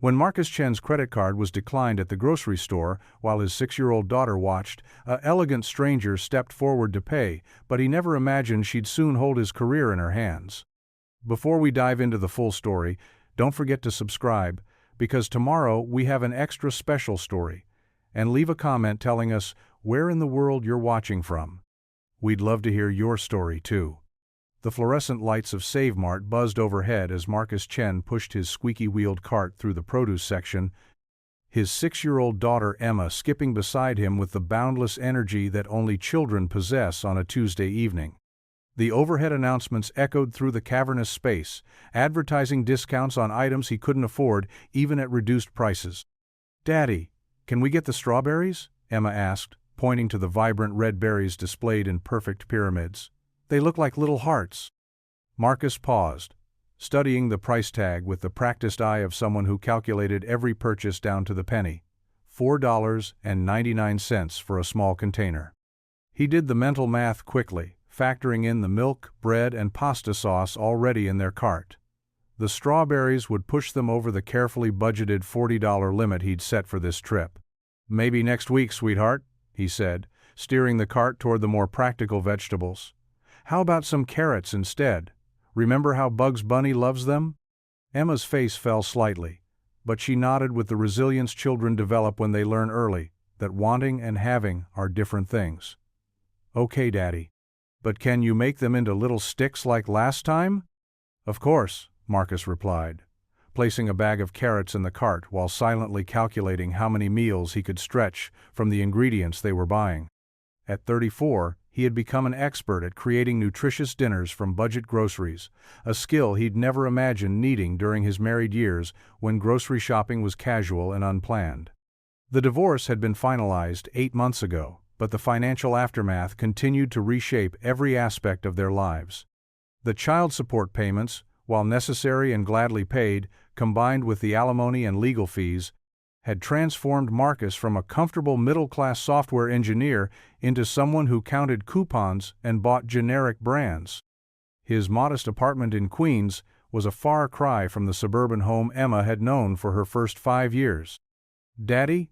When Marcus Chen's credit card was declined at the grocery store while his 6-year-old daughter watched, an elegant stranger stepped forward to pay, but he never imagined she'd soon hold his career in her hands. Before we dive into the full story, don't forget to subscribe, because tomorrow we have an extra special story, and leave a comment telling us where in the world you're watching from. We'd love to hear your story too. The fluorescent lights of Save Mart buzzed overhead as Marcus Chen pushed his squeaky-wheeled cart through the produce section, his 6-year-old daughter Emma skipping beside him with the boundless energy that only children possess on a Tuesday evening. The overhead announcements echoed through the cavernous space, advertising discounts on items he couldn't afford, even at reduced prices. "Daddy, can we get the strawberries?" Emma asked, pointing to the vibrant red berries displayed in perfect pyramids. "They look like little hearts." Marcus paused, studying the price tag with the practiced eye of someone who calculated every purchase down to the penny. $4.99 for a small container. He did the mental math quickly, factoring in the milk, bread, and pasta sauce already in their cart. The strawberries would push them over the carefully budgeted $40 limit he'd set for this trip. "Maybe next week, sweetheart," he said, steering the cart toward the more practical vegetables. "How about some carrots instead? Remember how Bugs Bunny loves them?" Emma's face fell slightly, but she nodded with the resilience children develop when they learn early that wanting and having are different things. "Okay, Daddy. But can you make them into little sticks like last time?" "Of course," Marcus replied, placing a bag of carrots in the cart while silently calculating how many meals he could stretch from the ingredients they were buying. At 34, he had become an expert at creating nutritious dinners from budget groceries, a skill he'd never imagined needing during his married years when grocery shopping was casual and unplanned. The divorce had been finalized 8 months ago, but the financial aftermath continued to reshape every aspect of their lives. The child support payments, while necessary and gladly paid, combined with the alimony and legal fees, had transformed Marcus from a comfortable middle-class software engineer into someone who counted coupons and bought generic brands. His modest apartment in Queens was a far cry from the suburban home Emma had known for her first 5 years. "Daddy,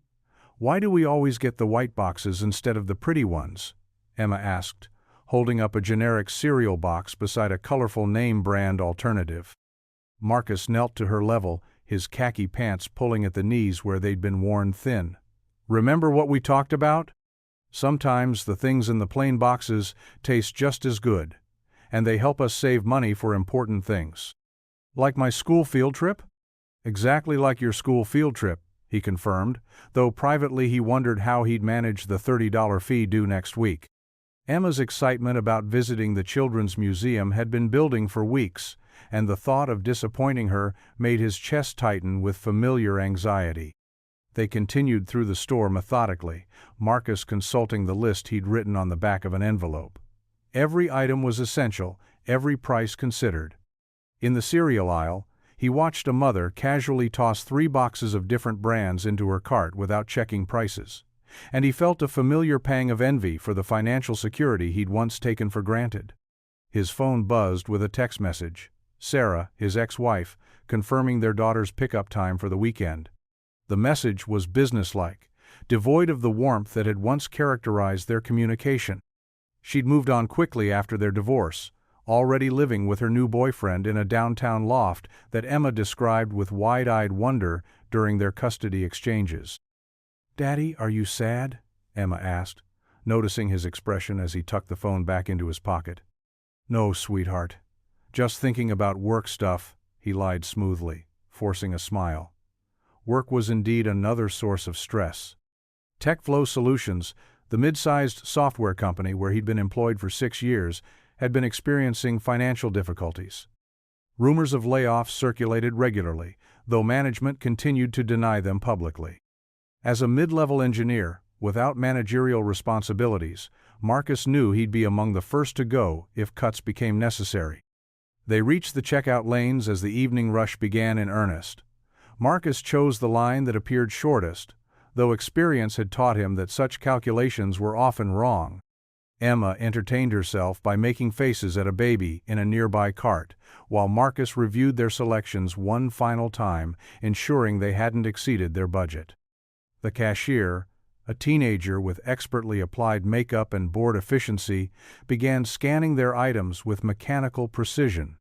why do we always get the white boxes instead of the pretty ones?" Emma asked, holding up a generic cereal box beside a colorful name-brand alternative. Marcus knelt to her level, his khaki pants pulling at the knees where they'd been worn thin. "Remember what we talked about? Sometimes the things in the plain boxes taste just as good, and they help us save money for important things." "Like my school field trip?" "Exactly like your school field trip," he confirmed, though privately he wondered how he'd manage the $30 fee due next week. Emma's excitement about visiting the Children's Museum had been building for weeks, and the thought of disappointing her made his chest tighten with familiar anxiety. They continued through the store methodically, Marcus consulting the list he'd written on the back of an envelope. Every item was essential, every price considered. In the cereal aisle, he watched a mother casually toss 3 boxes of different brands into her cart without checking prices, and he felt a familiar pang of envy for the financial security he'd once taken for granted. His phone buzzed with a text message. Sarah, his ex-wife, confirming their daughter's pickup time for the weekend. The message was businesslike, devoid of the warmth that had once characterized their communication. She'd moved on quickly after their divorce, already living with her new boyfriend in a downtown loft that Emma described with wide-eyed wonder during their custody exchanges. "Daddy, are you sad?" Emma asked, noticing his expression as he tucked the phone back into his pocket. "No, sweetheart. Just thinking about work stuff," he lied smoothly, forcing a smile. Work was indeed another source of stress. TechFlow Solutions, the mid-sized software company where he'd been employed for 6 years, had been experiencing financial difficulties. Rumors of layoffs circulated regularly, though management continued to deny them publicly. As a mid-level engineer, without managerial responsibilities, Marcus knew he'd be among the first to go if cuts became necessary. They reached the checkout lanes as the evening rush began in earnest. Marcus chose the line that appeared shortest, though experience had taught him that such calculations were often wrong. Emma entertained herself by making faces at a baby in a nearby cart, while Marcus reviewed their selections one final time, ensuring they hadn't exceeded their budget. The cashier, a teenager with expertly applied makeup and board efficiency, began scanning their items with mechanical precision.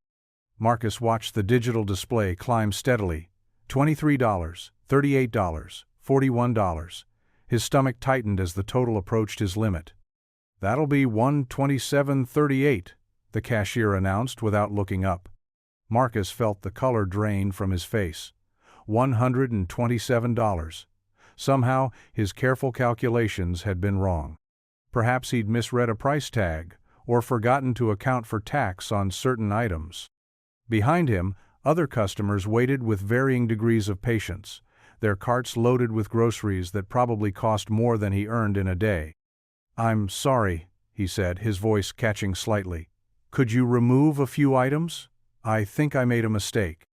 Marcus watched the digital display climb steadily. $23, $38, $41. His stomach tightened as the total approached his limit. "That'll be $127.38, the cashier announced without looking up. Marcus felt the color drain from his face. $127. Somehow, his careful calculations had been wrong. Perhaps he'd misread a price tag, or forgotten to account for tax on certain items. Behind him, other customers waited with varying degrees of patience, their carts loaded with groceries that probably cost more than he earned in a day. "I'm sorry," he said, his voice catching slightly. "Could you remove a few items? I think I made a mistake."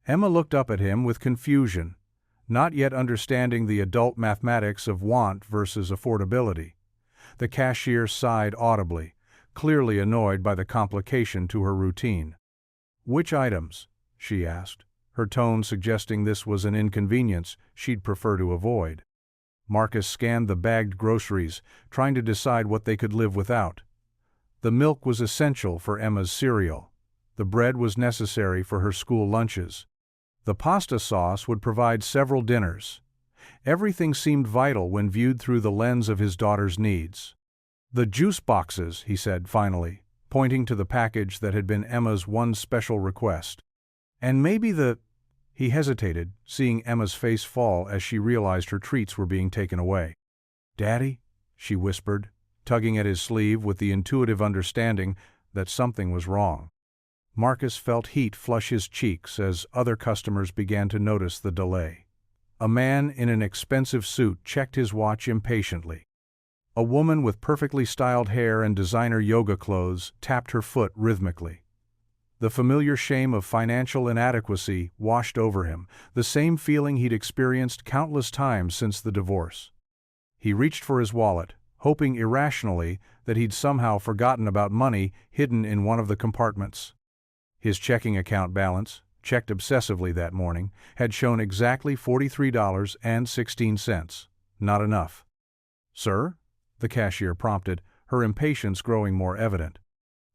Emma looked up at him with confusion, not yet understanding the adult mathematics of want versus affordability. The cashier sighed audibly, clearly annoyed by the complication to her routine. "Which items?" she asked, her tone suggesting this was an inconvenience she'd prefer to avoid. Marcus scanned the bagged groceries, trying to decide what they could live without. The milk was essential for Emma's cereal. The bread was necessary for her school lunches. The pasta sauce would provide several dinners. Everything seemed vital when viewed through the lens of his daughter's needs. "The juice boxes," he said finally, pointing to the package that had been Emma's one special request. "And maybe the—" He hesitated, seeing Emma's face fall as she realized her treats were being taken away. "Daddy?" she whispered, tugging at his sleeve with the intuitive understanding that something was wrong. Marcus felt heat flush his cheeks as other customers began to notice the delay. A man in an expensive suit checked his watch impatiently. A woman with perfectly styled hair and designer yoga clothes tapped her foot rhythmically. The familiar shame of financial inadequacy washed over him, the same feeling he'd experienced countless times since the divorce. He reached for his wallet, hoping irrationally that he'd somehow forgotten about money hidden in one of the compartments. His checking account balance, checked obsessively that morning, had shown exactly $43.16. Not enough. "Sir?" the cashier prompted, her impatience growing more evident.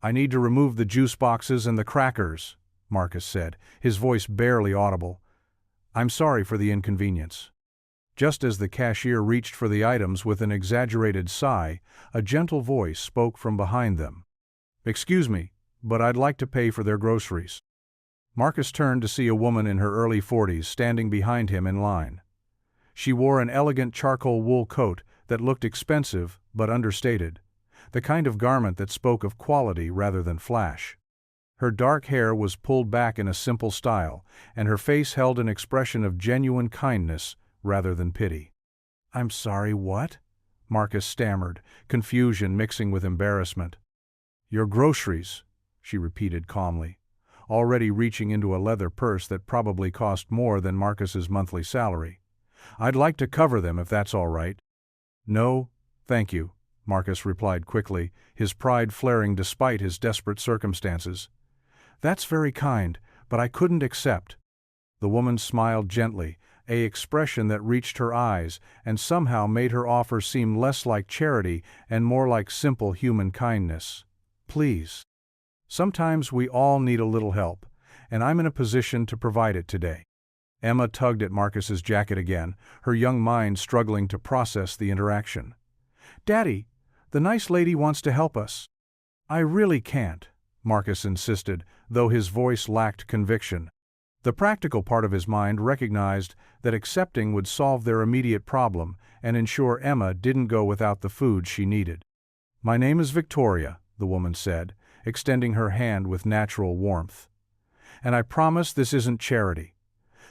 "I need to remove the juice boxes and the crackers," Marcus said, his voice barely audible. "I'm sorry for the inconvenience." Just as the cashier reached for the items with an exaggerated sigh, a gentle voice spoke from behind them. "Excuse me, but I'd like to pay for their groceries." Marcus turned to see a woman in her early 40s standing behind him in line. She wore an elegant charcoal wool coat that looked expensive but understated, the kind of garment that spoke of quality rather than flash. Her dark hair was pulled back in a simple style, and her face held an expression of genuine kindness rather than pity. "I'm sorry, what?" Marcus stammered, confusion mixing with embarrassment. "Your groceries," she repeated calmly, already reaching into a leather purse that probably cost more than Marcus's monthly salary. "I'd like to cover them if that's all right." "No, thank you," Marcus replied quickly, his pride flaring despite his desperate circumstances. "That's very kind, but I couldn't accept." The woman smiled gently, an expression that reached her eyes and somehow made her offer seem less like charity and more like simple human kindness. "Please. Sometimes we all need a little help, and I'm in a position to provide it today." Emma tugged at Marcus's jacket again, her young mind struggling to process the interaction. "Daddy, the nice lady wants to help us." "I really can't," Marcus insisted, though his voice lacked conviction. The practical part of his mind recognized that accepting would solve their immediate problem and ensure Emma didn't go without the food she needed. "My name is Victoria," the woman said, extending her hand with natural warmth. "And I promise this isn't charity.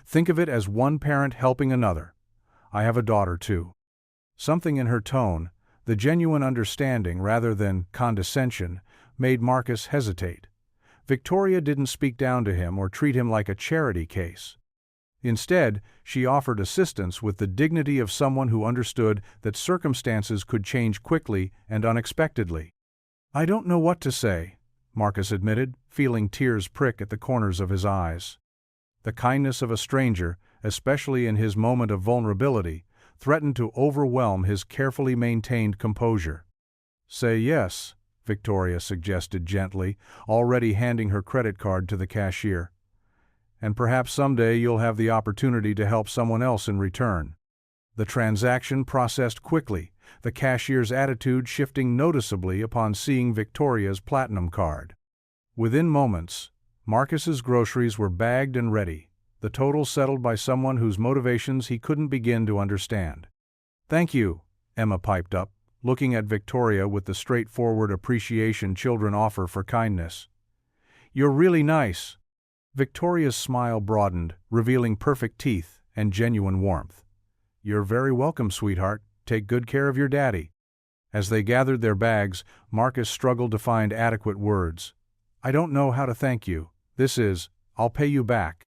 Think of it as one parent helping another. I have a daughter, too." Something in her tone, the genuine understanding rather than condescension, made Marcus hesitate. Victoria didn't speak down to him or treat him like a charity case. Instead, she offered assistance with the dignity of someone who understood that circumstances could change quickly and unexpectedly. "I don't know what to say," Marcus admitted, feeling tears prick at the corners of his eyes. The kindness of a stranger, especially in his moment of vulnerability, threatened to overwhelm his carefully maintained composure. "Say yes," Victoria suggested gently, already handing her credit card to the cashier. "And perhaps someday you'll have the opportunity to help someone else in return." The transaction processed quickly, the cashier's attitude shifting noticeably upon seeing Victoria's platinum card. Within moments, Marcus's groceries were bagged and ready, the total settled by someone whose motivations he couldn't begin to understand. "Thank you," Emma piped up, looking at Victoria with the straightforward appreciation children offer for kindness. "You're really nice." Victoria's smile broadened, revealing perfect teeth and genuine warmth. "You're very welcome, sweetheart. Take good care of your daddy." As they gathered their bags, struggled to find adequate words. "I don't know how to thank you. I'll pay you back.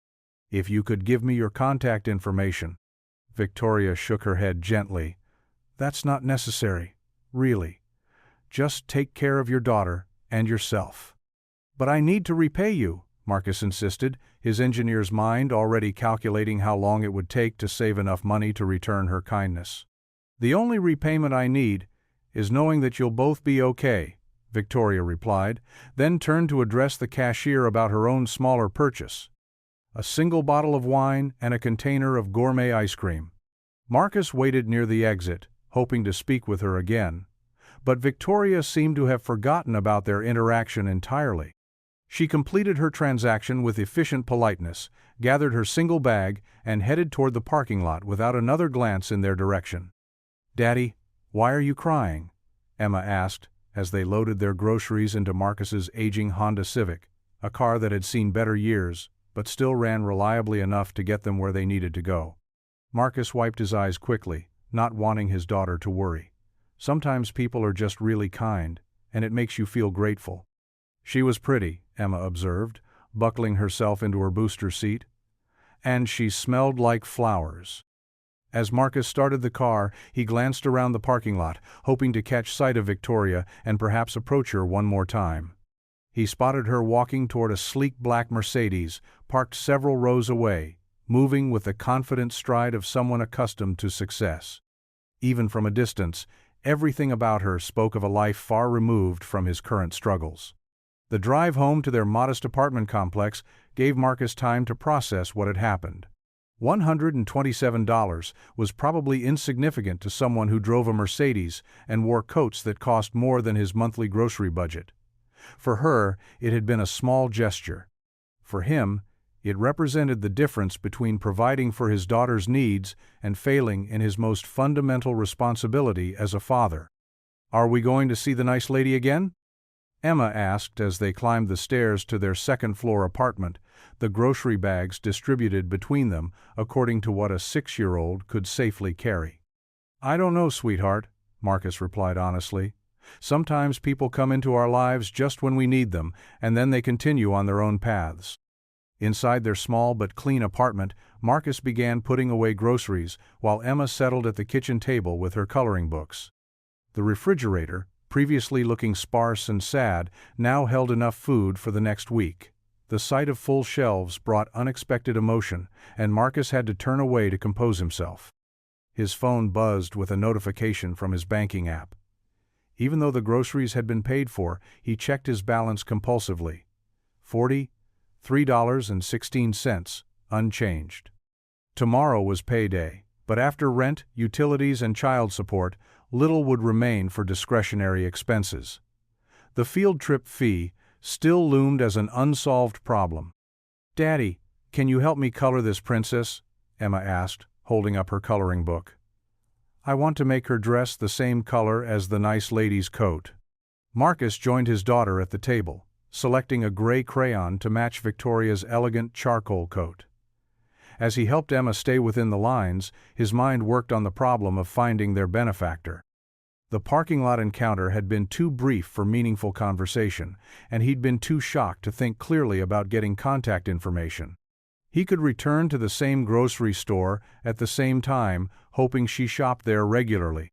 If you could give me your contact information." Victoria shook her head gently. "That's not necessary, really. Just take care of your daughter and yourself." "But I need to repay you," Marcus insisted, his engineer's mind already calculating how long it would take to save enough money to return her kindness. "The only repayment I need is knowing that you'll both be okay," Victoria replied, then turned to address the cashier about her own smaller purchase: a single bottle of wine and a container of gourmet ice cream. Marcus waited near the exit, hoping to speak with her again, but Victoria seemed to have forgotten about their interaction entirely. She completed her transaction with efficient politeness, gathered her single bag, and headed toward the parking lot without another glance in their direction. "Daddy, why are you crying?" Emma asked, as they loaded their groceries into Marcus's aging Honda Civic, a car that had seen better years, but still ran reliably enough to get them where they needed to go. Marcus wiped his eyes quickly, not wanting his daughter to worry. Sometimes people are just really kind, and it makes you feel grateful. "She was pretty," Emma observed, buckling herself into her booster seat. "And she smelled like flowers." As Marcus started the car, he glanced around the parking lot, hoping to catch sight of Victoria and perhaps approach her one more time. He spotted her walking toward a sleek black Mercedes, parked several rows away, moving with the confident stride of someone accustomed to success. Even from a distance, everything about her spoke of a life far removed from his current struggles. The drive home to their modest apartment complex gave Marcus time to process what had happened. $127 was probably insignificant to someone who drove a Mercedes and wore coats that cost more than his monthly grocery budget. For her, it had been a small gesture. For him, it represented the difference between providing for his daughter's needs and failing in his most fundamental responsibility as a father. "Are we going to see the nice lady again?" Emma asked as they climbed the stairs to their second-floor apartment, the grocery bags distributed between them according to what a 6-year-old could safely carry. "I don't know, sweetheart," Marcus replied honestly. "Sometimes people come into our lives just when we need them, and then they continue on their own paths." Inside their small but clean apartment, Marcus began putting away groceries while Emma settled at the kitchen table with her coloring books. The refrigerator, previously looking sparse and sad, now held enough food for the next week. The sight of full shelves brought unexpected emotion, and Marcus had to turn away to compose himself. His phone buzzed with a notification from his banking app. Even though the groceries had been paid for, he checked his balance compulsively. $43.16, unchanged. Tomorrow was payday, but after rent, utilities, and child support, little would remain for discretionary expenses. The field trip fee still loomed as an unsolved problem. "Daddy, can you help me color this princess?" Emma asked, holding up her coloring book. "I want to make her dress the same color as the nice lady's coat." Marcus joined his daughter at the table, selecting a gray crayon to match Victoria's elegant charcoal coat. As he helped Emma stay within the lines, his mind worked on the problem of finding their benefactor. The parking lot encounter had been too brief for meaningful conversation, and he'd been too shocked to think clearly about getting contact information. He could return to the same grocery store at the same time, hoping she shopped there regularly.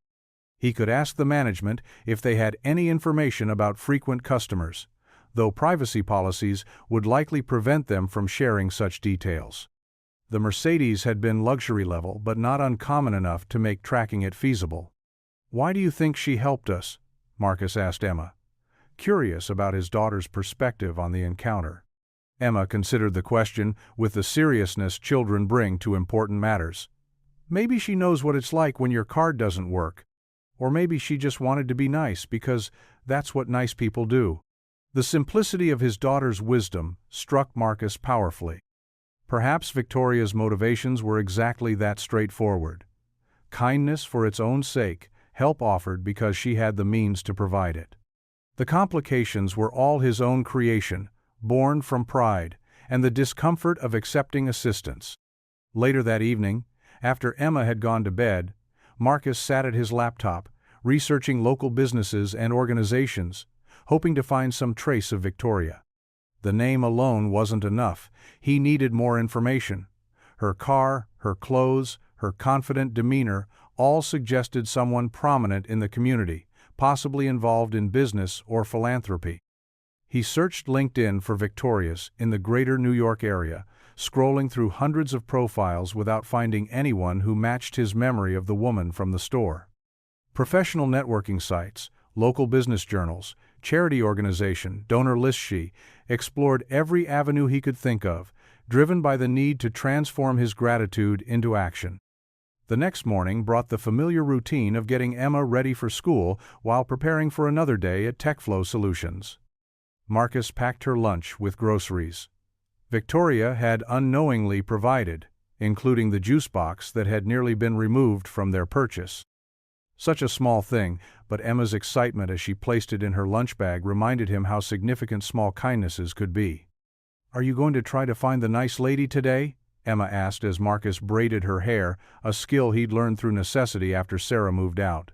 He could ask the management if they had any information about frequent customers, though privacy policies would likely prevent them from sharing such details. The Mercedes had been luxury level but not uncommon enough to make tracking it feasible. "Why do you think she helped us?" Marcus asked Emma, curious about his daughter's perspective on the encounter. Emma considered the question with the seriousness children bring to important matters. "Maybe she knows what it's like when your card doesn't work. Or maybe she just wanted to be nice because that's what nice people do." The simplicity of his daughter's wisdom struck Marcus powerfully. Perhaps Victoria's motivations were exactly that straightforward. Kindness for its own sake, help offered because she had the means to provide it. The complications were all his own creation, born from pride and the discomfort of accepting assistance. Later that evening, after Emma had gone to bed, Marcus sat at his laptop, researching local businesses and organizations, hoping to find some trace of Victoria. The name alone wasn't enough. He needed more information. Her car, her clothes, her confident demeanor all suggested someone prominent in the community, possibly involved in business or philanthropy. He searched LinkedIn for Victoria's in the greater New York area, scrolling through hundreds of profiles without finding anyone who matched his memory of the woman from the store. Professional networking sites, local business journals, charity organization, donor list she explored every avenue he could think of, driven by the need to transform his gratitude into action. The next morning brought the familiar routine of getting Emma ready for school while preparing for another day at TechFlow Solutions. Marcus packed her lunch with groceries. Victoria had unknowingly provided, including the juice box that had nearly been removed from their purchase. Such a small thing, but Emma's excitement as she placed it in her lunch bag reminded him how significant small kindnesses could be. "Are you going to try to find the nice lady today?" Emma asked as Marcus braided her hair, a skill he'd learned through necessity after Sarah moved out.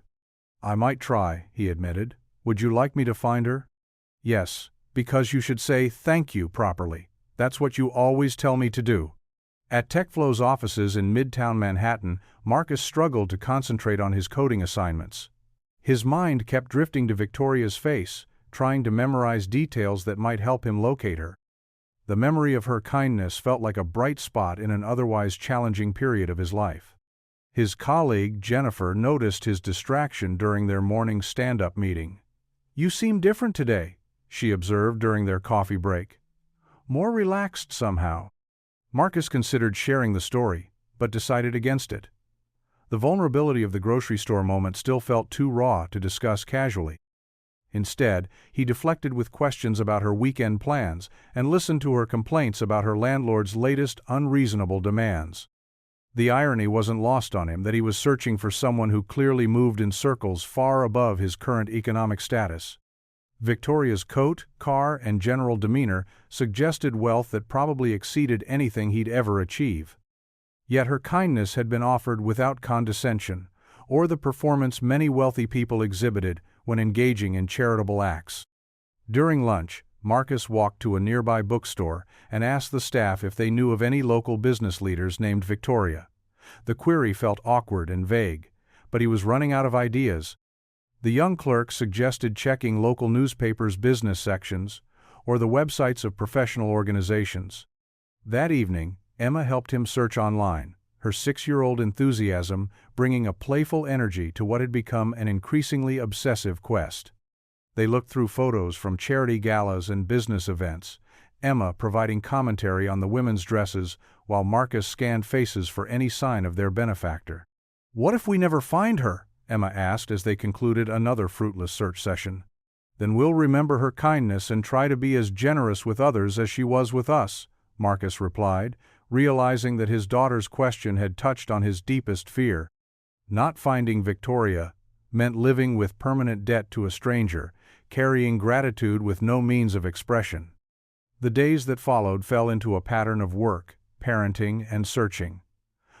"I might try," he admitted. "Would you like me to find her?" "Yes, because you should say thank you properly. That's what you always tell me to do." At TechFlow's offices in Midtown Manhattan, Marcus struggled to concentrate on his coding assignments. His mind kept drifting to Victoria's face, trying to memorize details that might help him locate her. The memory of her kindness felt like a bright spot in an otherwise challenging period of his life. His colleague, Jennifer, noticed his distraction during their morning stand-up meeting. "You seem different today," she observed during their coffee break. "More relaxed somehow." Marcus considered sharing the story, but decided against it. The vulnerability of the grocery store moment still felt too raw to discuss casually. Instead, he deflected with questions about her weekend plans and listened to her complaints about her landlord's latest unreasonable demands. The irony wasn't lost on him that he was searching for someone who clearly moved in circles far above his current economic status. Victoria's coat, car, and general demeanor suggested wealth that probably exceeded anything he'd ever achieve. Yet her kindness had been offered without condescension, or the performance many wealthy people exhibited when engaging in charitable acts. During lunch, Marcus walked to a nearby bookstore and asked the staff if they knew of any local business leaders named Victoria. The query felt awkward and vague, but he was running out of ideas. The young clerk suggested checking local newspapers' business sections or the websites of professional organizations. That evening, Emma helped him search online, her 6-year-old enthusiasm bringing a playful energy to what had become an increasingly obsessive quest. They looked through photos from charity galas and business events, Emma providing commentary on the women's dresses while Marcus scanned faces for any sign of their benefactor. "What if we never find her?" Emma asked as they concluded another fruitless search session. "Then we'll remember her kindness and try to be as generous with others as she was with us," Marcus replied, realizing that his daughter's question had touched on his deepest fear. Not finding Victoria meant living with permanent debt to a stranger, carrying gratitude with no means of expression. The days that followed fell into a pattern of work, parenting, and searching.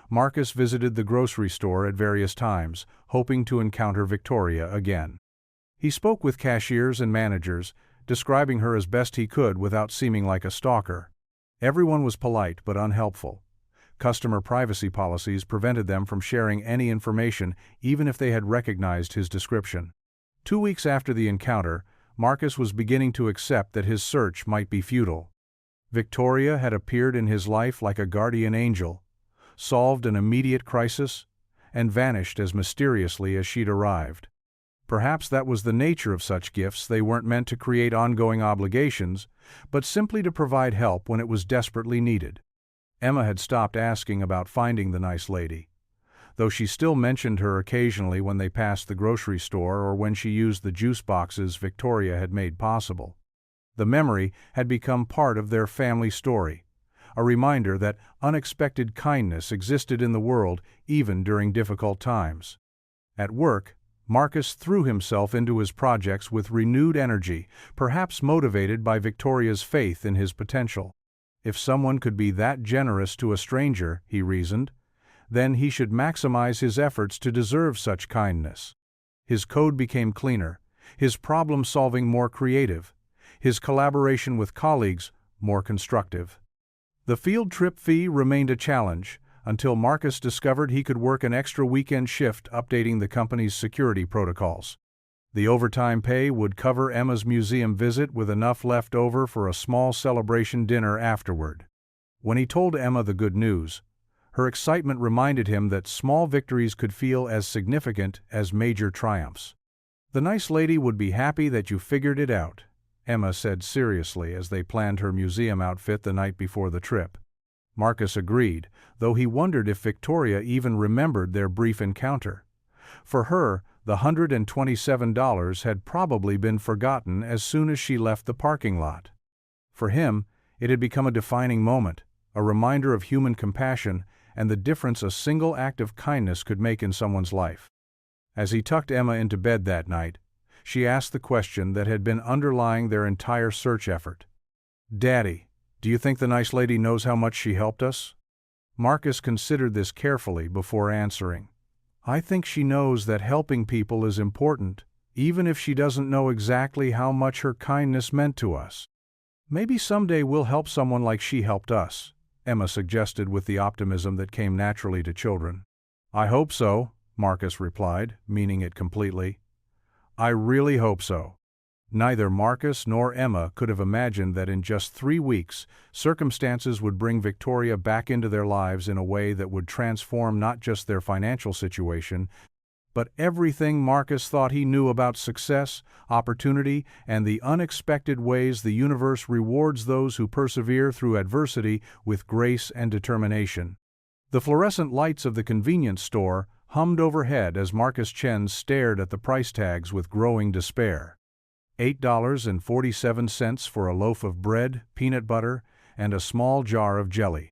Marcus visited the grocery store at various times, hoping to encounter Victoria again. He spoke with cashiers and managers, describing her as best he could without seeming like a stalker. Everyone was polite but unhelpful. Customer privacy policies prevented them from sharing any information, even if they had recognized his description. 2 weeks after the encounter, Marcus was beginning to accept that his search might be futile. Victoria had appeared in his life like a guardian angel, solved an immediate crisis, and vanished as mysteriously as she'd arrived. Perhaps that was the nature of such gifts. They weren't meant to create ongoing obligations, but simply to provide help when it was desperately needed. Emma had stopped asking about finding the nice lady, though she still mentioned her occasionally when they passed the grocery store or when she used the juice boxes Victoria had made possible. The memory had become part of their family story, a reminder that unexpected kindness existed in the world even during difficult times. At work, Marcus threw himself into his projects with renewed energy, perhaps motivated by Victoria's faith in his potential. If someone could be that generous to a stranger, he reasoned, then he should maximize his efforts to deserve such kindness. His code became cleaner, his problem-solving more creative, his collaboration with colleagues more constructive. The field trip fee remained a challenge, until Marcus discovered he could work an extra weekend shift updating the company's security protocols. The overtime pay would cover Emma's museum visit with enough left over for a small celebration dinner afterward. When he told Emma the good news, her excitement reminded him that small victories could feel as significant as major triumphs. "The nice lady would be happy that you figured it out," Emma said seriously as they planned her museum outfit the night before the trip. Marcus agreed, though he wondered if Victoria even remembered their brief encounter. For her, the $127 had probably been forgotten as soon as she left the parking lot. For him, it had become a defining moment, a reminder of human compassion and the difference a single act of kindness could make in someone's life. As he tucked Emma into bed that night, she asked the question that had been underlying their entire search effort. "Daddy, do you think the nice lady knows how much she helped us?" Marcus considered this carefully before answering. "I think she knows that helping people is important, even if she doesn't know exactly how much her kindness meant to us. Maybe someday we'll help someone like she helped us," Emma suggested with the optimism that came naturally to children. "I hope so," Marcus replied, meaning it completely. "I really hope so." Neither Marcus nor Emma could have imagined that in just 3 weeks, circumstances would bring Victoria back into their lives in a way that would transform not just their financial situation, but everything Marcus thought he knew about success, opportunity, and the unexpected ways the universe rewards those who persevere through adversity with grace and determination. The fluorescent lights of the convenience store hummed overhead as Marcus Chen stared at the price tags with growing despair. $8.47 for a loaf of bread, peanut butter, and a small jar of jelly.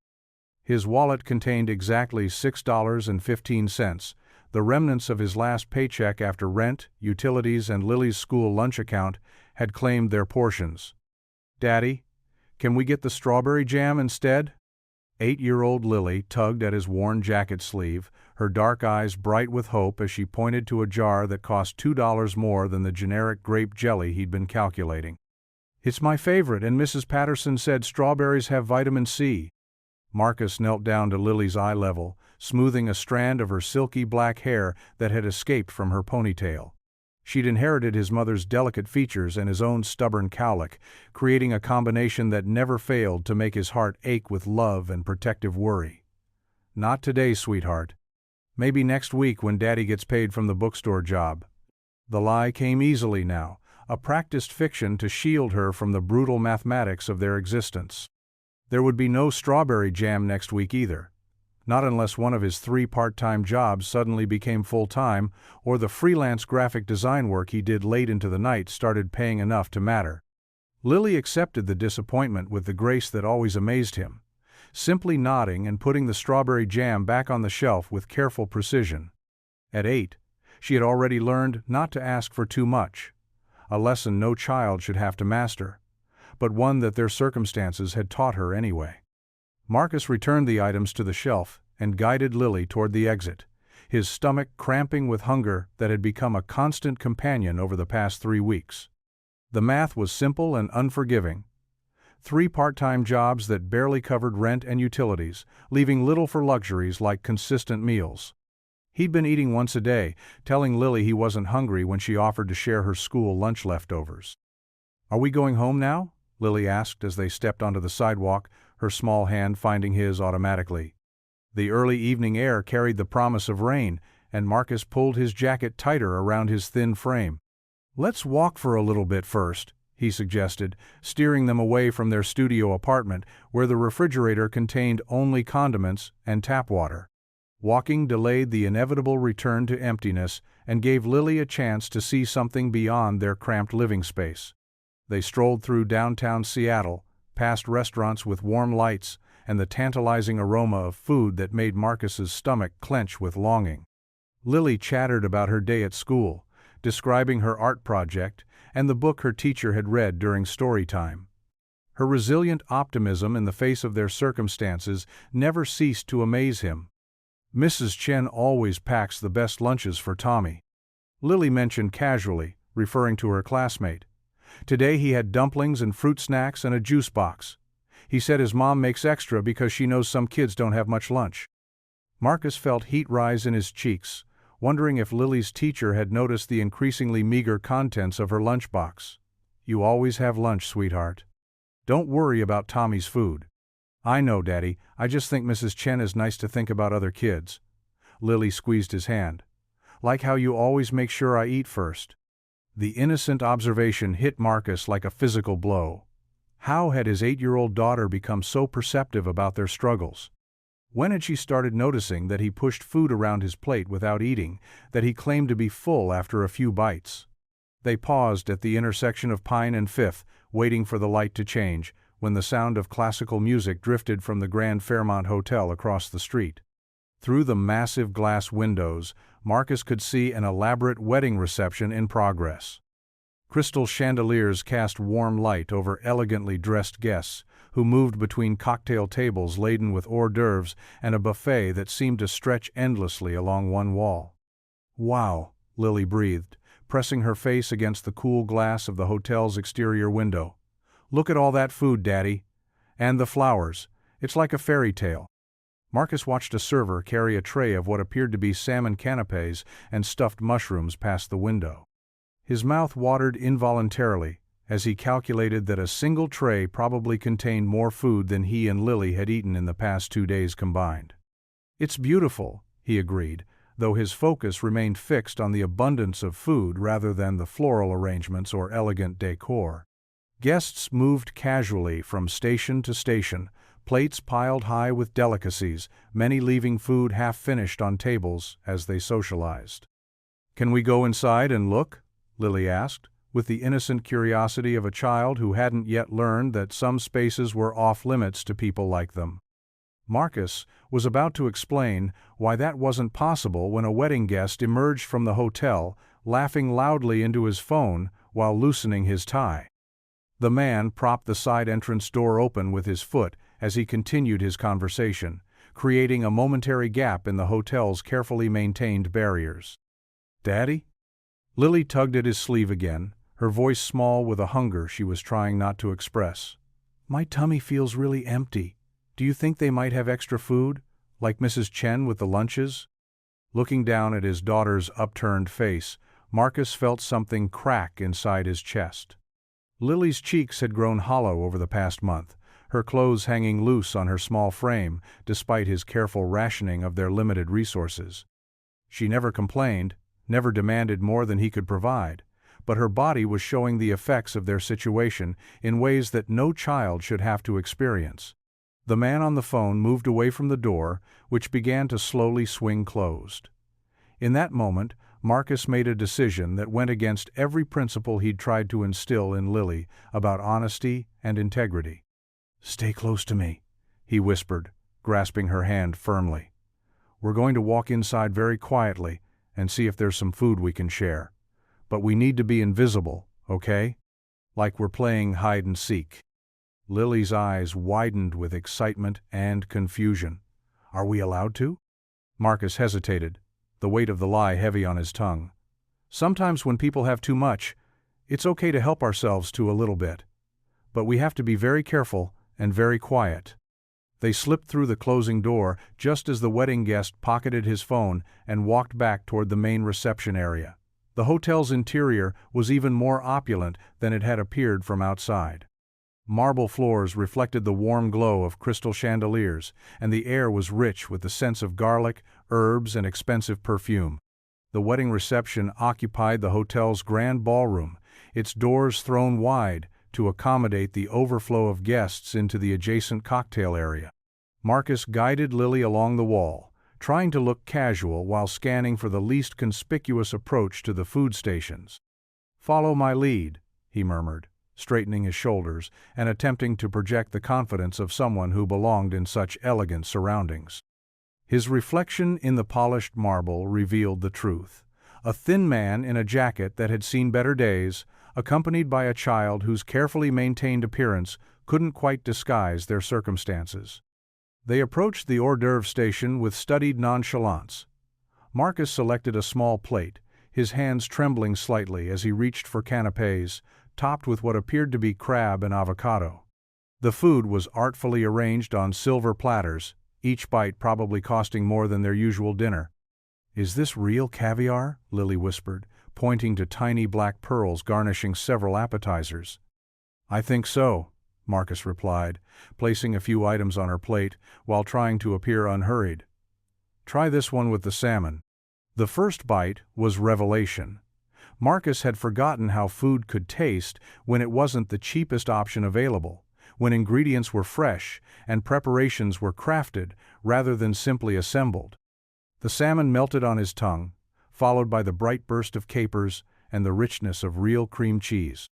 His wallet contained exactly $6.15, the remnants of his last paycheck after rent, utilities, and Lily's school lunch account had claimed their portions. "Daddy, can we get the strawberry jam instead?" 8-year-old Lily tugged at his worn jacket sleeve, her dark eyes bright with hope as she pointed to a jar that cost $2 more than the generic grape jelly he'd been calculating. "It's my favorite, and Mrs. Patterson said strawberries have vitamin C." Marcus knelt down to Lily's eye level, smoothing a strand of her silky black hair that had escaped from her ponytail. She'd inherited his mother's delicate features and his own stubborn cowlick, creating a combination that never failed to make his heart ache with love and protective worry. "Not today, sweetheart. Maybe next week when Daddy gets paid from the bookstore job." The lie came easily now, a practiced fiction to shield her from the brutal mathematics of their existence. There would be no strawberry jam next week either. Not unless one of his 3 part-time jobs suddenly became full-time, or the freelance graphic design work he did late into the night started paying enough to matter. Lily accepted the disappointment with the grace that always amazed him, simply nodding and putting the strawberry jam back on the shelf with careful precision. At 8, she had already learned not to ask for too much, a lesson no child should have to master, but one that their circumstances had taught her anyway. Marcus returned the items to the shelf and guided Lily toward the exit, his stomach cramping with hunger that had become a constant companion over the past 3 weeks. The math was simple and unforgiving. 3 part-time jobs that barely covered rent and utilities, leaving little for luxuries like consistent meals. He'd been eating once a day, telling Lily he wasn't hungry when she offered to share her school lunch leftovers. "Are we going home now?" Lily asked as they stepped onto the sidewalk, her small hand finding his automatically. The early evening air carried the promise of rain, and Marcus pulled his jacket tighter around his thin frame. "Let's walk for a little bit first," he suggested, steering them away from their studio apartment where the refrigerator contained only condiments and tap water. Walking delayed the inevitable return to emptiness and gave Lily a chance to see something beyond their cramped living space. They strolled through downtown Seattle, past restaurants with warm lights and the tantalizing aroma of food that made Marcus's stomach clench with longing. Lily chattered about her day at school, describing her art project and the book her teacher had read during story time. Her resilient optimism in the face of their circumstances never ceased to amaze him. "Mrs. Chen always packs the best lunches for Tommy," Lily mentioned casually, referring to her classmate. "Today he had dumplings and fruit snacks and a juice box. He said his mom makes extra because she knows some kids don't have much lunch." Marcus felt heat rise in his cheeks, wondering if Lily's teacher had noticed the increasingly meager contents of her lunchbox. "You always have lunch, sweetheart. Don't worry about Tommy's food." "I know, Daddy, I just think Mrs. Chen is nice to think about other kids." Lily squeezed his hand. "Like how you always make sure I eat first." The innocent observation hit Marcus like a physical blow. How had his 8-year-old daughter become so perceptive about their struggles? When had she started noticing that he pushed food around his plate without eating, that he claimed to be full after a few bites? They paused at the intersection of Pine and Fifth, waiting for the light to change, when the sound of classical music drifted from the Grand Fairmont Hotel across the street. Through the massive glass windows, Marcus could see an elaborate wedding reception in progress. Crystal chandeliers cast warm light over elegantly dressed guests, who moved between cocktail tables laden with hors d'oeuvres and a buffet that seemed to stretch endlessly along one wall. "Wow," Lily breathed, pressing her face against the cool glass of the hotel's exterior window. "Look at all that food, Daddy. And the flowers. It's like a fairy tale." Marcus watched a server carry a tray of what appeared to be salmon canapés and stuffed mushrooms past the window. His mouth watered involuntarily as he calculated that a single tray probably contained more food than he and Lily had eaten in the past 2 days combined. "It's beautiful," he agreed, though his focus remained fixed on the abundance of food rather than the floral arrangements or elegant decor. Guests moved casually from station to station, plates piled high with delicacies, many leaving food half-finished on tables as they socialized. "Can we go inside and look?" Lily asked, with the innocent curiosity of a child who hadn't yet learned that some spaces were off-limits to people like them. Marcus was about to explain why that wasn't possible when a wedding guest emerged from the hotel, laughing loudly into his phone while loosening his tie. The man propped the side entrance door open with his foot as he continued his conversation, creating a momentary gap in the hotel's carefully maintained barriers. "Daddy?" Lily tugged at his sleeve again, her voice small with a hunger she was trying not to express. "My tummy feels really empty. Do you think they might have extra food, like Mrs. Chen with the lunches?" Looking down at his daughter's upturned face, Marcus felt something crack inside his chest. Lily's cheeks had grown hollow over the past month, her clothes hanging loose on her small frame, despite his careful rationing of their limited resources. She never complained, never demanded more than he could provide, but her body was showing the effects of their situation in ways that no child should have to experience. The man on the phone moved away from the door, which began to slowly swing closed. In that moment, Marcus made a decision that went against every principle he'd tried to instill in Lily about honesty and integrity. "Stay close to me," he whispered, grasping her hand firmly. "We're going to walk inside very quietly and see if there's some food we can share. But we need to be invisible, okay? Like we're playing hide and seek." Lily's eyes widened with excitement and confusion. "Are we allowed to?" Marcus hesitated, the weight of the lie heavy on his tongue. "Sometimes when people have too much, it's okay to help ourselves to a little bit. but we have to be very careful and very quiet." They slipped through the closing door just as the wedding guest pocketed his phone and walked back toward the main reception area. The hotel's interior was even more opulent than it had appeared from outside. Marble floors reflected the warm glow of crystal chandeliers, and the air was rich with the scents of garlic, herbs, and expensive perfume. The wedding reception occupied the hotel's grand ballroom, its doors thrown wide to accommodate the overflow of guests into the adjacent cocktail area. Marcus guided Lily along the wall, trying to look casual while scanning for the least conspicuous approach to the food stations. "Follow my lead," he murmured, straightening his shoulders and attempting to project the confidence of someone who belonged in such elegant surroundings. His reflection in the polished marble revealed the truth. A thin man in a jacket that had seen better days, accompanied by a child whose carefully maintained appearance couldn't quite disguise their circumstances. They approached the hors d'oeuvre station with studied nonchalance. Marcus selected a small plate, his hands trembling slightly as he reached for canapés, topped with what appeared to be crab and avocado. The food was artfully arranged on silver platters, each bite probably costing more than their usual dinner. "Is this real caviar?" Lily whispered, pointing to tiny black pearls garnishing several appetizers. "I think so," Marcus replied, placing a few items on her plate while trying to appear unhurried. "Try this one with the salmon." The first bite was revelation. Marcus had forgotten how food could taste when it wasn't the cheapest option available, when ingredients were fresh and preparations were crafted rather than simply assembled. The salmon melted on his tongue, followed by the bright burst of capers and the richness of real cream cheese.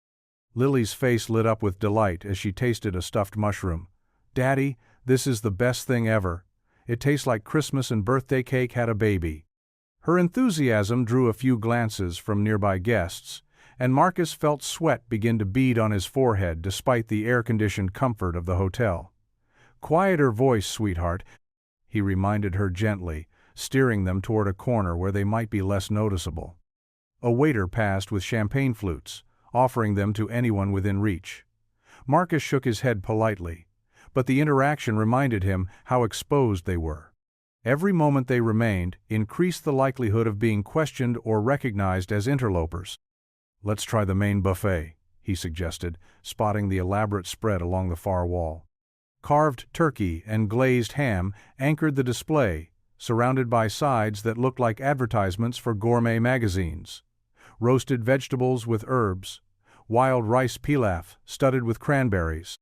Lily's face lit up with delight as she tasted a stuffed mushroom. "Daddy, this is the best thing ever. It tastes like Christmas and birthday cake had a baby." Her enthusiasm drew a few glances from nearby guests, and Marcus felt sweat begin to bead on his forehead despite the air-conditioned comfort of the hotel. "Quiet your voice, sweetheart," he reminded her gently, steering them toward a corner where they might be less noticeable. A waiter passed with champagne flutes, offering them to anyone within reach. Marcus shook his head politely, but the interaction reminded him how exposed they were. Every moment they remained increased the likelihood of being questioned or recognized as interlopers. "Let's try the main buffet," he suggested, spotting the elaborate spread along the far wall. Carved turkey and glazed ham anchored the display, surrounded by sides that looked like advertisements for gourmet magazines. Roasted vegetables with herbs, wild rice pilaf studded with cranberries,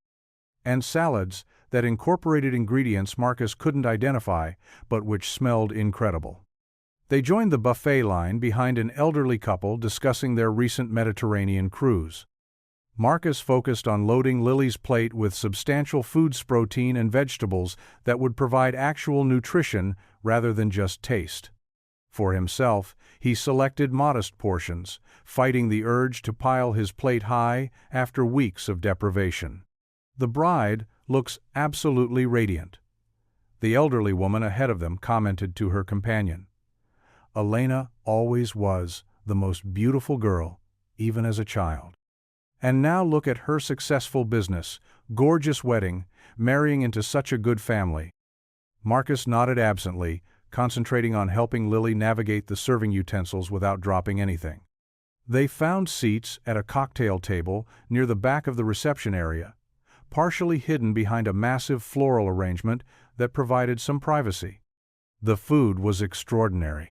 and salads that incorporated ingredients Marcus couldn't identify but which smelled incredible. They joined the buffet line behind an elderly couple discussing their recent Mediterranean cruise. Marcus focused on loading Lily's plate with substantial foods, protein, and vegetables that would provide actual nutrition rather than just taste. For himself, he selected modest portions, fighting the urge to pile his plate high after weeks of deprivation. "The bride looks absolutely radiant," the elderly woman ahead of them commented to her companion. "Elena always was the most beautiful girl, even as a child. And now look at her successful business, gorgeous wedding, marrying into such a good family." Marcus nodded absently, concentrating on helping Lily navigate the serving utensils without dropping anything. They found seats at a cocktail table near the back of the reception area, partially hidden behind a massive floral arrangement that provided some privacy. The food was extraordinary.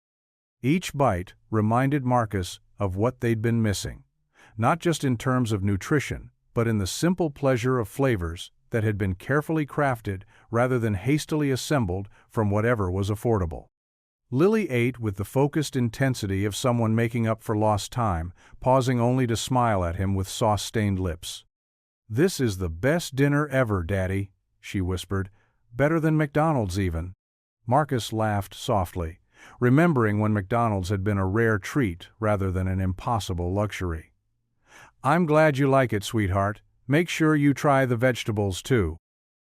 Each bite reminded Marcus of what they'd been missing, not just in terms of nutrition, but in the simple pleasure of flavors that had been carefully crafted rather than hastily assembled from whatever was affordable. Lily ate with the focused intensity of someone making up for lost time, pausing only to smile at him with sauce-stained lips. "This is the best dinner ever, Daddy," she whispered. "Better than McDonald's even." Marcus laughed softly, remembering when McDonald's had been a rare treat rather than an impossible luxury. "I'm glad you like it, sweetheart. Make sure you try the vegetables, too."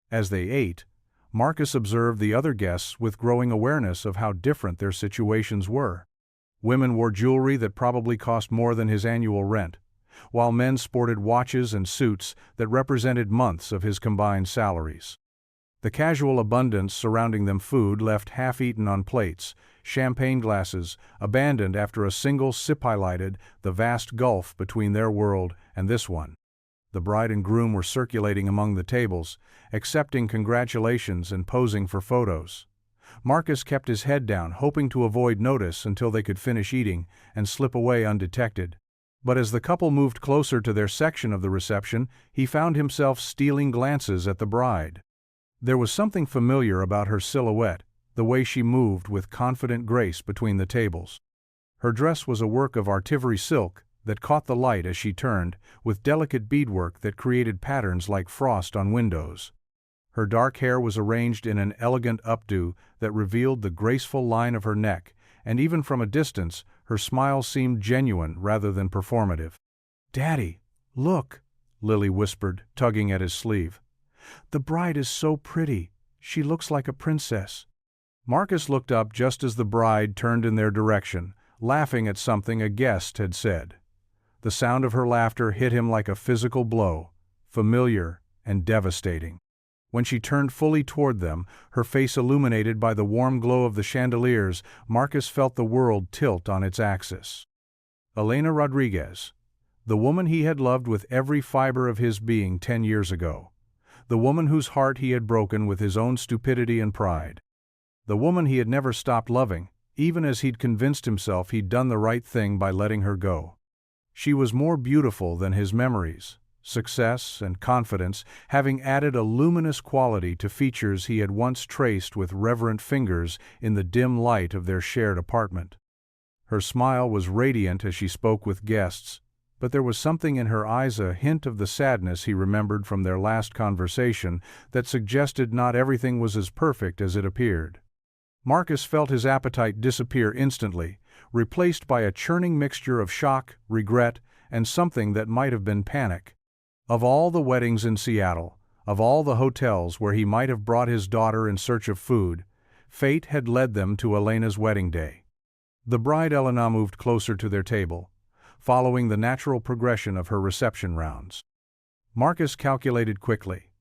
As they ate, Marcus observed the other guests with growing awareness of how different their situations were. Women wore jewelry that probably cost more than his annual rent. while men sported watches and suits that represented months of his combined salaries. The casual abundance surrounding them, food left half-eaten on plates, champagne glasses, abandoned after a single sip, highlighted the vast gulf between their world and this one. The bride and groom were circulating among the tables, accepting congratulations and posing for photos. Marcus kept his head down, hoping to avoid notice until they could finish eating and slip away undetected. But as the couple moved closer to their section of the reception, he found himself stealing glances at the bride. There was something familiar about her silhouette, the way she moved with confident grace between the tables. Her dress was a work of artivery silk that caught the light as she turned, with delicate beadwork that created patterns like frost on windows. Her dark hair was arranged in an elegant updo that revealed the graceful line of her neck, and even from a distance, her smile seemed genuine rather than performative. "Daddy, look," Lily whispered, tugging at his sleeve. "The bride is so pretty. She looks like a princess." Marcus looked up just as the bride turned in their direction, laughing at something a guest had said. The sound of her laughter hit him like a physical blow, familiar and devastating. When she turned fully toward them, her face illuminated by the warm glow of the chandeliers, Marcus felt the world tilt on its axis. Elena Rodriguez, the woman he had loved with every fiber of his being 10 years ago. The woman whose heart he had broken with his own stupidity and pride. The woman he had never stopped loving, even as he'd convinced himself he'd done the right thing by letting her go. She was more beautiful than his memories, success, and confidence, having added a luminous quality to features he had once traced with reverent fingers in the dim light of their shared apartment. Her smile was radiant as she spoke with guests, but there was something in her eyes, a hint of the sadness he remembered from their last conversation, that suggested not everything was as perfect as it appeared. Marcus felt his appetite disappear instantly, replaced by a churning mixture of shock, regret, and something that might have been panic. Of all the weddings in Seattle, of all the hotels where he might have brought his daughter in search of food, fate had led them to Elena's wedding day. The bride Elena moved closer to their table, following the natural progression of her reception rounds. Marcus calculated quickly.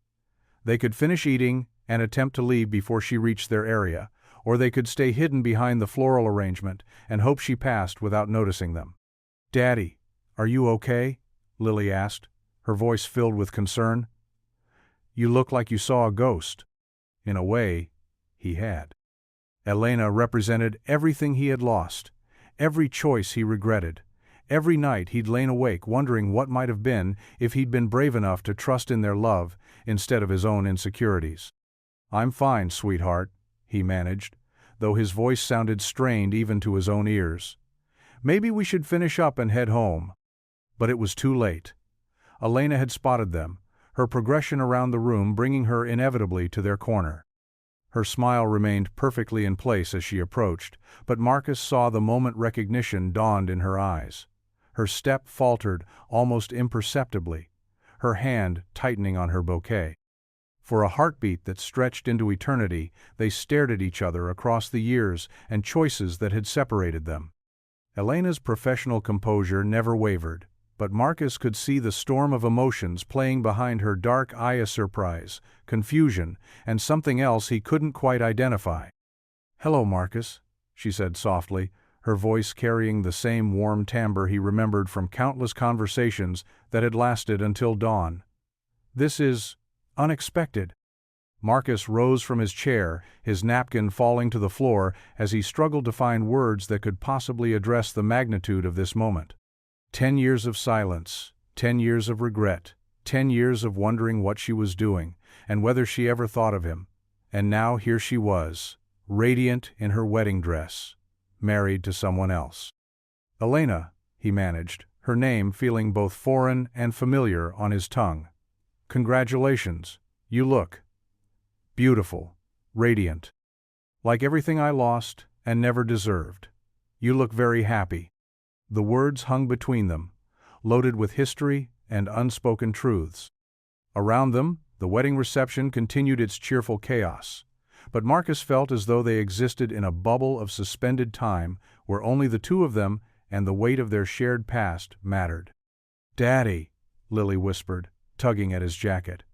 They could finish eating and attempt to leave before she reached their area, or they could stay hidden behind the floral arrangement and hope she passed without noticing them. "Daddy, are you okay?" Lily asked, her voice filled with concern. "You look like you saw a ghost." In a way, he had. Elena represented everything he had lost, every choice he regretted. Every night he'd lain awake wondering what might have been if he'd been brave enough to trust in their love instead of his own insecurities. "I'm fine, sweetheart," he managed, though his voice sounded strained even to his own ears. "Maybe we should finish up and head home." But it was too late. Elena had spotted them, her progression around the room bringing her inevitably to their corner. Her smile remained perfectly in place as she approached, but Marcus saw the moment recognition dawned in her eyes. Her step faltered almost imperceptibly, her hand tightening on her bouquet. For a heartbeat that stretched into eternity, they stared at each other across the years and choices that had separated them. Elena's professional composure never wavered, but Marcus could see the storm of emotions playing behind her dark eye, a surprise, confusion, and something else he couldn't quite identify. "Hello, Marcus," she said softly, her voice carrying the same warm timbre he remembered from countless conversations that had lasted until dawn. "This is unexpected." Marcus rose from his chair, his napkin falling to the floor as he struggled to find words that could possibly address the magnitude of this moment. 10 years of silence, 10 years of regret, 10 years of wondering what she was doing, and whether she ever thought of him. And now here she was, radiant in her wedding dress, married to someone else. "Elena," he managed, her name feeling both foreign and familiar on his tongue. "Congratulations, you look beautiful, radiant. Like everything I lost and never deserved. You look very happy." The words hung between them, loaded with history and unspoken truths. Around them, the wedding reception continued its cheerful chaos, but Marcus felt as though they existed in a bubble of suspended time where only the two of them and the weight of their shared past mattered. "Daddy," Lily whispered, tugging at his jacket.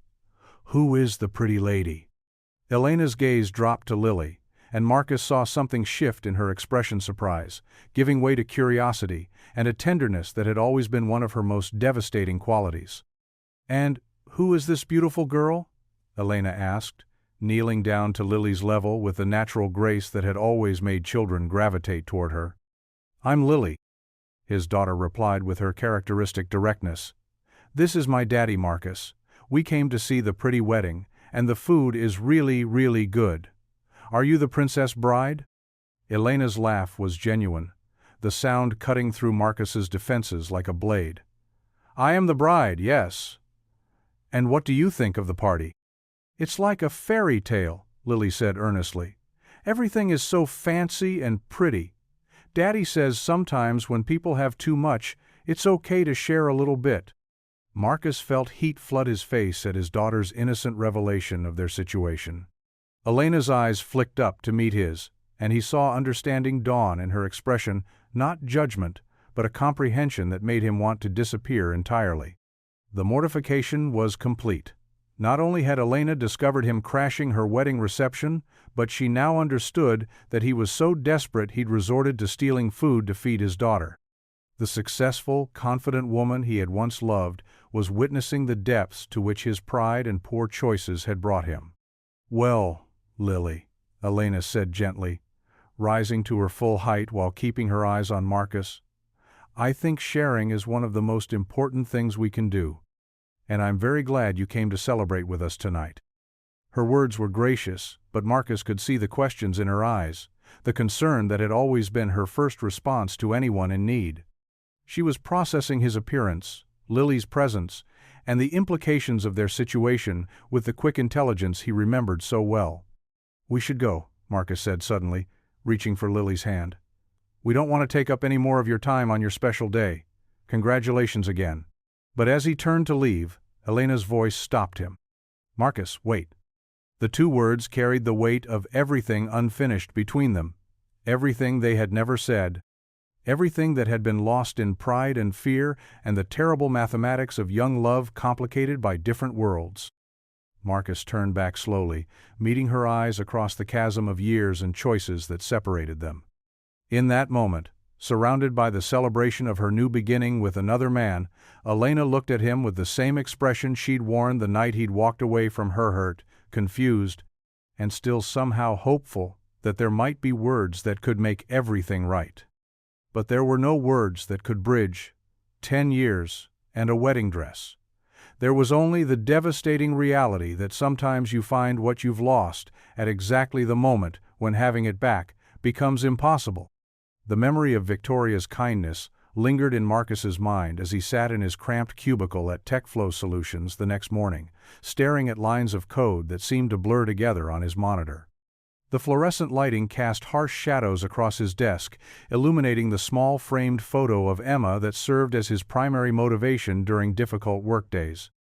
"Who is the pretty lady?" Elena's gaze dropped to Lily, and Marcus saw something shift in her expression: surprise, giving way to curiosity, and a tenderness that had always been one of her most devastating qualities. "And who is this beautiful girl?" Elena asked, kneeling down to Lily's level with the natural grace that had always made children gravitate toward her. "I'm Lily," his daughter replied with her characteristic directness. "This is my daddy, Marcus. We came to see the pretty wedding, and the food is really, really good. Are you the princess bride?" Elena's laugh was genuine, the sound cutting through Marcus's defenses like a blade. "I am the bride, yes. And what do you think of the party?" "It's like a fairy tale," Lily said earnestly. "Everything is so fancy and pretty. Daddy says sometimes when people have too much, it's okay to share a little bit." Marcus felt heat flood his face at his daughter's innocent revelation of their situation. Elena's eyes flicked up to meet his, and he saw understanding dawn in her expression, not judgment, but a comprehension that made him want to disappear entirely. The mortification was complete. Not only had Elena discovered him crashing her wedding reception, but she now understood that he was so desperate he'd resorted to stealing food to feed his daughter. The successful, confident woman he had once loved was witnessing the depths to which his pride and poor choices had brought him. "Well, Lily," Elena said gently, rising to her full height while keeping her eyes on Marcus, "I think sharing is one of the most important things we can do, and I'm very glad you came to celebrate with us tonight." Her words were gracious, but Marcus could see the questions in her eyes, the concern that had always been her first response to anyone in need. She was processing his appearance, Lily's presence, and the implications of their situation with the quick intelligence he remembered so well. "We should go," Marcus said suddenly, reaching for Lily's hand. "We don't want to take up any more of your time on your special day. Congratulations again." But as he turned to leave, Elena's voice stopped him. "Marcus, wait." The two words carried the weight of everything unfinished between them, everything they had never said, everything that had been lost in pride and fear and the terrible mathematics of young love complicated by different worlds. Marcus turned back slowly, meeting her eyes across the chasm of years and choices that separated them. In that moment, surrounded by the celebration of her new beginning with another man, Elena looked at him with the same expression she'd worn the night he'd walked away from her, hurt, confused, and still somehow hopeful that there might be words that could make everything right. But there were no words that could bridge 10 years and a wedding dress. There was only the devastating reality that sometimes you find what you've lost at exactly the moment when having it back becomes impossible. The memory of Victoria's kindness lingered in Marcus's mind as he sat in his cramped cubicle at TechFlow Solutions the next morning, staring at lines of code that seemed to blur together on his monitor. The fluorescent lighting cast harsh shadows across his desk, illuminating the small framed photo of Emma that served as his primary motivation during difficult workdays.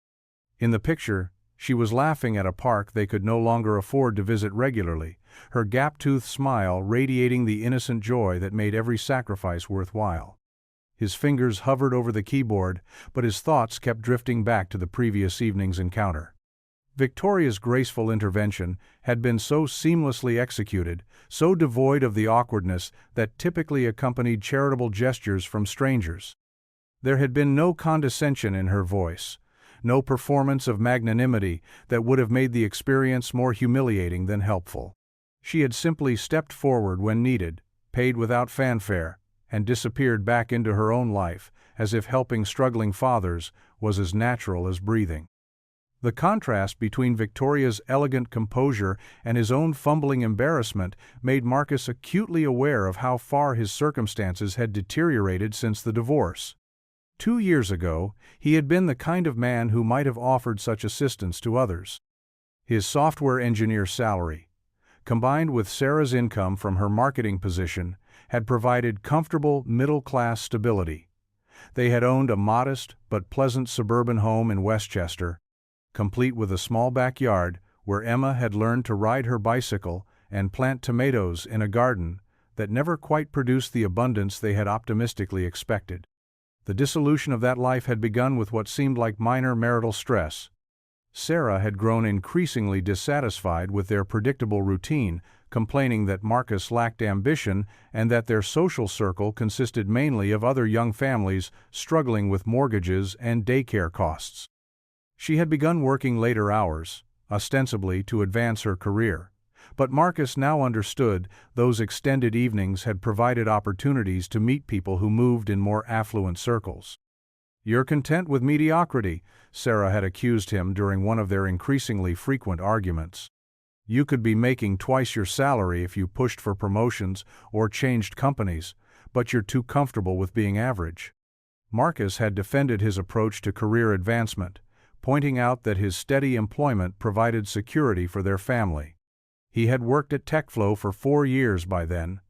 In the picture, she was laughing at a park they could no longer afford to visit regularly, her gap-toothed smile radiating the innocent joy that made every sacrifice worthwhile. His fingers hovered over the keyboard, but his thoughts kept drifting back to the previous evening's encounter. Victoria's graceful intervention had been so seamlessly executed, so devoid of the awkwardness that typically accompanied charitable gestures from strangers. There had been no condescension in her voice, no performance of magnanimity that would have made the experience more humiliating than helpful. She had simply stepped forward when needed, paid without fanfare, and disappeared back into her own life, as if helping struggling fathers was as natural as breathing. The contrast between Victoria's elegant composure and his own fumbling embarrassment made Marcus acutely aware of how far his circumstances had deteriorated since the divorce. 2 years ago, he had been the kind of man who might have offered such assistance to others. His software engineer salary, combined with Sarah's income from her marketing position, had provided comfortable middle-class stability. They had owned a modest but pleasant suburban home in Westchester, complete with a small backyard where Emma had learned to ride her bicycle and plant tomatoes in a garden that never quite produced the abundance they had optimistically expected. The dissolution of that life had begun with what seemed like minor marital stress. Sarah had grown increasingly dissatisfied with their predictable routine, complaining that Marcus lacked ambition and that their social circle consisted mainly of other young families struggling with mortgages and daycare costs. She had begun working later hours, ostensibly to advance her career. But Marcus now understood those extended evenings had provided opportunities to meet people who moved in more affluent circles. "You're content with mediocrity," Sarah had accused him during one of their increasingly frequent arguments. "You could be making twice your salary if you pushed for promotions or changed companies, but you're too comfortable with being average." Marcus had defended his approach to career advancement, pointing out that his steady employment provided security for their family. He had worked at TechFlow for 4 years by then,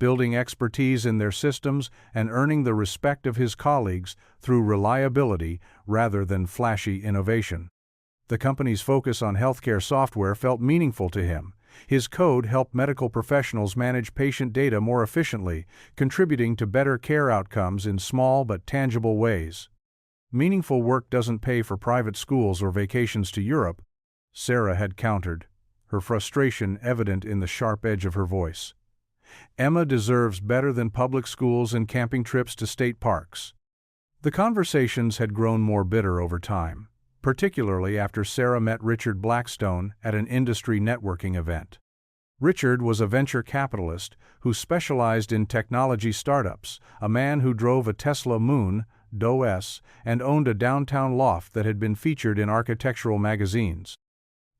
building expertise in their systems and earning the respect of his colleagues through reliability rather than flashy innovation. The company's focus on healthcare software felt meaningful to him. His code helped medical professionals manage patient data more efficiently, contributing to better care outcomes in small but tangible ways. "Meaningful work doesn't pay for private schools or vacations to Europe," Sarah had countered, her frustration evident in the sharp edge of her voice. "Emma deserves better than public schools and camping trips to state parks." The conversations had grown more bitter over time, particularly after Sarah met Richard Blackstone at an industry networking event. Richard was a venture capitalist who specialized in technology startups, a man who drove a Tesla Moon, DOS, and owned a downtown loft that had been featured in architectural magazines.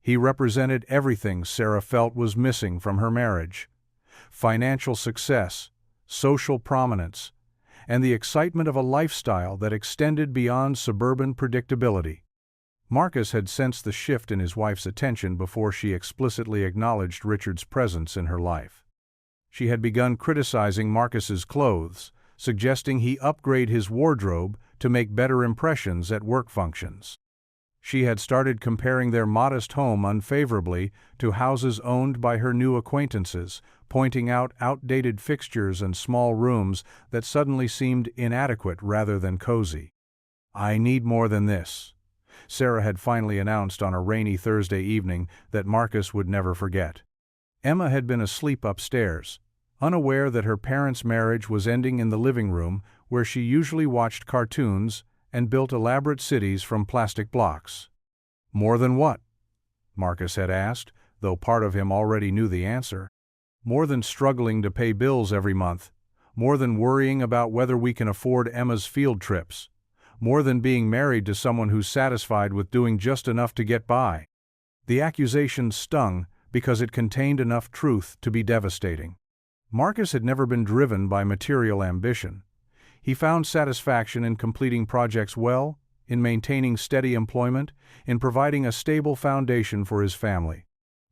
He represented everything Sarah felt was missing from her marriage: financial success, social prominence, and the excitement of a lifestyle that extended beyond suburban predictability. Marcus had sensed the shift in his wife's attention before she explicitly acknowledged Richard's presence in her life. She had begun criticizing Marcus's clothes, suggesting he upgrade his wardrobe to make better impressions at work functions. She had started comparing their modest home unfavorably to houses owned by her new acquaintances, pointing out outdated fixtures and small rooms that suddenly seemed inadequate rather than cozy. "I need more than this," Sarah had finally announced on a rainy Thursday evening that Marcus would never forget. Emma had been asleep upstairs, unaware that her parents' marriage was ending in the living room where she usually watched cartoons and built elaborate cities from plastic blocks. "More than what?" Marcus had asked, though part of him already knew the answer. "More than struggling to pay bills every month, more than worrying about whether we can afford Emma's field trips, more than being married to someone who's satisfied with doing just enough to get by." The accusation stung because it contained enough truth to be devastating. Marcus had never been driven by material ambition. He found satisfaction in completing projects well, in maintaining steady employment, in providing a stable foundation for his family.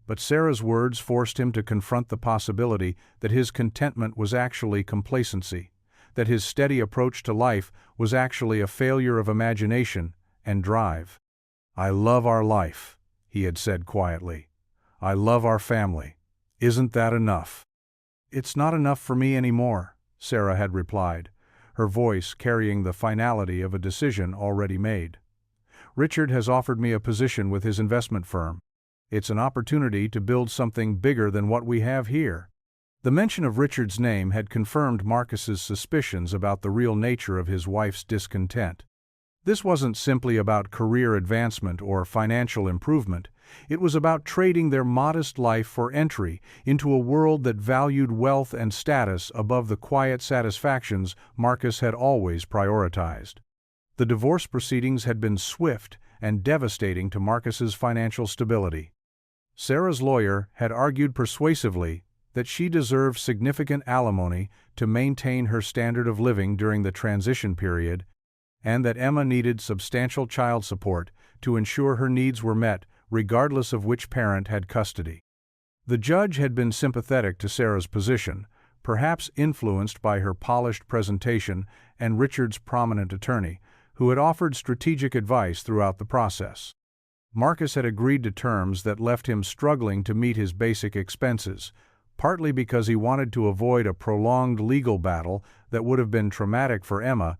But Sarah's words forced him to confront the possibility that his contentment was actually complacency, that his steady approach to life was actually a failure of imagination and drive. "I love our life," he had said quietly. "I love our family. Isn't that enough?" "It's not enough for me anymore," Sarah had replied, her voice carrying the finality of a decision already made. "Richard has offered me a position with his investment firm. It's an opportunity to build something bigger than what we have here." The mention of Richard's name had confirmed Marcus's suspicions about the real nature of his wife's discontent. This wasn't simply about career advancement or financial improvement. It was about trading their modest life for entry into a world that valued wealth and status above the quiet satisfactions Marcus had always prioritized. The divorce proceedings had been swift and devastating to Marcus's financial stability. Sarah's lawyer had argued persuasively that she deserved significant alimony to maintain her standard of living during the transition period, and that Emma needed substantial child support to ensure her needs were met regardless of which parent had custody. The judge had been sympathetic to Sarah's position, perhaps influenced by her polished presentation and Richard's prominent attorney, who had offered strategic advice throughout the process. Marcus had agreed to terms that left him struggling to meet his basic expenses, partly because he wanted to avoid a prolonged legal battle that would have been traumatic for Emma,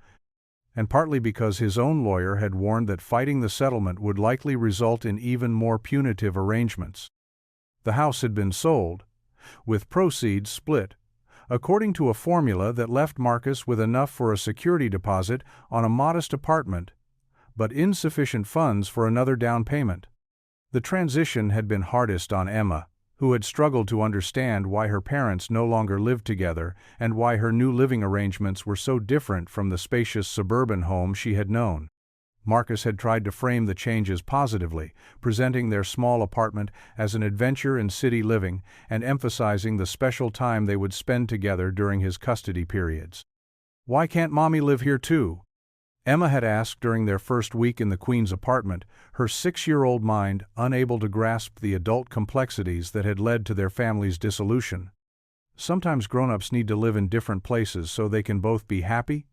and partly because his own lawyer had warned that fighting the settlement would likely result in even more punitive arrangements. The house had been sold, with proceeds split, according to a formula that left Marcus with enough for a security deposit on a modest apartment, but insufficient funds for another down payment. The transition had been hardest on Emma, who had struggled to understand why her parents no longer lived together and why her new living arrangements were so different from the spacious suburban home she had known. Marcus had tried to frame the changes positively, presenting their small apartment as an adventure in city living and emphasizing the special time they would spend together during his custody periods. "Why can't Mommy live here too?" Emma had asked during their first week in the Queen's apartment, her 6-year-old mind unable to grasp the adult complexities that had led to their family's dissolution. "Sometimes grown-ups need to live in different places so they can both be happy,"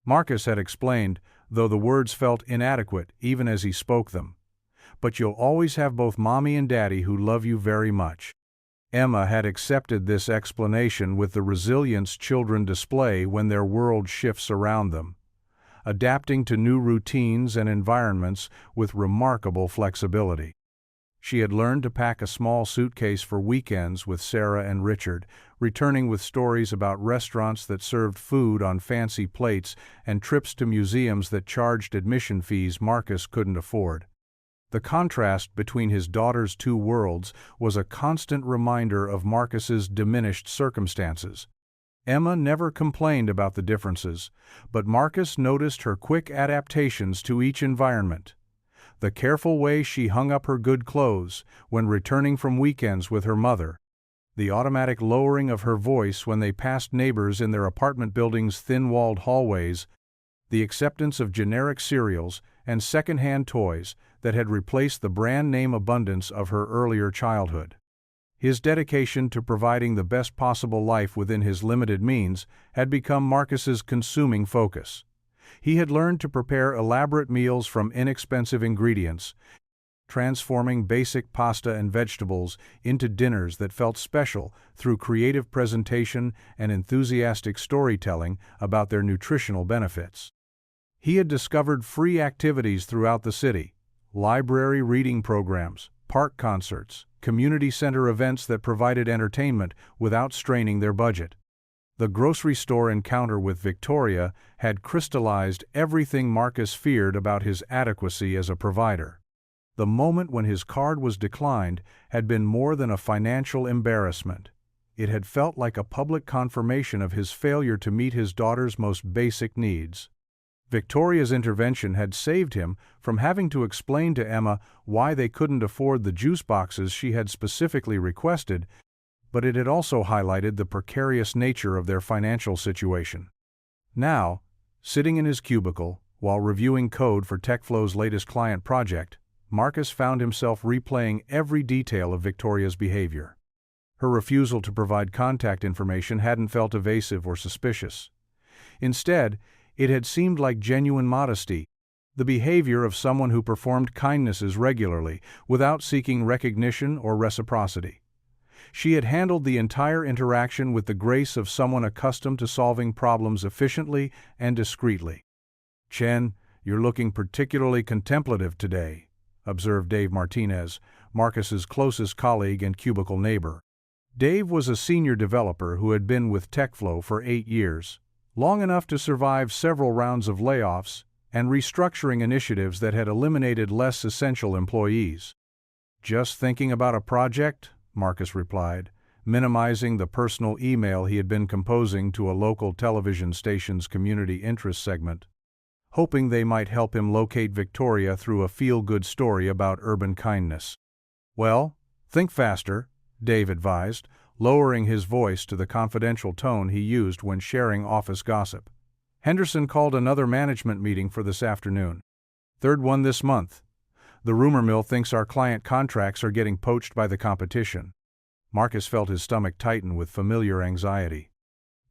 Marcus had explained, though the words felt inadequate even as he spoke them. "But you'll always have both Mommy and Daddy who love you very much." Emma had accepted this explanation with the resilience children display when their world shifts around them, adapting to new routines and environments with remarkable flexibility. She had learned to pack a small suitcase for weekends with Sarah and Richard, returning with stories about restaurants that served food on fancy plates and trips to museums that charged admission fees Marcus couldn't afford. The contrast between his daughter's two worlds was a constant reminder of Marcus's diminished circumstances. Emma never complained about the differences, but Marcus noticed her quick adaptations to each environment. The careful way she hung up her good clothes when returning from weekends with her mother, the automatic lowering of her voice when they passed neighbors in their apartment building's thin-walled hallways, the acceptance of generic cereals and second-hand toys that had replaced the brand-name abundance of her earlier childhood. His dedication to providing the best possible life within his limited means had become Marcus's consuming focus. He had learned to prepare elaborate meals from inexpensive ingredients, transforming basic pasta and vegetables into dinners that felt special through creative presentation and enthusiastic storytelling about their nutritional benefits. He had discovered free activities throughout the city, library reading programs, park concerts, community center events that provided entertainment without straining their budget. The grocery store encounter with Victoria had crystallized everything Marcus feared about his adequacy as a provider. The moment when his card was declined had been more than a financial embarrassment. It had felt like a public confirmation of his failure to meet his daughter's most basic needs. Victoria's intervention had saved him from having to explain to Emma why they couldn't afford the juice boxes she had specifically requested, but it had also highlighted the precarious nature of their financial situation. Now, sitting in his cubicle, while reviewing code for TechFlow's latest client project, Marcus found himself replaying every detail of Victoria's behavior. Her refusal to provide contact information hadn't felt evasive or suspicious. Instead, it had seemed like genuine modesty, the behavior of someone who performed kindnesses regularly without seeking recognition or reciprocity. She had handled the entire interaction with the grace of someone accustomed to solving problems efficiently and discreetly. "Chen, you're looking particularly contemplative today," observed Dave Martinez, Marcus's closest colleague and cubicle neighbor. Dave was a senior developer who had been with TechFlow for 8 years. Long enough to survive several rounds of layoffs and restructuring initiatives that had eliminated less essential employees. "Just thinking about a project?" Marcus replied, minimizing the personal email he had been composing to a local television station's community interest segment, hoping they might help him locate Victoria through a feel-good story about urban kindness. "Well, think faster," Dave advised, lowering his voice to the confidential tone he used when sharing office gossip. "Henderson called another management meeting for this afternoon. Third one this month. The rumor mill thinks our client contracts are getting poached by the competition." Marcus felt his stomach tighten with familiar anxiety.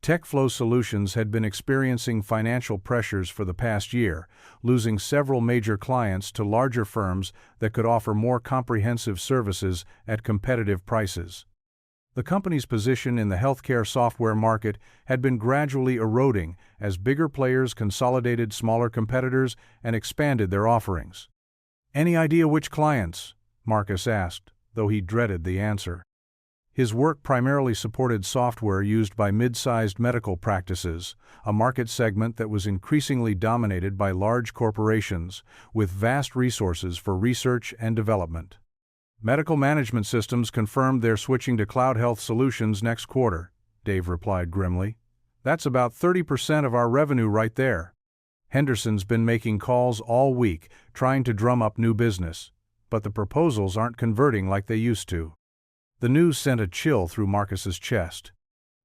TechFlow Solutions had been experiencing financial pressures for the past year, losing several major clients to larger firms that could offer more comprehensive services at competitive prices. The company's position in the healthcare software market had been gradually eroding as bigger players consolidated smaller competitors and expanded their offerings. "Any idea which clients?" Marcus asked, though he dreaded the answer. His work primarily supported software used by mid-sized medical practices, a market segment that was increasingly dominated by large corporations with vast resources for research and development. "Medical management systems confirmed they're switching to cloud health solutions next quarter," Dave replied grimly. "That's about 30% of our revenue right there." Henderson's been making calls all week, trying to drum up new business, but the proposals aren't converting like they used to. The news sent a chill through Marcus's chest.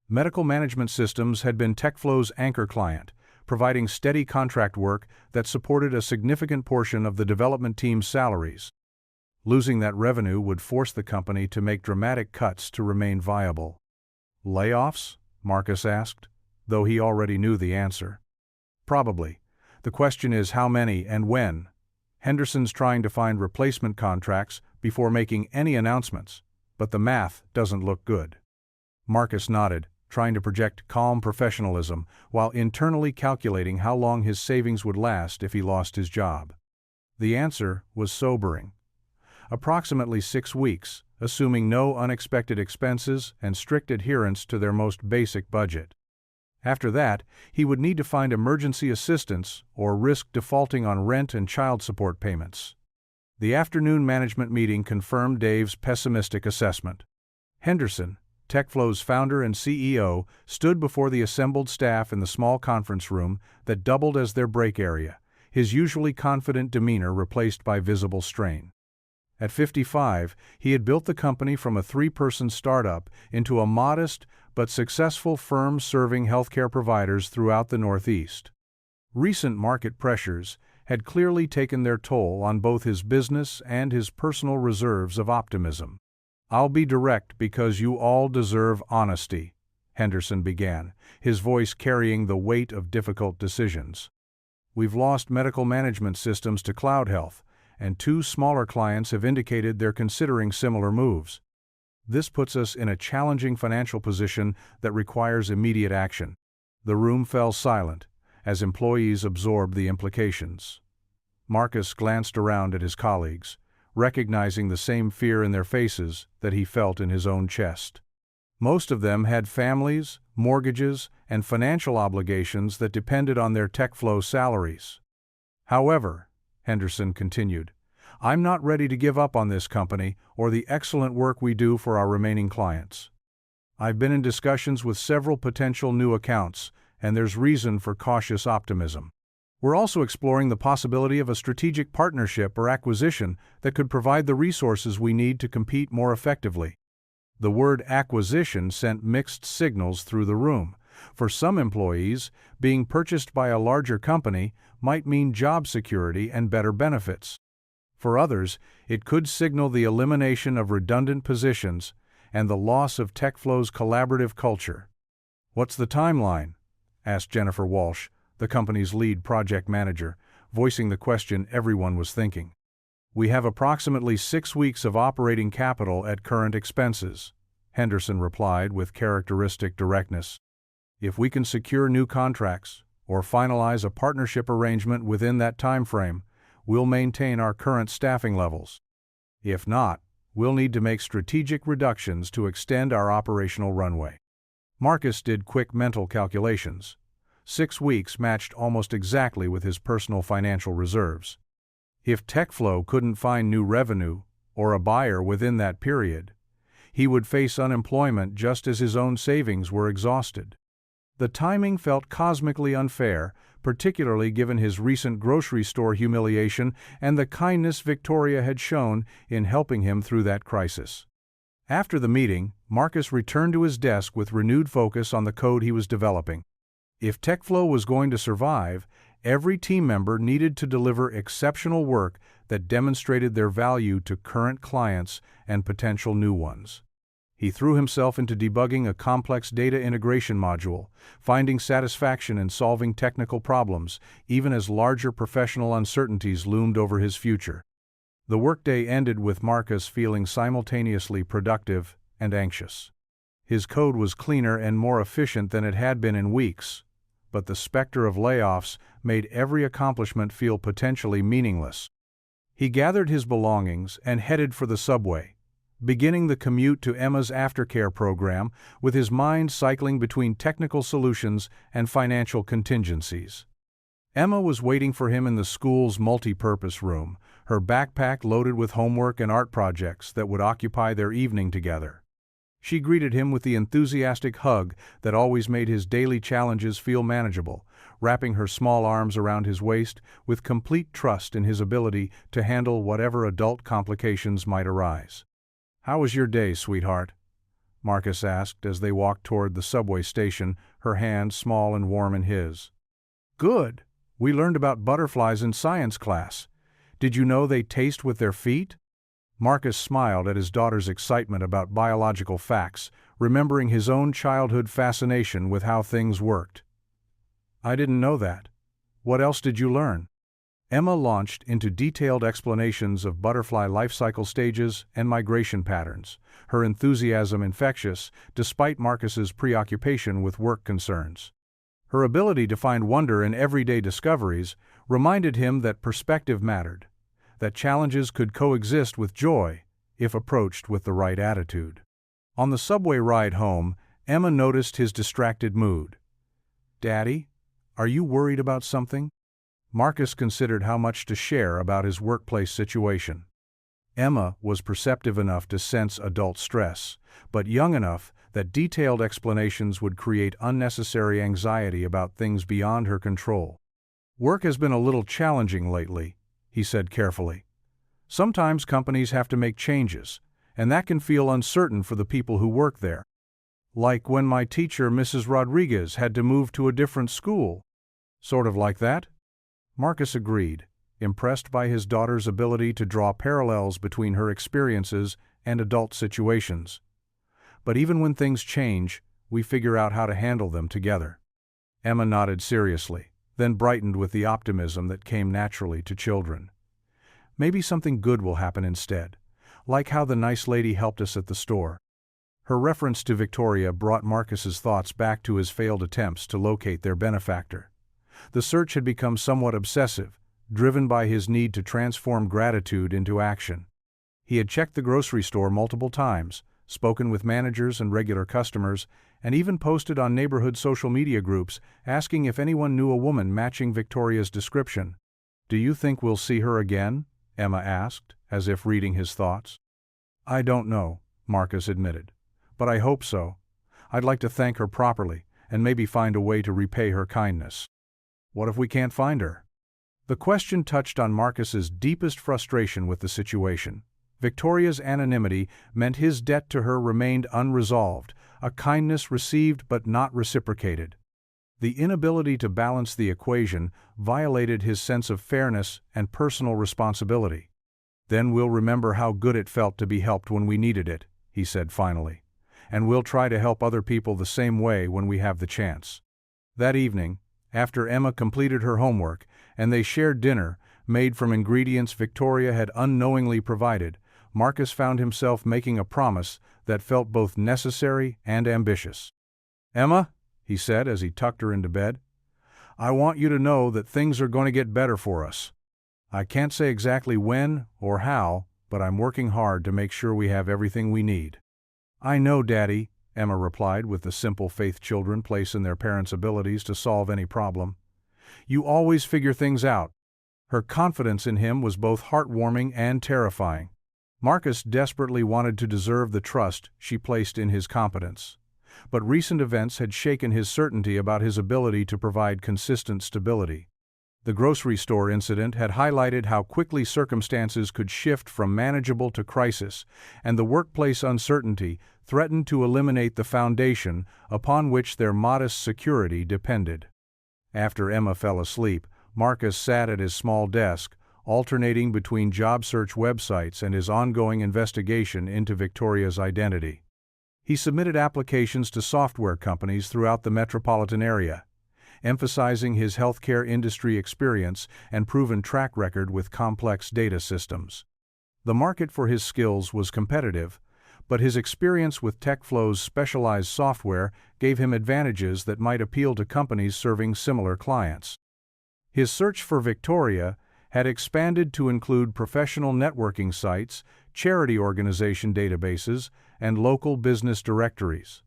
Medical management systems had been TechFlow's anchor client, providing steady contract work that supported a significant portion of the development team's salaries. Losing that revenue would force the company to make dramatic cuts to remain viable. "Layoffs?" Marcus asked, though he already knew the answer. "Probably. The question is how many and when. Henderson's trying to find replacement contracts before making any announcements, but the math doesn't look good." Marcus nodded, trying to project calm professionalism while internally calculating how long his savings would last if he lost his job. The answer was sobering. Approximately 6 weeks, assuming no unexpected expenses and strict adherence to their most basic budget. After that, he would need to find emergency assistance or risk defaulting on rent and child support payments. The afternoon management meeting confirmed Dave's pessimistic assessment. Henderson, TechFlow's founder and CEO, stood before the assembled staff in the small conference room that doubled as their break area, his usually confident demeanor replaced by visible strain. At 55, he had built the company from a 3-person startup into a modest but successful firm serving healthcare providers throughout the Northeast. Recent market pressures had clearly taken their toll on both his business and his personal reserves of optimism. "I'll be direct because you all deserve honesty," Henderson began, his voice carrying the weight of difficult decisions. "We've lost medical management systems to cloud health, and 2 smaller clients have indicated they're considering similar moves. This puts us in a challenging financial position that requires immediate action." The room fell silent as employees absorbed the implications. Marcus glanced around at his colleagues, recognizing the same fear in their faces that he felt in his own chest. Most of them had families, mortgages, and financial obligations that depended on their TechFlow salaries. "However," Henderson continued, "I'm not ready to give up on this company or the excellent work we do for our remaining clients. I've been in discussions with several potential new accounts, and there's reason for cautious optimism. We're also exploring the possibility of a strategic partnership or acquisition that could provide the resources we need to compete more effectively." The word acquisition sent mixed signals through the room. For some employees, being purchased by a larger company might mean job security and better benefits. For others, it could signal the elimination of redundant positions and the loss of TechFlow's collaborative culture. "What's the timeline?" asked Jennifer Walsh, the company's lead project manager, voicing the question everyone was thinking. "We have approximately 6 weeks of operating capital at current expenses," Henderson replied with characteristic directness. "If we can secure new contracts or finalize a partnership arrangement within that time frame, we'll maintain our current staffing levels. If not, we'll need to make strategic reductions to extend our operational runway." Marcus did quick mental calculations. 6 weeks matched almost exactly with his personal financial reserves. If TechFlow couldn't find new revenue or a buyer within that period, he would face unemployment just as his own savings were exhausted. The timing felt cosmically unfair, particularly given his recent grocery store humiliation and the kindness Victoria had shown in helping him through that crisis. After the meeting, Marcus returned to his desk with renewed focus on the code he was developing. If TechFlow was going to survive, every team member needed to deliver exceptional work that demonstrated their value to current clients and potential new ones. He threw himself into debugging a complex data integration module, finding satisfaction in solving technical problems, even as larger professional uncertainties loomed over his future. The workday ended with Marcus feeling simultaneously productive and anxious. His code was cleaner and more efficient than it had been in weeks, but the specter of layoffs made every accomplishment feel potentially meaningless. He gathered his belongings and headed for the subway, beginning the commute to Emma's aftercare program with his mind cycling between technical solutions and financial contingencies. Emma was waiting for him in the school's multi-purpose room, her backpack loaded with homework and art projects that would occupy their evening together. She greeted him with the enthusiastic hug that always made his daily challenges feel manageable, wrapping her small arms around his waist with complete trust in his ability to handle whatever adult complications might arise. "How was your day, sweetheart?" Marcus asked as they walked toward the subway station, her hand small and warm in his. "Good. We learned about butterflies in science class. Did you know they taste with their feet?" Marcus smiled at his daughter's excitement about biological facts, remembering his own childhood fascination with how things worked. "I didn't know that. What else did you learn?" Emma launched into detailed explanations of butterfly life cycle stages and migration patterns, her enthusiasm infectious despite Marcus's preoccupation with work concerns. Her ability to find wonder in everyday discoveries reminded him that perspective mattered, that challenges could coexist with joy if approached with the right attitude. On the subway ride home, Emma noticed his distracted mood. "Daddy, are you worried about something?" Marcus considered how much to share about his workplace situation. Emma was perceptive enough to sense adult stress, but young enough that detailed explanations would create unnecessary anxiety about things beyond her control. "Work has been a little challenging lately," he said carefully. "Sometimes companies have to make changes, and that can feel uncertain for the people who work there. Like when my teacher, Mrs. Rodriguez, had to move to a different school." "Sort of like that?" Marcus agreed, impressed by his daughter's ability to draw parallels between her experiences and adult situations. "But even when things change, we figure out how to handle them together." Emma nodded seriously, then brightened with the optimism that came naturally to children. "Maybe something good will happen instead, like how the nice lady helped us at the store." Her reference to Victoria brought Marcus's thoughts back to his failed attempts to locate their benefactor. The search had become somewhat obsessive, driven by his need to transform gratitude into action. He had checked the grocery store multiple times, spoken with managers and regular customers, and even posted on neighborhood social media groups asking if anyone knew a woman matching Victoria's description. "Do you think we'll see her again?" Emma asked, as if reading his thoughts. "I don't know," Marcus admitted, "but I hope so. I'd like to thank her properly, and maybe find a way to repay her kindness." "What if we can't find her?" The question touched on Marcus's deepest frustration with the situation. Victoria's anonymity meant his debt to her remained unresolved, a kindness received but not reciprocated. The inability to balance the equation violated his sense of fairness and personal responsibility. "Then we'll remember how good it felt to be helped when we needed it," he said finally. "And we'll try to help other people the same way when we have the chance." That evening, after Emma completed her homework and they shared dinner, made from ingredients Victoria had unknowingly provided, Marcus found himself making a promise that felt both necessary and ambitious. "Emma," he said as he tucked her into bed, "I want you to know that things are going to get better for us. I can't say exactly when or how, but I'm working hard to make sure we have everything we need." "I know, Daddy," Emma replied with the simple faith children place in their parents' abilities to solve any problem. "You always figure things out." Her confidence in him was both heartwarming and terrifying. Marcus desperately wanted to deserve the trust she placed in his competence. But recent events had shaken his certainty about his ability to provide consistent stability. The grocery store incident had highlighted how quickly circumstances could shift from manageable to crisis, and the workplace uncertainty threatened to eliminate the foundation upon which their modest security depended. After Emma fell asleep, Marcus sat at his small desk, alternating between job search websites and his ongoing investigation into Victoria's identity. He submitted applications to software companies throughout the metropolitan area, emphasizing his healthcare industry experience and proven track record with complex data systems. The market for his skills was competitive, but his experience with TechFlow's specialized software gave him advantages that might appeal to companies serving similar clients. His search for Victoria had expanded to include professional networking sites, charity organization databases, and local business directories.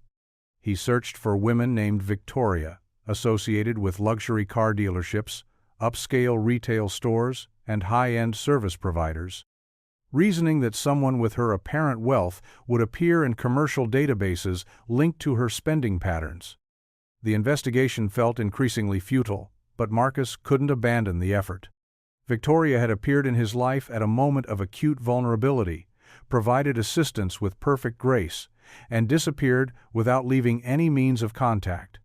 He searched for women named Victoria, associated with luxury car dealerships, upscale retail stores, and high-end service providers, reasoning that someone with her apparent wealth would appear in commercial databases linked to her spending patterns. The investigation felt increasingly futile, but Marcus couldn't abandon the effort. Victoria had appeared in his life at a moment of acute vulnerability, provided assistance with perfect grace, and disappeared without leaving any means of contact.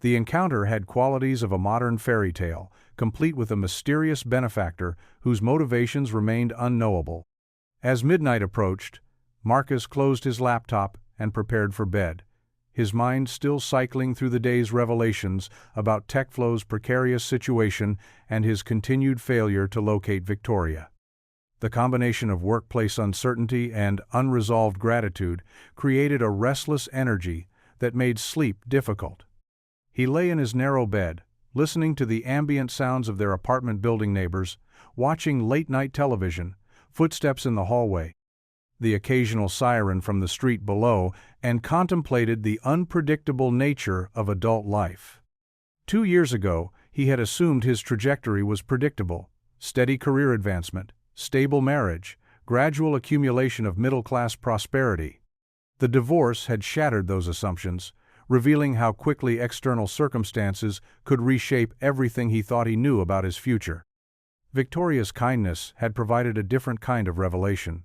The encounter had qualities of a modern fairy tale, complete with a mysterious benefactor whose motivations remained unknowable. As midnight approached, Marcus closed his laptop and prepared for bed, his mind still cycling through the day's revelations about TechFlow's precarious situation and his continued failure to locate Victoria. The combination of workplace uncertainty and unresolved gratitude created a restless energy that made sleep difficult. He lay in his narrow bed, listening to the ambient sounds of their apartment building neighbors, watching late-night television, footsteps in the hallway, the occasional siren from the street below, and contemplated the unpredictable nature of adult life. 2 years ago, he had assumed his trajectory was predictable: steady career advancement, stable marriage, gradual accumulation of middle-class prosperity. The divorce had shattered those assumptions, revealing how quickly external circumstances could reshape everything he thought he knew about his future. Victoria's kindness had provided a different kind of revelation.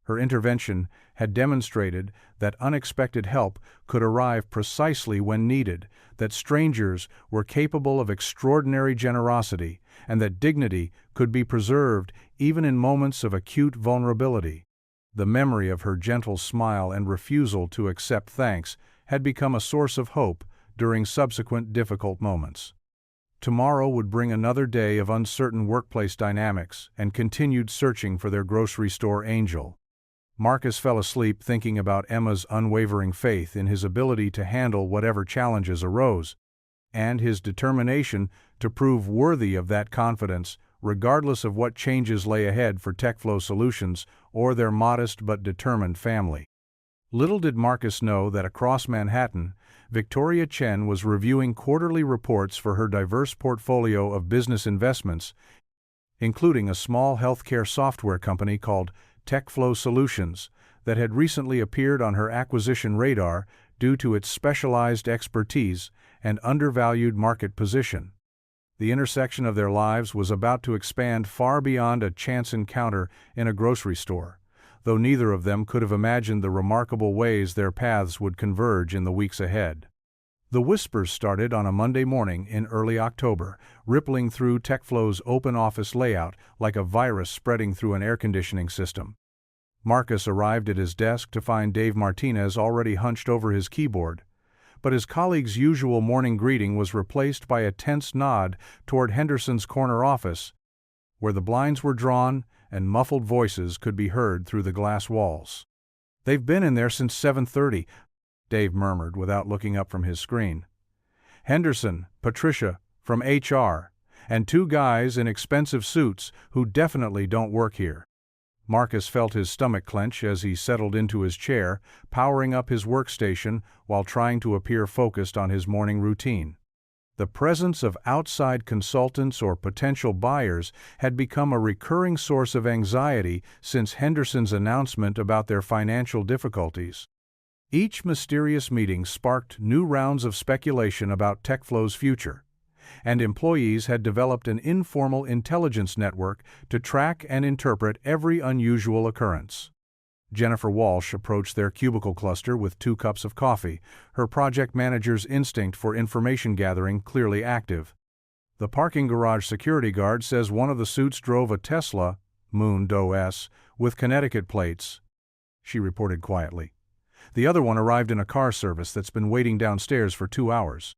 Her intervention had demonstrated that unexpected help could arrive precisely when needed, that strangers were capable of extraordinary generosity, and that dignity could be preserved even in moments of acute vulnerability. The memory of her gentle smile and refusal to accept thanks had become a source of hope during subsequent difficult moments. Tomorrow would bring another day of uncertain workplace dynamics and continued searching for their grocery store angel. Marcus fell asleep thinking about Emma's unwavering faith in his ability to handle whatever challenges arose, and his determination to prove worthy of that confidence regardless of what changes lay ahead for TechFlow Solutions or their modest but determined family. Little did Marcus know that across Manhattan, Victoria Chen was reviewing quarterly reports for her diverse portfolio of business investments, including a small healthcare software company called TechFlow Solutions that had recently appeared on her acquisition radar due to its specialized expertise and undervalued market position. The intersection of their lives was about to expand far beyond a chance encounter in a grocery store, though neither of them could have imagined the remarkable ways their paths would converge in the weeks ahead. The whispers started on a Monday morning in early October, rippling through TechFlow's open office layout like a virus spreading through an air conditioning system. Marcus arrived at his desk to find Dave Martinez already hunched over his keyboard, but his colleague's usual morning greeting was replaced by a tense nod toward Henderson's corner office, where the blinds were drawn and muffled voices could be heard through the glass walls. "They've been in there since 7:30, Dave murmured without looking up from his screen. "Henderson, Patricia, from HR, and 2 guys in expensive suits who definitely don't work here." Marcus felt his stomach clench as he settled into his chair, powering up his workstation while trying to appear focused on his morning routine. The presence of outside consultants or potential buyers had become a recurring source of anxiety since Henderson's announcement about their financial difficulties. Each mysterious meeting sparked new rounds of speculation about TechFlow's future, and employees had developed an informal intelligence network to track and interpret every unusual occurrence. Jennifer Walsh approached their cubicle cluster with 2 cups of coffee, her project manager's instinct for information gathering clearly active. "The parking garage security guard says one of the suits drove a Tesla, Moon Doe S, with Connecticut plates," she reported quietly. "The other one arrived in a car service that's been waiting downstairs for 2 hours.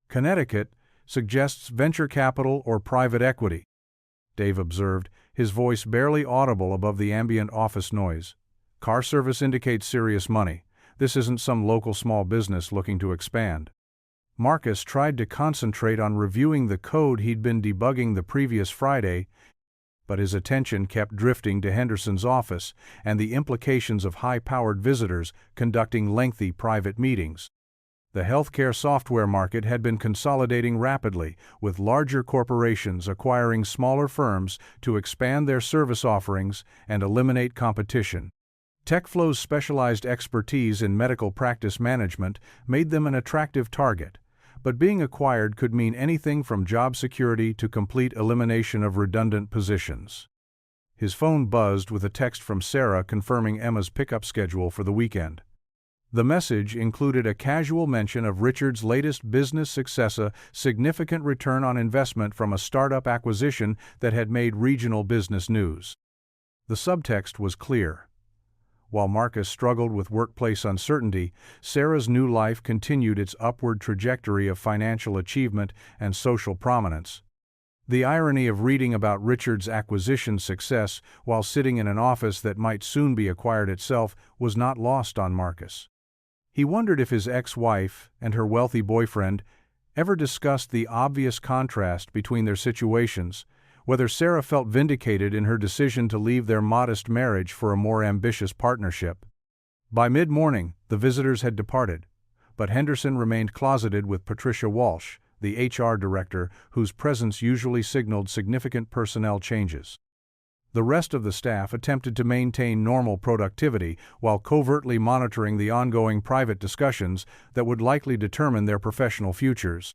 Connecticut suggests venture capital or private equity," Dave observed, his voice barely audible above the ambient office noise. Car service indicates serious money. This isn't some local small business looking to expand. Marcus tried to concentrate on reviewing the code he'd been debugging the previous Friday, but his attention kept drifting to Henderson's office and the implications of high-powered visitors conducting lengthy private meetings. The healthcare software market had been consolidating rapidly, with larger corporations acquiring smaller firms to expand their service offerings and eliminate competition. TechFlow's specialized expertise in medical practice management made them an attractive target, but being acquired could mean anything from job security to complete elimination of redundant positions. His phone buzzed with a text from Sarah confirming Emma's pickup schedule for the weekend. The message included a casual mention of Richard's latest business success, a significant return on investment from a startup acquisition that had made regional business news. The subtext was clear. While Marcus struggled with workplace uncertainty, Sarah's new life continued its upward trajectory of financial achievement and social prominence. The irony of reading about Richard's acquisition success while sitting in an office that might soon be acquired itself was not lost on Marcus. He wondered if his ex-wife and her wealthy boyfriend ever discussed the obvious contrast between their situations, whether Sarah felt vindicated in her decision to leave their modest marriage for a more ambitious partnership. By mid-morning, the visitors had departed, but Henderson remained closeted with Patricia Walsh, the HR director, whose presence usually signaled significant personnel changes. The rest of the staff attempted to maintain normal productivity while covertly monitoring the ongoing private discussions that would likely determine their professional futures.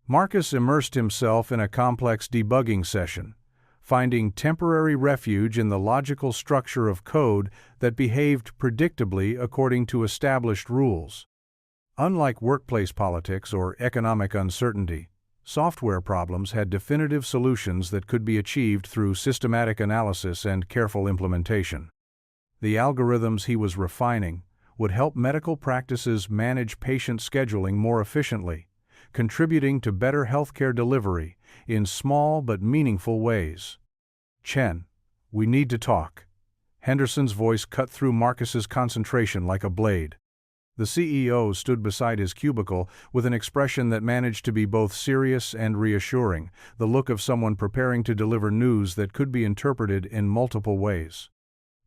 Marcus immersed himself in a complex debugging session, finding temporary refuge in the logical structure of code that behaved predictably according to established rules. Unlike workplace politics or economic uncertainty, software problems had definitive solutions that could be achieved through systematic analysis and careful implementation. The algorithms he was refining would help medical practices manage patient scheduling more efficiently, contributing to better healthcare delivery in small but meaningful ways. "Chen, we need to talk." Henderson's voice cut through Marcus's concentration like a blade. The CEO stood beside his cubicle with an expression that managed to be both serious and reassuring, the look of someone preparing to deliver news that could be interpreted in multiple ways.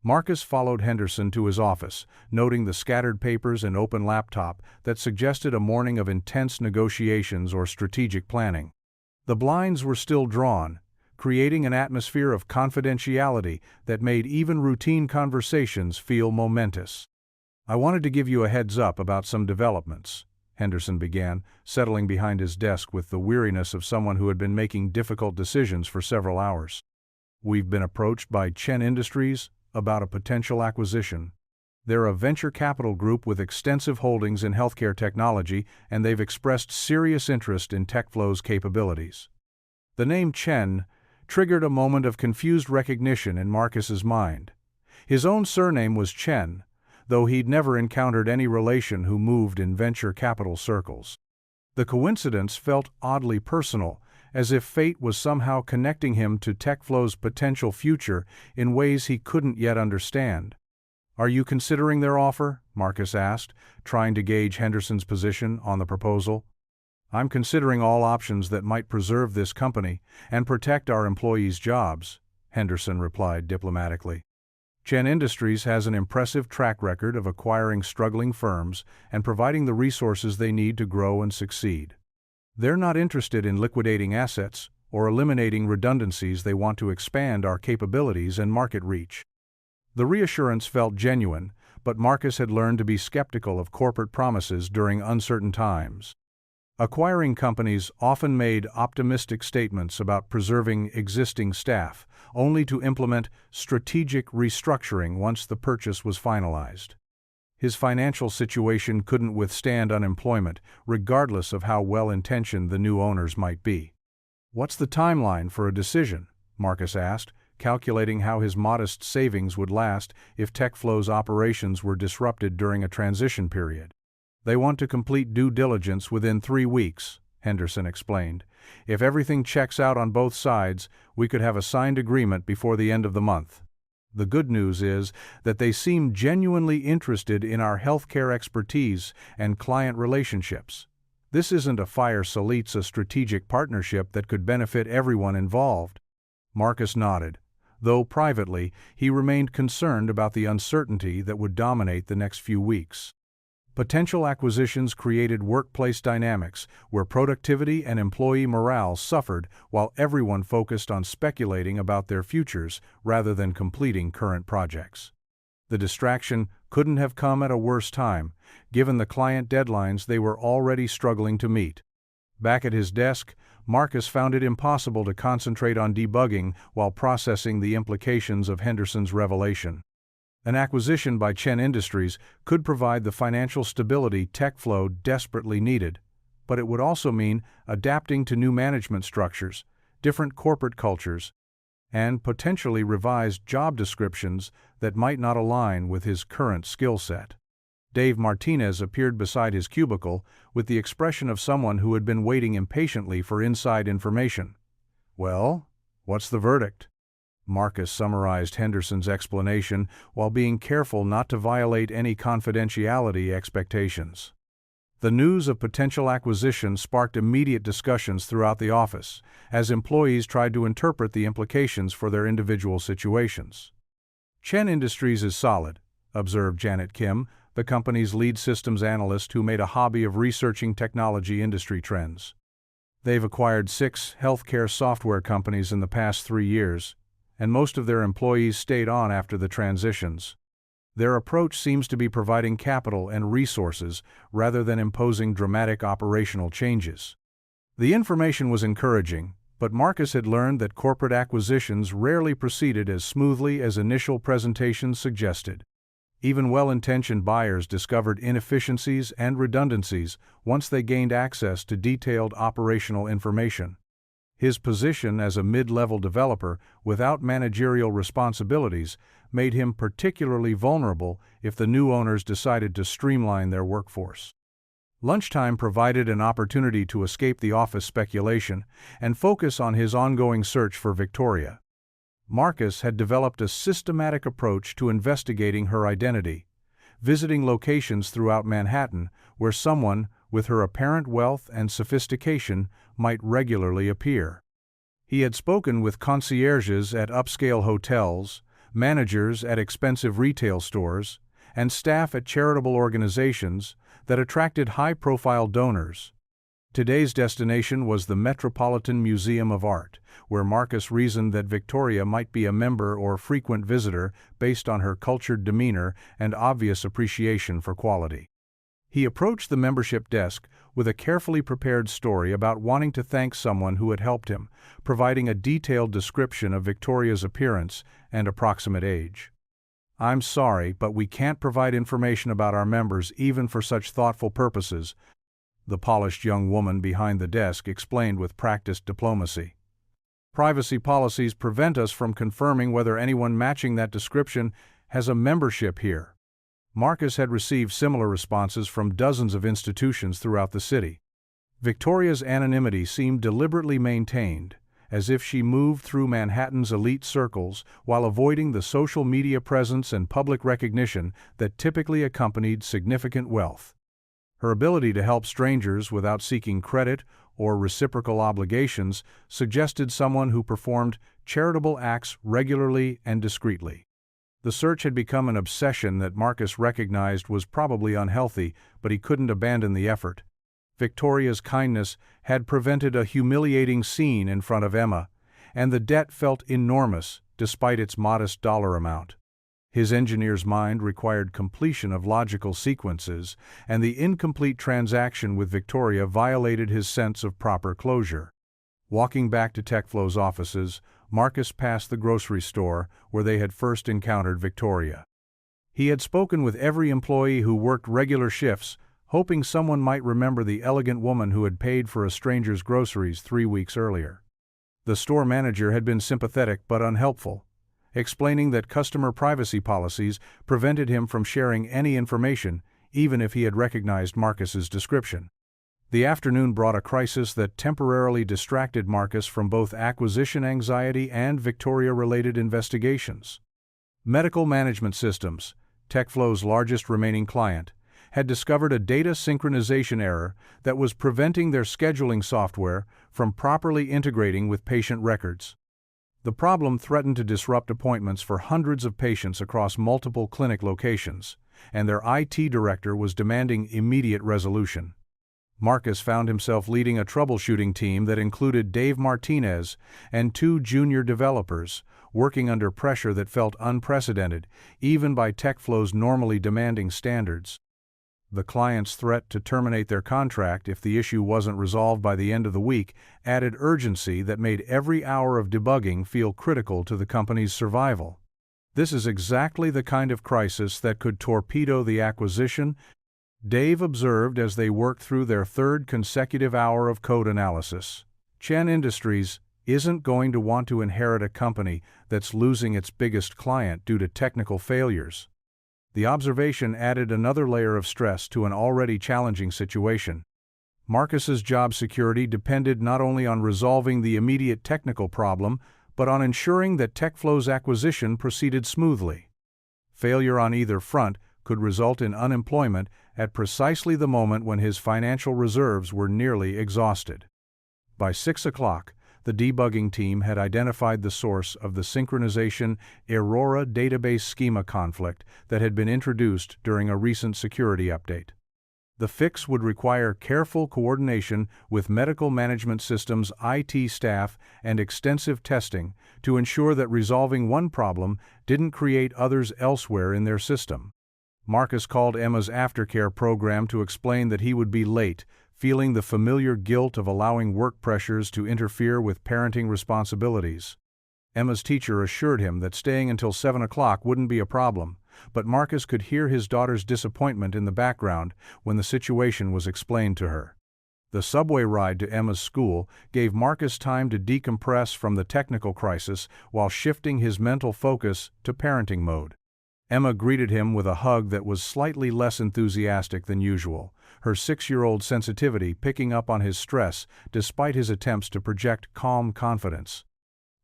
Marcus followed Henderson to his office, noting the scattered papers and open laptop that suggested a morning of intense negotiations or strategic planning. The blinds were still drawn, creating an atmosphere of confidentiality that made even routine conversations feel momentous. "I wanted to give you a heads up about some developments," Henderson began, settling behind his desk with the weariness of someone who had been making difficult decisions for several hours. "We've been approached by Chen Industries about a potential acquisition. They're a venture capital group with extensive holdings in healthcare technology, and they've expressed serious interest in TechFlow's capabilities." The name Chen triggered a moment of confused recognition in Marcus's mind. His own surname was Chen, though he'd never encountered any relation who moved in venture capital circles. The coincidence felt oddly personal, as if fate was somehow connecting him to TechFlow's potential future in ways he couldn't yet understand. "Are you considering their offer?" Marcus asked, trying to gauge Henderson's position on the proposal. "I'm considering all options that might preserve this company and protect our employees' jobs," Henderson replied diplomatically. Chen Industries has an impressive track record of acquiring struggling firms and providing the resources they need to grow and succeed. They're not interested in liquidating assets or eliminating redundancies. They want to expand our capabilities and market reach. The reassurance felt genuine, but Marcus had learned to be skeptical of corporate promises during uncertain times. Acquiring companies often made optimistic statements about preserving existing staff, only to implement strategic restructuring once the purchase was finalized. His financial situation couldn't withstand unemployment, regardless of how well-intentioned the new owners might be. "What's the timeline for a decision?" Marcus asked, calculating how his modest savings would last if TechFlow's operations were disrupted during a transition period. "They want to complete due diligence within 3 weeks," Henderson explained. "If everything checks out on both sides, we could have a signed agreement before the end of the month." The good news is that they seem genuinely interested in our healthcare expertise and client relationships. This isn't a fire sale, it's a strategic partnership that could benefit everyone involved." Marcus nodded, though privately he remained concerned about the uncertainty that would dominate the next few weeks. Potential acquisitions created workplace dynamics where productivity and employee morale suffered while everyone focused on speculating about their futures rather than completing current projects. The distraction couldn't have come at a worse time, given the client deadlines they were already struggling to meet. Back at his desk, Marcus found it impossible to concentrate on debugging while processing the implications of Henderson's revelation. An acquisition by Chen Industries could provide the financial stability TechFlow desperately needed, but it would also mean adapting to new management structures, different corporate cultures, and potentially revised job descriptions that might not align with his current skill set. Dave Martinez appeared beside his cubicle with the expression of someone who had been waiting impatiently for inside information. "Well, what's the verdict?" Marcus summarized Henderson's explanation while being careful not to violate any confidentiality expectations. The news of potential acquisition sparked immediate discussions throughout the office, as employees tried to interpret the implications for their individual situations. "Chen Industries is solid," observed Janet Kim, the company's lead systems analyst who made a hobby of researching technology industry trends. "They've acquired 6 healthcare software companies in the past 3 years, and most of their employees stayed on after the transitions. Their approach seems to be providing capital and resources rather than imposing dramatic operational changes." The information was encouraging, but Marcus had learned that corporate acquisitions rarely proceeded as smoothly as initial presentations suggested. Even well-intentioned buyers discovered inefficiencies and redundancies once they gained access to detailed operational information. His position as a mid-level developer without managerial responsibilities made him particularly vulnerable if the new owners decided to streamline their workforce. Lunchtime provided an opportunity to escape the office speculation and focus on his ongoing search for Victoria. Marcus had developed a systematic approach to investigating her identity, visiting locations throughout Manhattan where someone, with her apparent wealth and sophistication, might regularly appear. He had spoken with concierges at upscale hotels, managers at expensive retail stores, and staff at charitable organizations that attracted high-profile donors. Today's destination was the Metropolitan Museum of Art, where Marcus reasoned that Victoria might be a member or frequent visitor based on her cultured demeanor and obvious appreciation for quality. He approached the membership desk with a carefully prepared story about wanting to thank someone who had helped him, providing a detailed description of Victoria's appearance and approximate age. "I'm sorry, but we can't provide information about our members even for such thoughtful purposes," the polished young woman behind the desk explained with practiced diplomacy. "Privacy policies prevent us from confirming whether anyone matching that description has a membership here." Marcus had received similar responses from dozens of institutions throughout the city. Victoria's anonymity seemed deliberately maintained, as if she moved through Manhattan's elite circles while avoiding the social media presence and public recognition that typically accompanied significant wealth. Her ability to help strangers without seeking credit or reciprocal obligations suggested someone who performed charitable acts regularly and discreetly. The search had become an obsession that Marcus recognized was probably unhealthy, but he couldn't abandon the effort. Victoria's kindness had prevented a humiliating scene in front of Emma, and the debt felt enormous despite its modest dollar amount. His engineer's mind required completion of logical sequences, and the incomplete transaction with Victoria violated his sense of proper closure. Walking back to TechFlow's offices, Marcus passed the grocery store where they had first encountered Victoria. He had spoken with every employee who worked regular shifts, hoping someone might remember the elegant woman who had paid for a stranger's groceries 3 weeks earlier. The store manager had been sympathetic but unhelpful, explaining that customer privacy policies prevented him from sharing any information, even if he had recognized Marcus's description. The afternoon brought a crisis that temporarily distracted Marcus from both acquisition anxiety and Victoria-related investigations. Medical Management Systems, TechFlow's largest remaining client, had discovered a data synchronization error that was preventing their scheduling software from properly integrating with patient records. The problem threatened to disrupt appointments for hundreds of patients across multiple clinic locations, and their IT director was demanding immediate resolution. Marcus found himself leading a troubleshooting team that included Dave Martinez and 2 junior developers, working under pressure that felt unprecedented, even by TechFlow's normally demanding standards. The client's threat to terminate their contract if the issue wasn't resolved by the end of the week added urgency that made every hour of debugging feel critical to the company's survival. This is exactly the kind of crisis that could torpedo the acquisition, Dave observed as they worked through their 3rd consecutive hour of code analysis. Chen Industries isn't going to want to inherit a company that's losing its biggest client due to technical failures. The observation added another layer of stress to an already challenging situation. Marcus's job security depended not only on resolving the immediate technical problem, but on ensuring that TechFlow's acquisition proceeded smoothly. Failure on either front could result in unemployment at precisely the moment when his financial reserves were nearly exhausted. By 6 o'clock, the debugging team had identified the source of the synchronization Aurora database schema conflict that had been introduced during a recent security update. The fix would require careful coordination with Medical Management Systems IT staff and extensive testing to ensure that resolving one problem didn't create others elsewhere in their system. Marcus called Emma's aftercare program to explain that he would be late, feeling the familiar guilt of allowing work pressures to interfere with parenting responsibilities. Emma's teacher assured him that staying until 7 o'clock wouldn't be a problem, but Marcus could hear his daughter's disappointment in the background when the situation was explained to her. The subway ride to Emma's school gave Marcus time to decompress from the technical crisis while shifting his mental focus to parenting mode. Emma greeted him with a hug that was slightly less enthusiastic than usual, her 6-year-old sensitivity picking up on his stress despite his attempts to project calm confidence.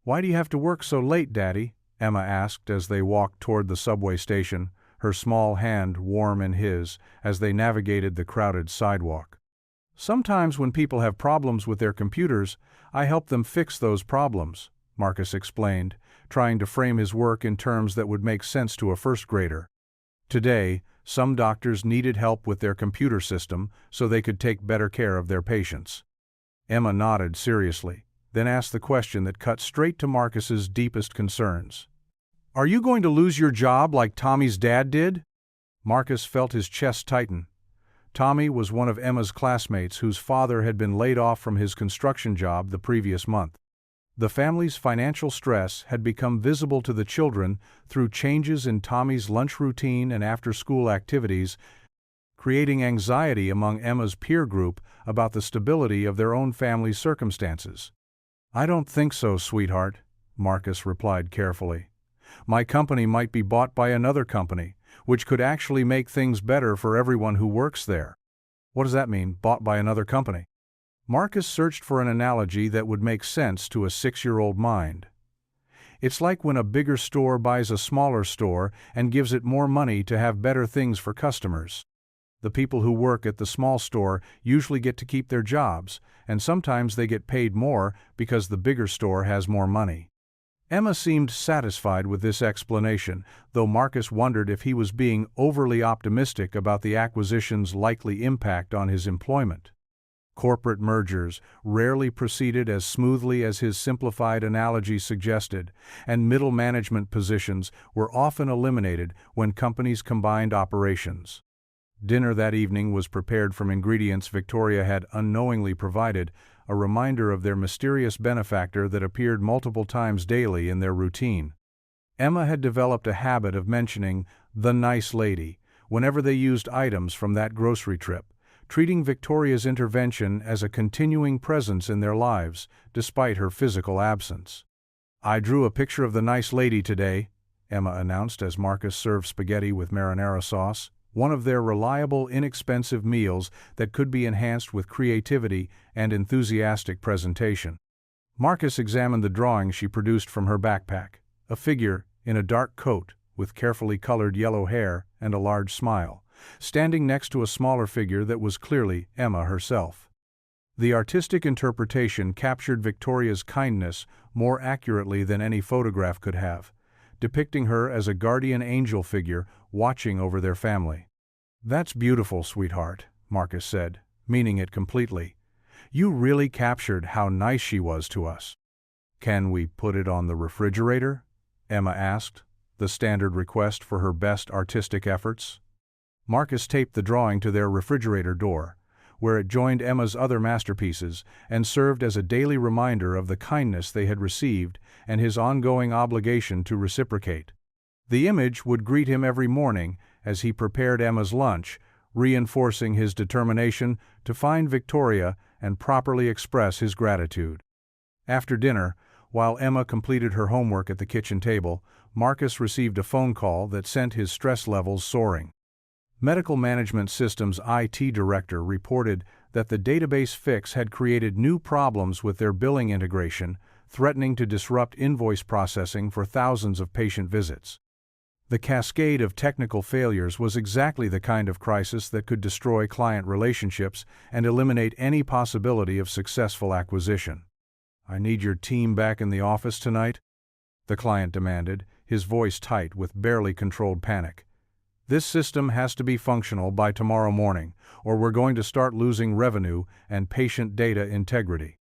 "Why do you have to work so late, Daddy?" Emma asked as they walked toward the subway station, her small hand warm in his as they navigated the crowded sidewalk. "Sometimes when people have problems with their computers, I help them fix those problems," Marcus explained, trying to frame his work in terms that would make sense to a first grader. Today, some doctors needed help with their computer system so they could take better care of their patients. Emma nodded seriously, then asked the question that cut straight to Marcus's deepest concerns. "Are you going to lose your job like Tommy's dad did?" Marcus felt his chest tighten. Tommy was one of Emma's classmates whose father had been laid off from his construction job the previous month. The family's financial stress had become visible to the children through changes in Tommy's lunch routine and after-school activities, creating anxiety among Emma's peer group about the stability of their own family's circumstances. "I don't think so, sweetheart," Marcus replied carefully. "My company might be bought by another company, which could actually make things better for everyone who works there." "What does that mean, bought by another company?" Marcus searched for an analogy that would make sense to a 6-year-old mind. "It's like when a bigger store buys a smaller store and gives it more money to have better things for customers. The people who work at the small store usually get to keep their jobs, and sometimes they get paid more because the bigger store has more money." Emma seemed satisfied with this explanation, though Marcus wondered if he was being overly optimistic about the acquisition's likely impact on his employment. Corporate mergers rarely proceeded as smoothly as his simplified analogy suggested, and middle management positions were often eliminated when companies combined operations. Dinner that evening was prepared from ingredients Victoria had unknowingly provided, a reminder of their mysterious benefactor that appeared multiple times daily in their routine. Emma had developed a habit of mentioning "the nice lady" whenever they used items from that grocery trip, treating Victoria's intervention as a continuing presence in their lives, despite her physical absence. "I drew a picture of the nice lady today," Emma announced as Marcus served spaghetti with marinara sauce, one of their reliable, inexpensive meals that could be enhanced with creativity and enthusiastic presentation. Marcus examined the drawing she produced from her backpack, a figure in a dark coat with carefully colored yellow hair and a large smile, standing next to a smaller figure that was clearly Emma herself. The artistic interpretation captured Victoria's kindness more accurately than any photograph could have, depicting her as a guardian angel figure watching over their family. "That's beautiful, sweetheart," Marcus said, meaning it completely. "You really captured how nice she was to us." "Can we put it on the refrigerator?" Emma asked, the standard request for her best artistic efforts. Marcus taped the drawing to their refrigerator door, where it joined Emma's other masterpieces and served as a daily reminder of the kindness they had received and his ongoing obligation to reciprocate. The image would greet him every morning as he prepared Emma's lunch, reinforcing his determination to find Victoria and properly express his gratitude. After dinner, while Emma completed her homework at the kitchen table, Marcus received a phone call that sent his stress levels soaring. Medical Management Systems IT director reported that the database fix had created new problems with their billing integration, threatening to disrupt invoice processing for thousands of patient visits. The cascade of technical failures was exactly the kind of crisis that could destroy client relationships and eliminate any possibility of successful acquisition. "I need your team back in the office tonight," the client demanded, his voice tight with barely controlled panic. "This system has to be functional by tomorrow morning, or we're going to start losing revenue and patient data integrity."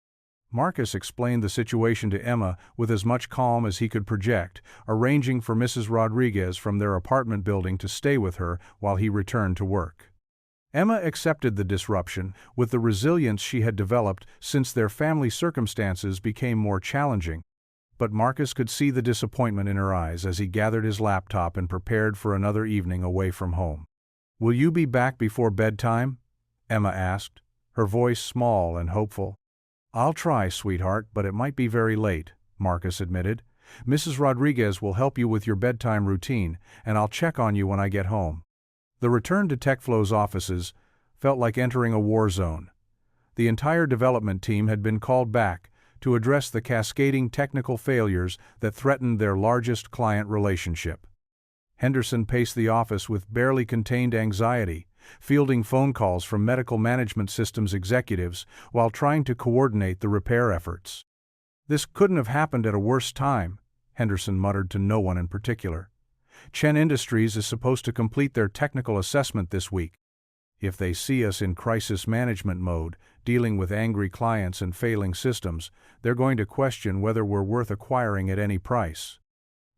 Marcus explained the situation to Emma with as much calm as he could project, arranging for Mrs. Rodriguez from their apartment building to stay with her while he returned to work. Emma accepted the disruption with the resilience she had developed since their family circumstances became more challenging. But Marcus could see the disappointment in her eyes as he gathered his laptop and prepared for another evening away from home. "Will you be back before bedtime?" Emma asked, her voice small and hopeful. "I'll try, sweetheart, but it might be very late," Marcus admitted. "Mrs. Rodriguez will help you with your bedtime routine, and I'll check on you when I get home." The return to TechFlow's offices felt like entering a war zone. The entire development team had been called back to address the cascading technical failures that threatened their largest client relationship. Henderson paced the office with barely contained anxiety, fielding phone calls from Medical Management Systems executives while trying to coordinate the repair efforts. "This couldn't have happened at a worse time," Henderson muttered to no one in particular. "Chen Industries is supposed to complete their technical assessment this week. If they see us in crisis management mode, dealing with angry clients and failing systems, they're going to question whether we're worth acquiring at any price."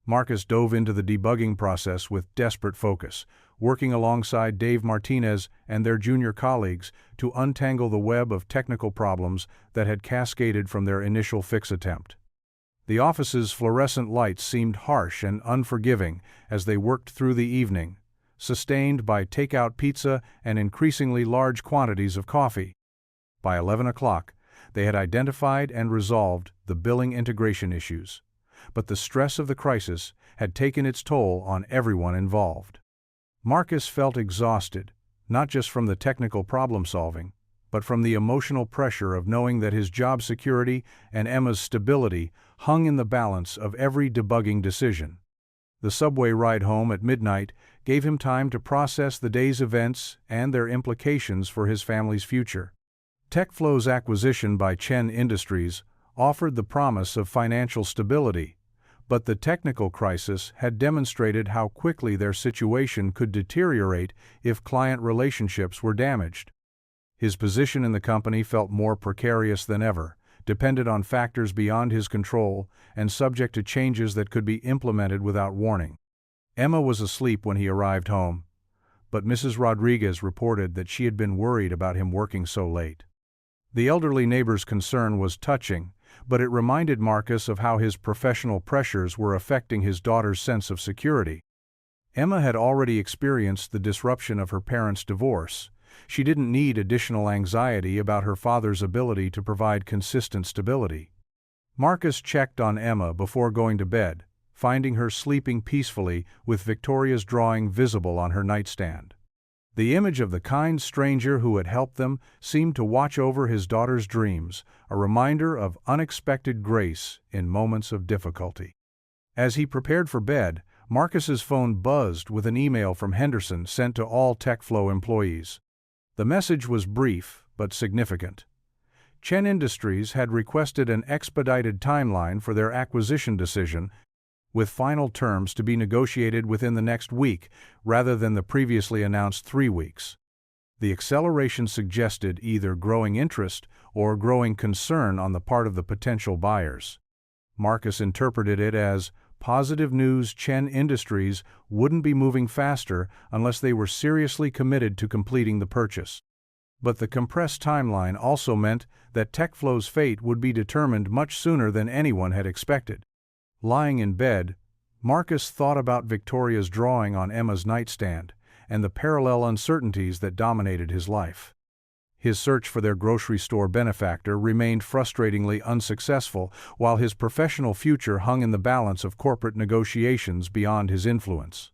Marcus dove into the debugging process with desperate focus, working alongside Dave Martinez and their junior colleagues to untangle the web of technical problems that had cascaded from their initial fix attempt. The office's fluorescent lights seemed harsh and unforgiving as they worked through the evening, sustained by takeout pizza and increasingly large quantities of coffee. By 11 o'clock, they had identified and resolved the billing integration issues, but the stress of the crisis had taken its toll on everyone involved. Marcus felt exhausted, not just from the technical problem-solving, but from the emotional pressure of knowing that his job security and Emma's stability hung in the balance of every debugging decision. The subway ride home at midnight gave him time to process the day's events and their implications for his family's future. TechFlow's acquisition by Chen Industries offered the promise of financial stability, but the technical crisis had demonstrated how quickly their situation could deteriorate if client relationships were damaged. His position in the company felt more precarious than ever, dependent on factors beyond his control and subject to changes that could be implemented without warning. Emma was asleep when he arrived home, but Mrs. Rodriguez reported that she had been worried about him working so late. The elderly neighbor's concern was touching, but it reminded Marcus of how his professional pressures were affecting his daughter's sense of security. Emma had already experienced the disruption of her parents' divorce. She didn't need additional anxiety about her father's ability to provide consistent stability. Marcus checked on Emma before going to bed, finding her sleeping peacefully with Victoria's drawing visible on her nightstand. The image of the kind stranger who had helped them seemed to watch over his daughter's dreams, a reminder of unexpected grace in moments of difficulty. As he prepared for bed, Marcus's phone buzzed with an email from Henderson sent to all TechFlow employees. The message was brief but significant. Chen Industries had requested an expedited timeline for their acquisition decision, with final terms to be negotiated within the next week rather than the previously announced 3 weeks. The acceleration suggested either growing interest or growing concern on the part of the potential buyers. Marcus interpreted it as positive news. Chen Industries wouldn't be moving faster unless they were seriously committed to completing the purchase. But the compressed timeline also meant that TechFlow's fate would be determined much sooner than anyone had expected. Lying in bed, Marcus thought about Victoria's drawing on Emma's nightstand and the parallel uncertainties that dominated his life. His search for their grocery store benefactor remained frustratingly unsuccessful, while his professional future hung in the balance of corporate negotiations beyond his influence.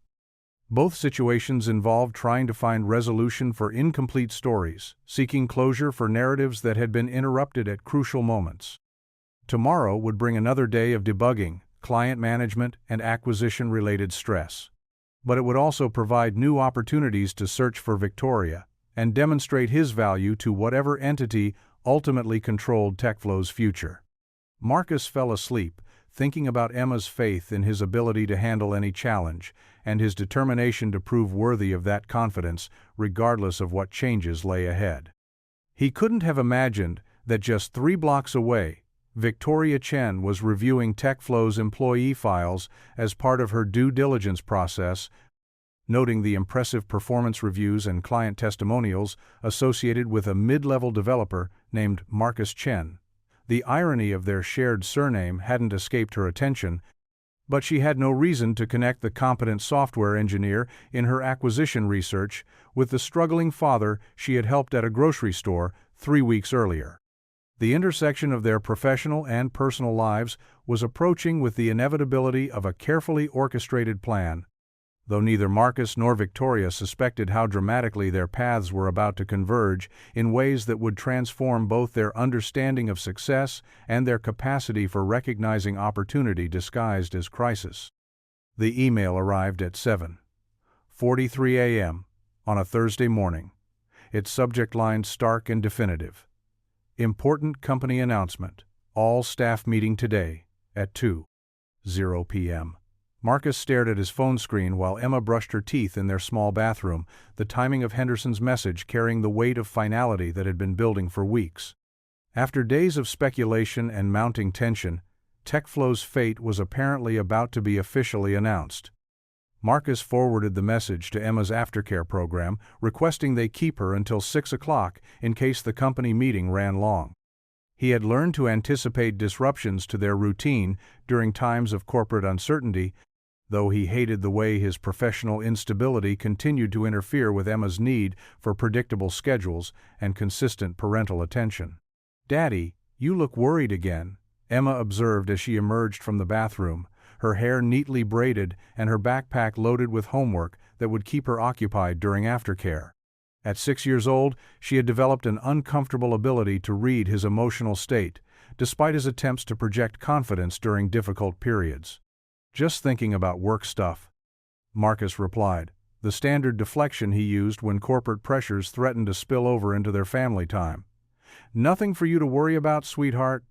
Both situations involved trying to find resolution for incomplete stories, seeking closure for narratives that had been interrupted at crucial moments. Tomorrow would bring another day of debugging, client management, and acquisition-related stress. But it would also provide new opportunities to search for Victoria and demonstrate his value to whatever entity ultimately controlled TechFlow's future. Marcus fell asleep, thinking about Emma's faith in his ability to handle any challenge and his determination to prove worthy of that confidence regardless of what changes lay ahead. He couldn't have imagined that just 3 blocks away, Victoria Chen was reviewing TechFlow's employee files as part of her due diligence process, noting the impressive performance reviews and client testimonials associated with a mid-level developer named Marcus Chen. The irony of their shared surname hadn't escaped her attention, but she had no reason to connect the competent software engineer in her acquisition research with the struggling father she had helped at a grocery store 3 weeks earlier. The intersection of their professional and personal lives was approaching with the inevitability of a carefully orchestrated plan. Though neither Marcus nor Victoria suspected how dramatically their paths were about to converge in ways that would transform both their understanding of success and their capacity for recognizing opportunity disguised as crisis. The email arrived at 7:43 a.m. on a Thursday morning. Its subject line stark and definitive. Important company announcement. All staff meeting today at 2:00 p.m. Marcus stared at his phone screen while Emma brushed her teeth in their small bathroom, the timing of Henderson's message carrying the weight of finality that had been building for weeks. After days of speculation and mounting tension, TechFlow's fate was apparently about to be officially announced. Marcus forwarded the message to Emma's aftercare program, requesting they keep her until 6 o'clock in case the company meeting ran long. He had learned to anticipate disruptions to their routine during times of corporate uncertainty, though he hated the way his professional instability continued to interfere with Emma's need for predictable schedules and consistent parental attention. "Daddy, you look worried again," Emma observed as she emerged from the bathroom, her hair neatly braided and her backpack loaded with homework that would keep her occupied during aftercare. At 6 years old, she had developed an uncomfortable ability to read his emotional state, despite his attempts to project confidence during difficult periods. "Just thinking about work stuff," Marcus replied, the standard deflection he used when corporate pressures threatened to spill over into their family time. "Nothing for you to worry about, sweetheart?"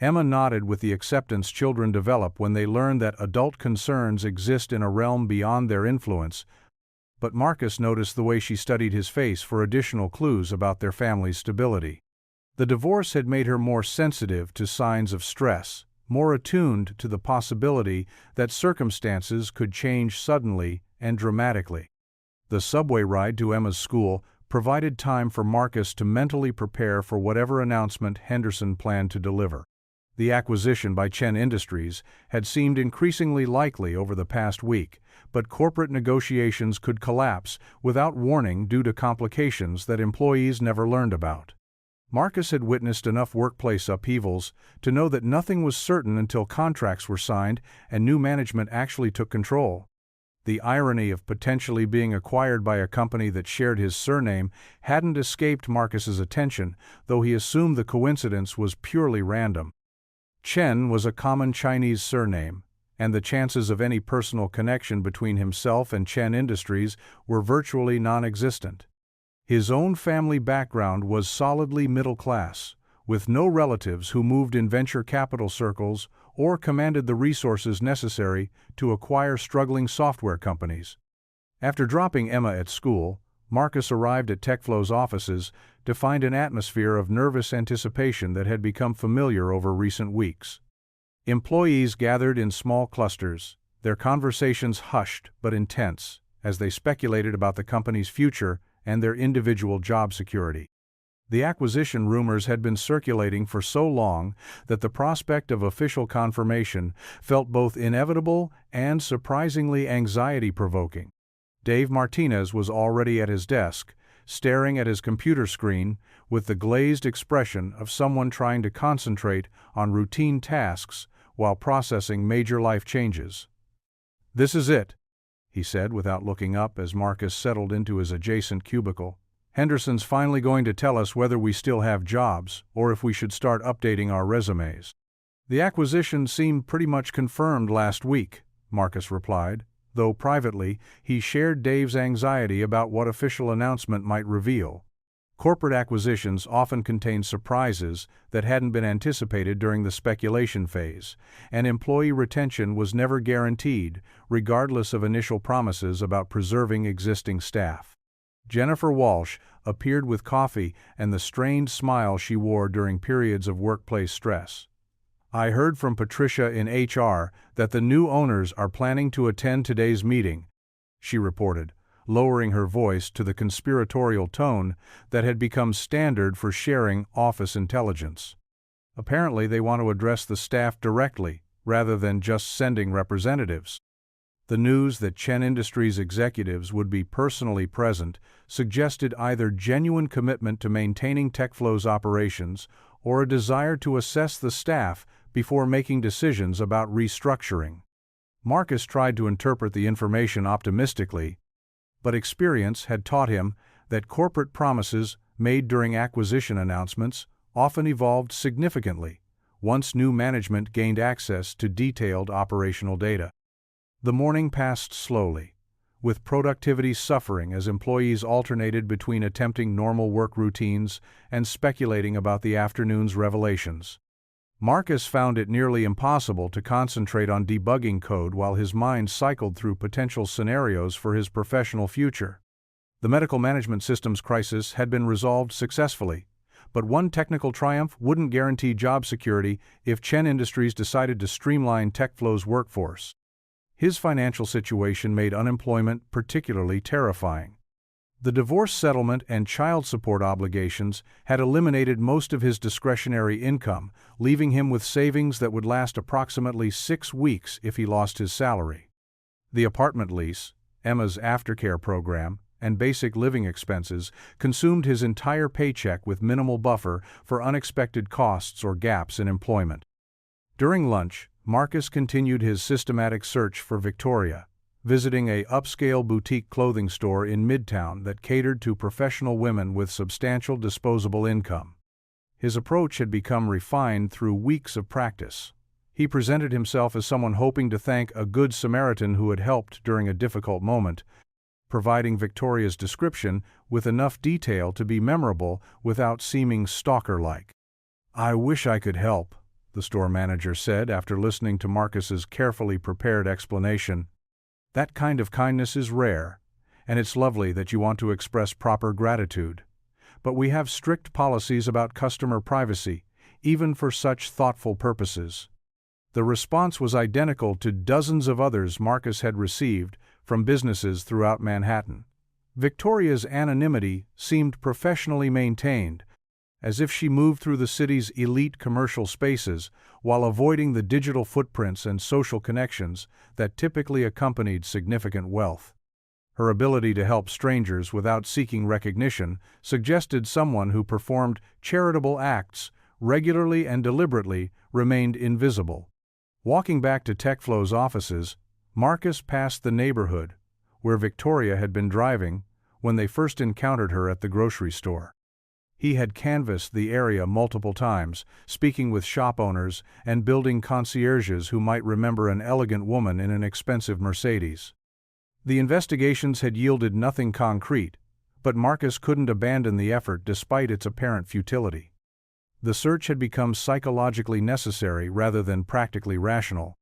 Emma nodded with the acceptance children develop when they learn that adult concerns exist in a realm beyond their influence, but Marcus noticed the way she studied his face for additional clues about their family's stability. The divorce had made her more sensitive to signs of stress, more attuned to the possibility that circumstances could change suddenly and dramatically. The subway ride to Emma's school provided time for Marcus to mentally prepare for whatever announcement Henderson planned to deliver. The acquisition by Chen Industries had seemed increasingly likely over the past week, but corporate negotiations could collapse without warning due to complications that employees never learned about. Marcus had witnessed enough workplace upheavals to know that nothing was certain until contracts were signed and new management actually took control. The irony of potentially being acquired by a company that shared his surname hadn't escaped Marcus's attention, though he assumed the coincidence was purely random. Chen was a common Chinese surname, and the chances of any personal connection between himself and Chen Industries were virtually non-existent. His own family background was solidly middle class, with no relatives who moved in venture capital circles or commanded the resources necessary to acquire struggling software companies. After dropping Emma at school, Marcus arrived at TechFlow's offices to find an atmosphere of nervous anticipation that had become familiar over recent weeks. Employees gathered in small clusters, their conversations hushed but intense, as they speculated about the company's future and their individual job security. The acquisition rumors had been circulating for so long that the prospect of official confirmation felt both inevitable and surprisingly anxiety-provoking. Dave Martinez was already at his desk, staring at his computer screen with the glazed expression of someone trying to concentrate on routine tasks while processing major life changes. "This is it," he said without looking up as Marcus settled into his adjacent cubicle. "Henderson's finally going to tell us whether we still have jobs or if we should start updating our resumes." "The acquisition seemed pretty much confirmed last week," Marcus replied, though privately he shared Dave's anxiety about what official announcement might reveal. Corporate acquisitions often contain surprises that hadn't been anticipated during the speculation phase, and employee retention was never guaranteed, regardless of initial promises about preserving existing staff. Jennifer Walsh appeared with coffee and the strained smile she wore during periods of workplace stress. "I heard from Patricia in HR that the new owners are planning to attend today's meeting," she reported, lowering her voice to the conspiratorial tone that had become standard for sharing office intelligence. "Apparently they want to address the staff directly, rather than just sending representatives." The news that Chen Industries executives would be personally present suggested either genuine commitment to maintaining TechFlow's operations or a desire to assess the staff before making decisions about restructuring. Marcus tried to interpret the information optimistically, but experience had taught him that corporate promises made during acquisition announcements often evolved significantly once new management gained access to detailed operational data. The morning passed slowly, with productivity suffering as employees alternated between attempting normal work routines and speculating about the afternoon's revelations. Marcus found it nearly impossible to concentrate on debugging code while his mind cycled through potential scenarios for his professional future. The medical management systems crisis had been resolved successfully, but one technical triumph wouldn't guarantee job security if Chen Industries decided to streamline TechFlow's workforce. His financial situation made unemployment particularly terrifying. The divorce settlement and child support obligations had eliminated most of his discretionary income, leaving him with savings that would last approximately 6 weeks if he lost his salary. The apartment lease, Emma's aftercare program, and basic living expenses consumed his entire paycheck with minimal buffer for unexpected costs or gaps in employment. During lunch, Marcus continued his systematic search for Victoria, visiting a upscale boutique clothing store in Midtown that catered to professional women with substantial disposable income. His approach had become refined through weeks of practice. He presented himself as someone hoping to thank a good Samaritan who had helped during a difficult moment, providing Victoria's description with enough detail to be memorable without seeming stalker-like. "I wish I could help," the store manager said after listening to Marcus's carefully prepared explanation. "That kind of kindness is rare, and it's lovely that you want to express proper gratitude. But we have strict policies about customer privacy, even for such thoughtful purposes." The response was identical to dozens of others Marcus had received from businesses throughout Manhattan. Victoria's anonymity seemed professionally maintained, as if she moved through the city's elite commercial spaces while avoiding the digital footprints and social connections that typically accompanied significant wealth. Her ability to help strangers without seeking recognition suggested someone who performed charitable acts regularly and deliberately remained invisible. Walking back to TechFlow's offices, Marcus passed the neighborhood where Victoria had been driving when they first encountered her at the grocery store. He had canvassed the area multiple times, speaking with shop owners and building concierges who might remember an elegant woman in an expensive Mercedes. The investigations had yielded nothing concrete, but Marcus couldn't abandon the effort despite its apparent futility. The search had become psychologically necessary rather than practically rational.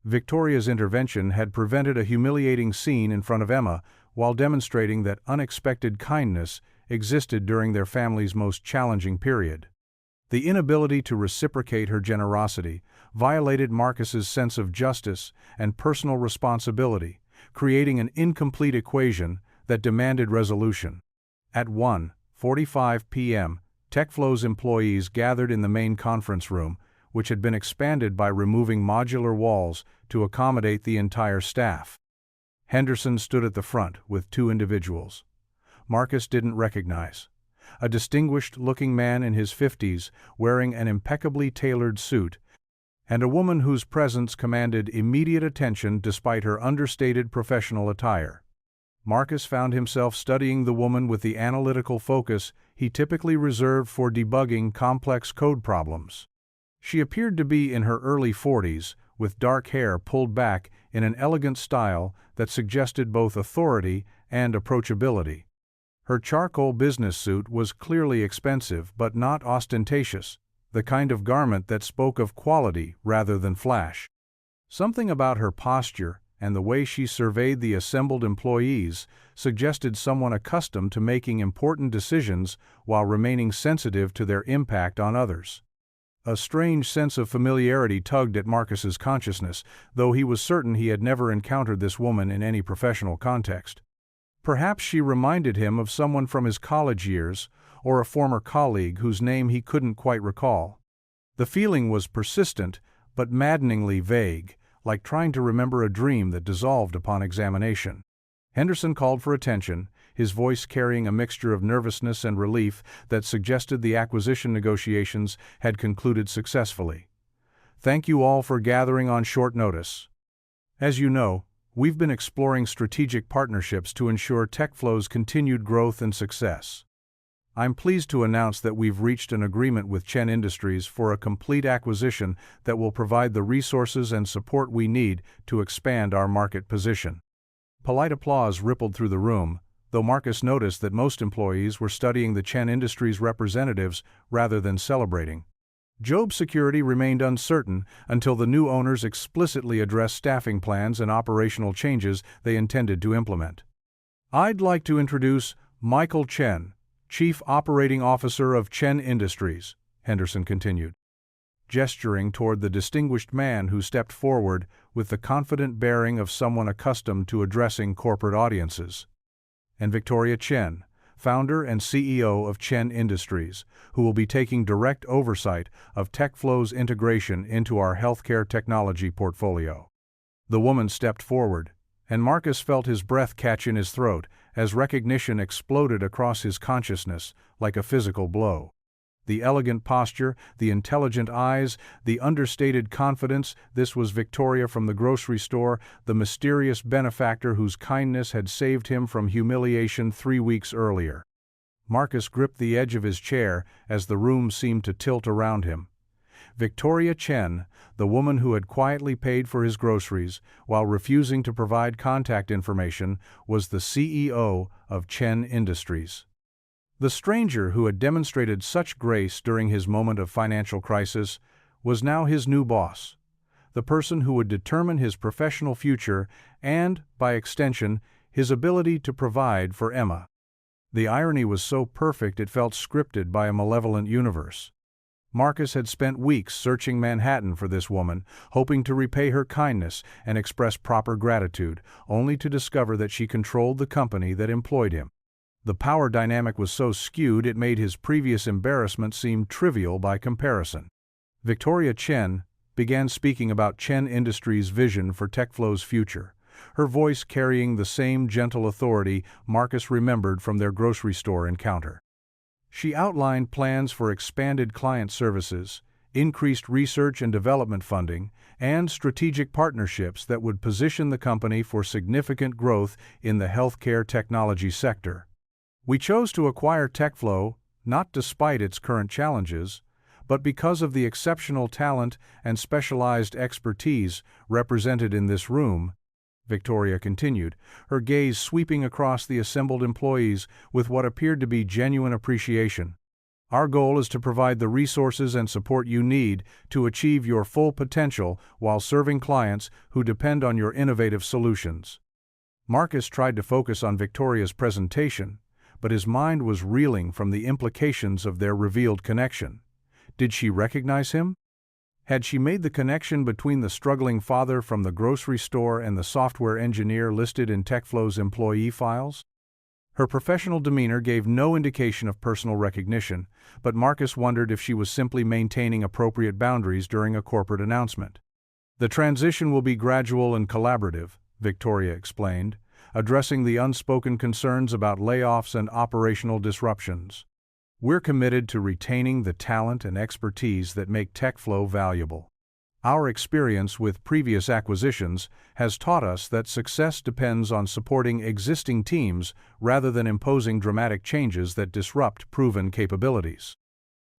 Victoria's intervention had prevented a humiliating scene in front of Emma while demonstrating that unexpected kindness existed during their family's most challenging period. The inability to reciprocate her generosity violated Marcus's sense of justice and personal responsibility, creating an incomplete equation that demanded resolution. At 1:45 p.m., TechFlow's employees gathered in the main conference room, which had been expanded by removing modular walls to accommodate the entire staff. Henderson stood at the front with two individuals Marcus didn't recognize. A distinguished-looking man in his 50s wearing an impeccably tailored suit, and a woman whose presence commanded immediate attention despite her understated professional attire. Marcus found himself studying the woman with the analytical focus he typically reserved for debugging complex code problems. She appeared to be in her early 40s, with dark hair pulled back in an elegant style that suggested both authority and approachability. Her charcoal business suit was clearly expensive but not ostentatious, the kind of garment that spoke of quality rather than flash. Something about her posture and the way she surveyed the assembled employees suggested someone accustomed to making important decisions while remaining sensitive to their impact on others. A strange sense of familiarity tugged at Marcus's consciousness, though he was certain he had never encountered this woman in any professional context. Perhaps she reminded him of someone from his college years, or a former colleague whose name he couldn't quite recall. The feeling was persistent, but maddeningly vague, like trying to remember a dream that dissolved upon examination. Henderson called for attention, his voice carrying a mixture of nervousness and relief that suggested the acquisition negotiations had concluded successfully. Thank you all for gathering on short notice. As you know, we've been exploring strategic partnerships to ensure TechFlow's continued growth and success. I'm pleased to announce that we've reached an agreement with Chen Industries for a complete acquisition that will provide the resources and support we need to expand our market position. Polite applause rippled through the room, though Marcus noticed that most employees were studying the Chen Industries representatives rather than celebrating. Job security remained uncertain until the new owners explicitly addressed staffing plans and operational changes they intended to implement. I'd like to introduce Michael Chen, Chief Operating Officer of Chen Industries, Henderson continued, gesturing toward the distinguished man who stepped forward with the confident bearing of someone accustomed to addressing corporate audiences. And Victoria Chen, founder and CEO of Chen Industries, who will be taking direct oversight of TechFlow's integration into our healthcare technology portfolio. The woman stepped forward, and Marcus felt his breath catch in his throat as recognition exploded across his consciousness like a physical blow. The elegant posture, the intelligent eyes, the understated confidence, this was Victoria from the grocery store, the mysterious benefactor whose kindness had saved him from humiliation 3 weeks earlier. Marcus gripped the edge of his chair as the room seemed to tilt around him. Victoria Chen, the woman who had quietly paid for his groceries while refusing to provide contact information, was the CEO of Chen Industries. The stranger who had demonstrated such grace during his moment of financial crisis was now his new boss, the person who would determine his professional future and, by extension, his ability to provide for Emma. The irony was so perfect it felt scripted by a malevolent universe. Marcus had spent weeks searching Manhattan for this woman, hoping to repay her kindness and express proper gratitude, only to discover that she controlled the company that employed him. The power dynamic was so skewed it made his previous embarrassment seem trivial by comparison. Victoria Chen began speaking about Chen Industries' vision for TechFlow's future, her voice carrying the same gentle authority Marcus remembered from their grocery store encounter. She outlined plans for expanded client services, increased research and development funding, and strategic partnerships that would position the company for significant growth in the healthcare technology sector. We chose to acquire TechFlow not despite its current challenges, but because of the exceptional talent and specialized expertise represented in this room, Victoria continued, her gaze sweeping across the assembled employees with what appeared to be genuine appreciation. Our goal is to provide the resources and support you need to achieve your full potential while serving clients who depend on your innovative solutions. Marcus tried to focus on Victoria's presentation, but his mind was reeling from the implications of their revealed connection. Did she recognize him? Had she made the connection between the struggling father from the grocery store and the software engineer listed in TechFlow's employee files? Her professional demeanor gave no indication of personal recognition, but Marcus wondered if she was simply maintaining appropriate boundaries during a corporate announcement. The transition will be gradual and collaborative, Victoria explained, addressing the unspoken concerns about layoffs and operational disruptions. We're committed to retaining the talent and expertise that make TechFlow valuable. Our experience with previous acquisitions has taught us that success depends on supporting existing teams rather than imposing dramatic changes that disrupt proven capabilities.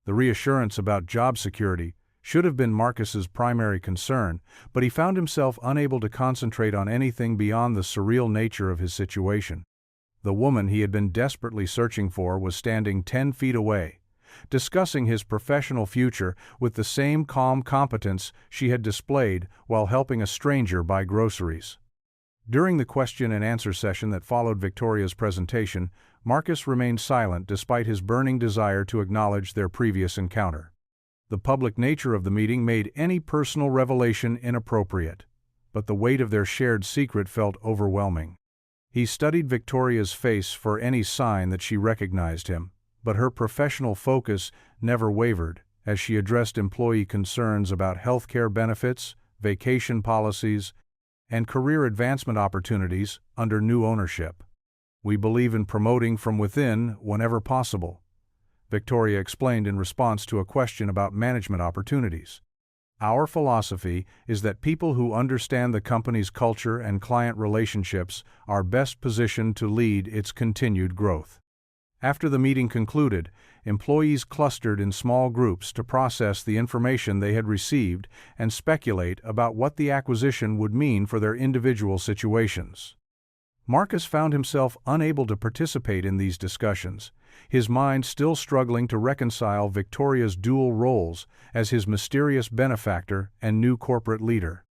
The reassurance about job security should have been Marcus's primary concern, but he found himself unable to concentrate on anything beyond the surreal nature of his situation. The woman he had been desperately searching for was standing 10 feet away, discussing his professional future with the same calm competence she had displayed while helping a stranger buy groceries. During the question and answer session that followed Victoria's presentation, Marcus remained silent despite his burning desire to acknowledge their previous encounter. The public nature of the meeting made any personal revelation inappropriate, but the weight of their shared secret felt overwhelming. He studied Victoria's face for any sign that she recognized him, but her professional focus never wavered as she addressed employee concerns about healthcare benefits, vacation policies, and career advancement opportunities under new ownership. We believe in promoting from within whenever possible, Victoria explained in response to a question about management opportunities. Our philosophy is that people who understand the company's culture and client relationships are best positioned to lead its continued growth. After the meeting concluded, employees clustered in small groups to process the information they had received and speculate about what the acquisition would mean for their individual situations. Marcus found himself unable to participate in these discussions, his mind still struggling to reconcile Victoria's dual roles as his mysterious benefactor and new corporate leader.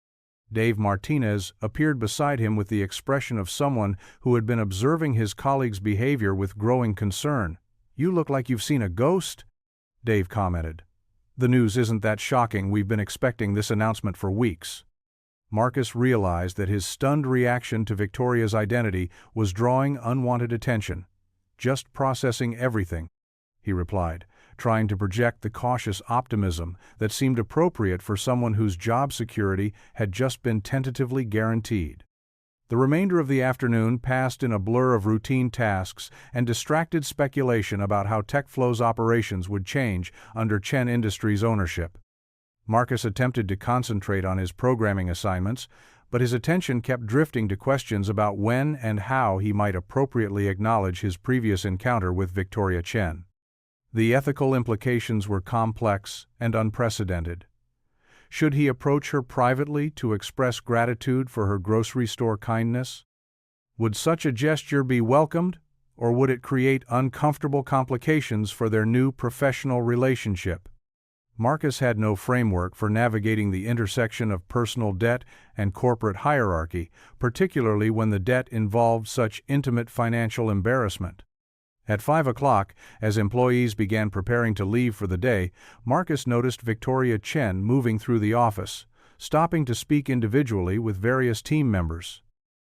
Dave Martinez appeared beside him with the expression of someone who had been observing his colleague's behavior with growing concern. "You look like you've seen a ghost," Dave commented. "The news isn't that shocking. We've been expecting this announcement for weeks." Marcus realized that his stunned reaction to Victoria's identity was drawing unwanted attention. "Just processing everything," he replied, trying to project the cautious optimism that seemed appropriate for someone whose job security had just been tentatively guaranteed. The remainder of the afternoon passed in a blur of routine tasks and distracted speculation about how TechFlow's operations would change under Chen Industries' ownership. Marcus attempted to concentrate on his programming assignments, but his attention kept drifting to questions about when and how he might appropriately acknowledge his previous encounter with Victoria Chen. The ethical implications were complex and unprecedented. Should he approach her privately to express gratitude for her grocery store kindness? Would such a gesture be welcomed, or would it create uncomfortable complications for their new professional relationship? Marcus had no framework for navigating the intersection of personal debt and corporate hierarchy, particularly when the debt involved such intimate financial embarrassment. At 5 o'clock, as employees began preparing to leave for the day, Marcus noticed Victoria Chen moving through the office, stopping to speak individually with various team members.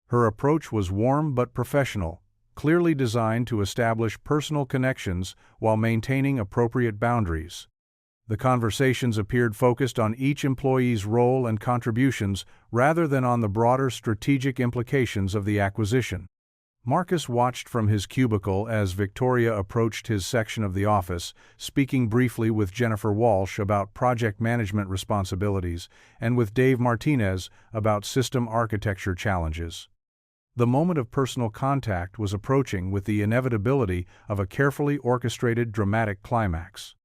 Her approach was warm but professional, clearly designed to establish personal connections while maintaining appropriate boundaries. The conversations appeared focused on each employee's role and contributions rather than on the broader strategic implications of the acquisition. Marcus watched from his cubicle as Victoria approached his section of the office, speaking briefly with Jennifer Walsh about project management responsibilities and with Dave Martinez about system architecture challenges. The moment of personal contact was approaching with the inevitability of a carefully orchestrated dramatic climax.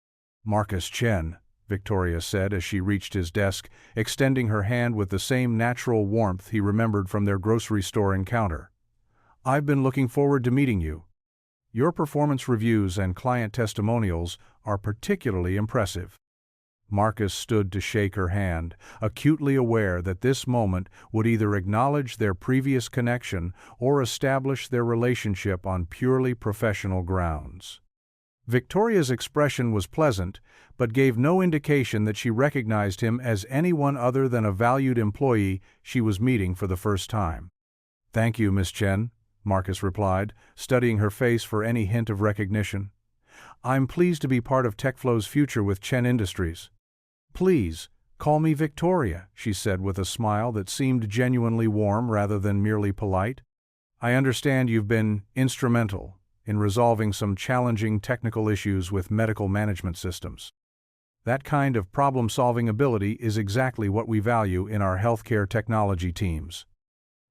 "Marcus Chen," Victoria said as she reached his desk, extending her hand with the same natural warmth he remembered from their grocery store encounter. "I've been looking forward to meeting you. Your performance reviews and client testimonials are particularly impressive." Marcus stood to shake her hand, acutely aware that this moment would either acknowledge their previous connection or establish their relationship on purely professional grounds. Victoria's expression was pleasant, but gave no indication that she recognized him as anyone other than a valued employee she was meeting for the first time. "Thank you, Miss Chen," Marcus replied, studying her face for any hint of recognition. "I'm pleased to be part of TechFlow's future with Chen Industries." "Please, call me Victoria," she said with a smile that seemed genuinely warm rather than merely polite. "I understand you've been instrumental in resolving some challenging technical issues with medical management systems. That kind of problem-solving ability is exactly what we value in our healthcare technology teams."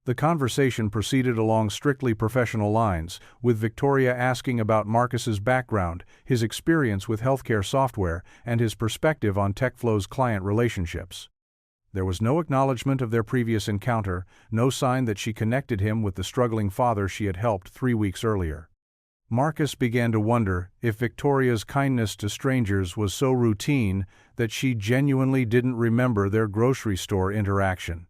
The conversation proceeded along strictly professional lines, with Victoria asking about Marcus's background, his experience with healthcare software, and his perspective on TechFlow's client relationships. There was no acknowledgement of their previous encounter, no sign that she connected him with the struggling father she had helped 3 weeks earlier. Marcus began to wonder if Victoria's kindness to strangers was so routine that she genuinely didn't remember their grocery store interaction.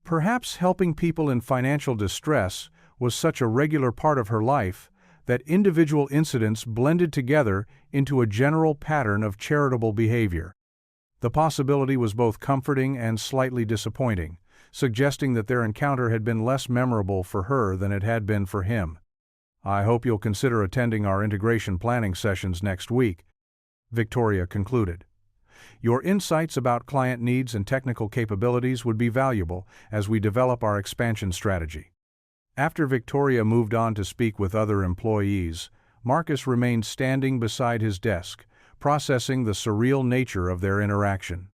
Perhaps helping people in financial distress was such a regular part of her life that individual incidents blended together into a general pattern of charitable behavior. The possibility was both comforting and slightly disappointing, suggesting that their encounter had been less memorable for her than it had been for him. "I hope you'll consider attending our integration planning sessions next week," Victoria concluded. "Your insights about client needs and technical capabilities would be valuable as we develop our expansion strategy." After Victoria moved on to speak with other employees, Marcus remained standing beside his desk, processing the surreal nature of their interaction.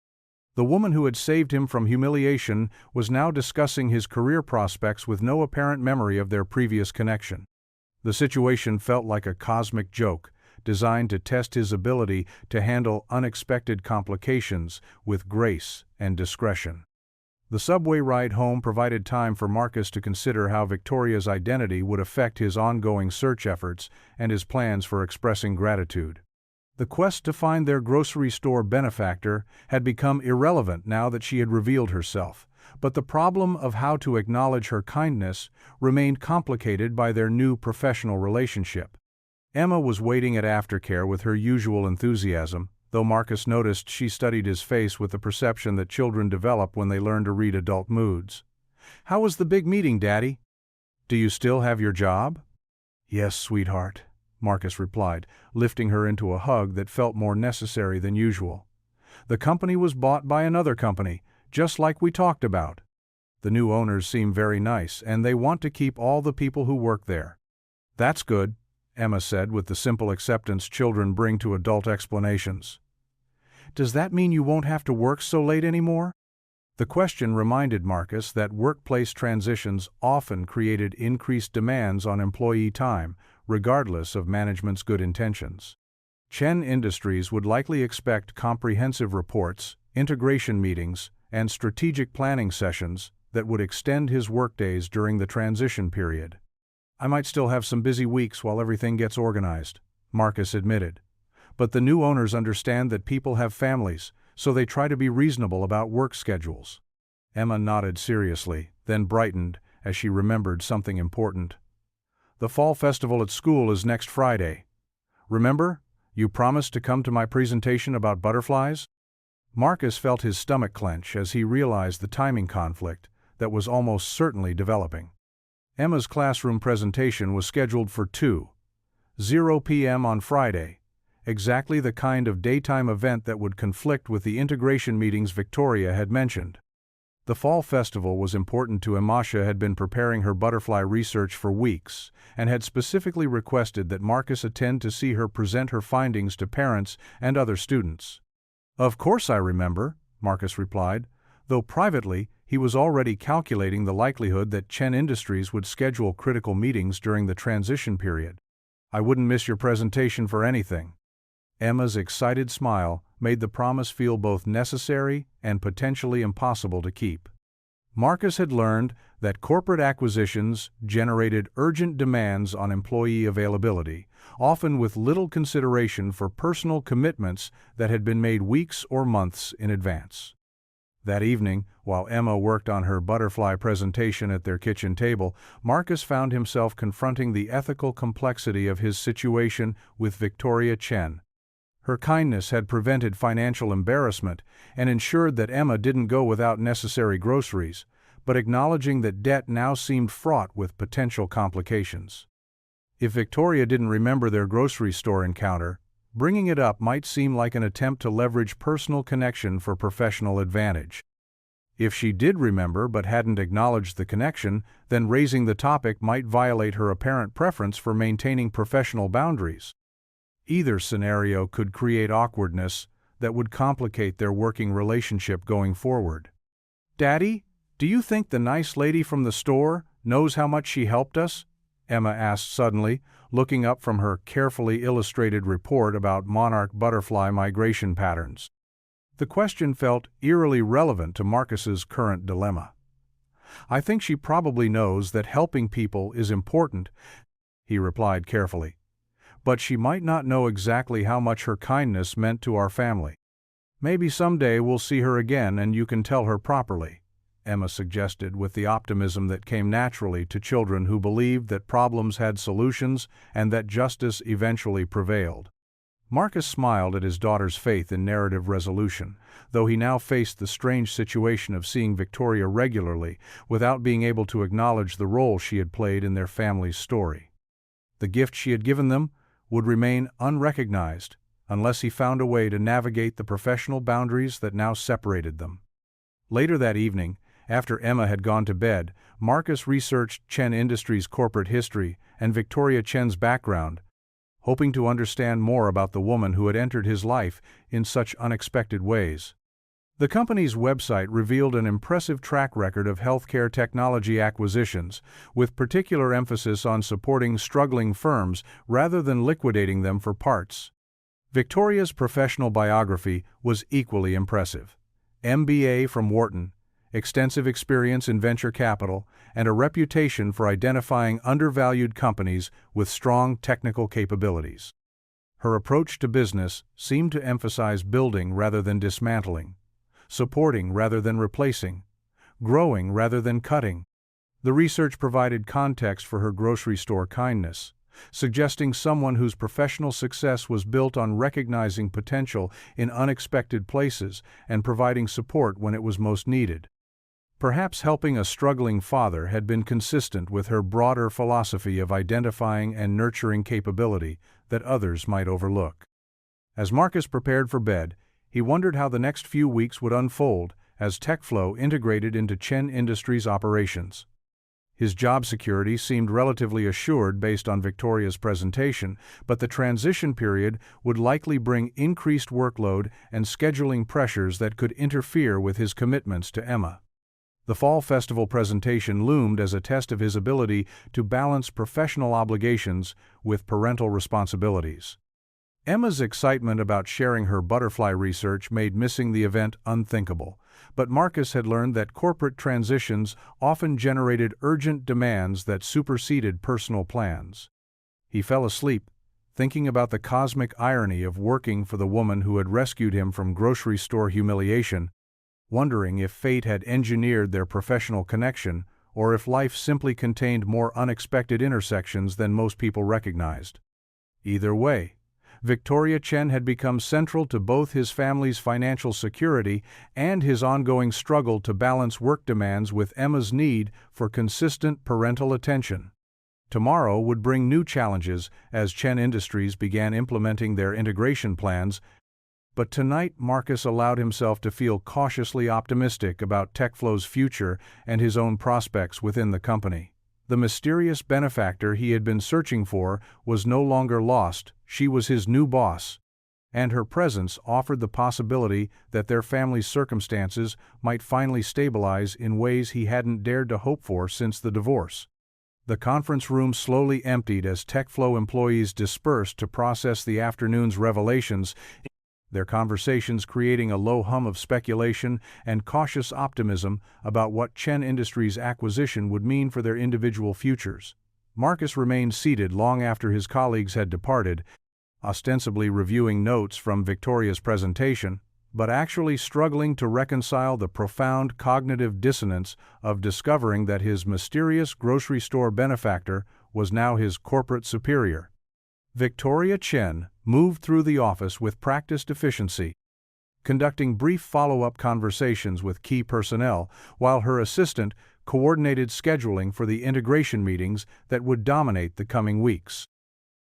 The woman who had saved him from humiliation was now discussing his career prospects with no apparent memory of their previous connection. The situation felt like a cosmic joke, designed to test his ability to handle unexpected complications with grace and discretion. The subway ride home provided time for Marcus to consider how Victoria's identity would affect his ongoing search efforts and his plans for expressing gratitude. The quest to find their grocery store benefactor had become irrelevant now that she had revealed herself, but the problem of how to acknowledge her kindness remained complicated by their new professional relationship. Emma was waiting at aftercare with her usual enthusiasm, though Marcus noticed she studied his face with the perception that children develop when they learn to read adult moods. "How was the big meeting, Daddy? Do you still have your job?" "Yes, sweetheart," Marcus replied, lifting her into a hug that felt more necessary than usual. "The company was bought by another company, just like we talked about. The new owners seem very nice, and they want to keep all the people who work there." "That's good," Emma said with the simple acceptance children bring to adult explanations. "Does that mean you won't have to work so late anymore?" The question reminded Marcus that workplace transitions often created increased demands on employee time, regardless of management's good intentions. Chen Industries would likely expect comprehensive reports, integration meetings, and strategic planning sessions that would extend his workdays during the transition period. "I might still have some busy weeks while everything gets organized," Marcus admitted. "But the new owners understand that people have families, so they try to be reasonable about work schedules." Emma nodded seriously, then brightened as she remembered something important. "The fall festival at school is next Friday. Remember, you promised to come to my presentation about butterflies?" Marcus felt his stomach clench as he realized the timing conflict that was almost certainly developing. Emma's classroom presentation was scheduled for 2:00 p.m. on Friday, exactly the kind of daytime event that would conflict with the integration meetings Victoria had mentioned. The fall festival was important to Emma. She had been preparing her butterfly research for weeks and had specifically requested that Marcus attend to see her present her findings to parents and other students. "Of course I remember," Marcus replied, though privately, he was already calculating the likelihood that Chen Industries would schedule critical meetings during the transition period. "I wouldn't miss your presentation for anything." Emma's excited smile made the promise feel both necessary and potentially impossible to keep. Marcus had learned that corporate acquisitions generated urgent demands on employee availability, often with little consideration for personal commitments that had been made weeks or months in advance. That evening, while Emma worked on her butterfly presentation at their kitchen table, Marcus found himself confronting the ethical complexity of his situation with Victoria Chen. Her kindness had prevented financial embarrassment and ensured that Emma didn't go without necessary groceries, but acknowledging that debt now seemed fraught with potential complications. If Victoria didn't remember their grocery store encounter, bringing it up might seem like an attempt to leverage personal connection for professional advantage. If she did remember but hadn't acknowledged the connection, then raising the topic might violate her apparent preference for maintaining professional boundaries. Either scenario could create awkwardness that would complicate their working relationship going forward. "Daddy, do you think the nice lady from the store knows how much she helped us?" Emma asked suddenly, looking up from her carefully illustrated report about monarch butterfly migration patterns. The question felt eerily relevant to Marcus's current dilemma. "I think she probably knows that helping people is important," he replied carefully. "But she might not know exactly how much her kindness meant to our family. Maybe someday we'll see her again and you can tell her properly," Emma suggested with the optimism that came naturally to children who believed that problems had solutions and that justice eventually prevailed. Marcus smiled at his daughter's faith in narrative resolution, though he now faced the strange situation of seeing Victoria regularly without being able to acknowledge the role she had played in their family's story. The gift she had given them would remain unrecognized unless he found a way to navigate the professional boundaries that now separated them. Later that evening, after Emma had gone to bed, Marcus researched Chen Industries' corporate history and Victoria Chen's background, hoping to understand more about the woman who had entered his life in such unexpected ways. The company's website revealed an impressive track record of healthcare technology acquisitions, with particular emphasis on supporting struggling firms rather than liquidating them for parts. Victoria's professional biography was equally impressive. MBA from Wharton, extensive experience in venture capital, and a reputation for identifying undervalued companies with strong technical capabilities. Her approach to business seemed to emphasize building rather than dismantling, supporting rather than replacing, growing rather than cutting. The research provided context for her grocery store kindness, suggesting someone whose professional success was built on recognizing potential in unexpected places and providing support when it was most needed. Perhaps helping a struggling father had been consistent with her broader philosophy of identifying and nurturing capability that others might overlook. As Marcus prepared for bed, he wondered how the next few weeks would unfold as TechFlow integrated into Chen Industries' operations. His job security seemed relatively assured based on Victoria's presentation, but the transition period would likely bring increased workload and scheduling pressures that could interfere with his commitments to Emma. The Fall Festival presentation loomed as a test of his ability to balance professional obligations with parental responsibilities. Emma's excitement about sharing her butterfly research made missing the event unthinkable, but Marcus had learned that corporate transitions often generated urgent demands that superseded personal plans. He fell asleep, thinking about the cosmic irony of working for the woman who had rescued him from grocery store humiliation, wondering if fate had engineered their professional connection or if life simply contained more unexpected intersections than most people recognized. Either way, Victoria Chen had become central to both his family's financial security and his ongoing struggle to balance work demands with Emma's need for consistent parental attention. Tomorrow would bring new challenges as Chen Industries began implementing their integration plans, but tonight Marcus allowed himself to feel cautiously optimistic about TechFlow's future and his own prospects within the company. The mysterious benefactor he had been searching for was no longer lost. She was his new boss, and her presence offered the possibility that their family's circumstances might finally stabilize in ways he hadn't dared to hope for since the divorce. The conference room slowly emptied as TechFlow employees dispersed to process the afternoon's revelations, their conversations creating a low hum of speculation and cautious optimism about what Chen Industries' acquisition would mean for their individual futures. Marcus remained seated long after his colleagues had departed, ostensibly reviewing notes from Victoria's presentation, but actually struggling to reconcile the profound cognitive dissonance of discovering that his mysterious grocery store benefactor was now his corporate superior. Victoria Chen moved through the office with practiced efficiency, conducting brief follow-up conversations with key personnel, while her assistant coordinated scheduling for the integration meetings that would dominate the coming weeks.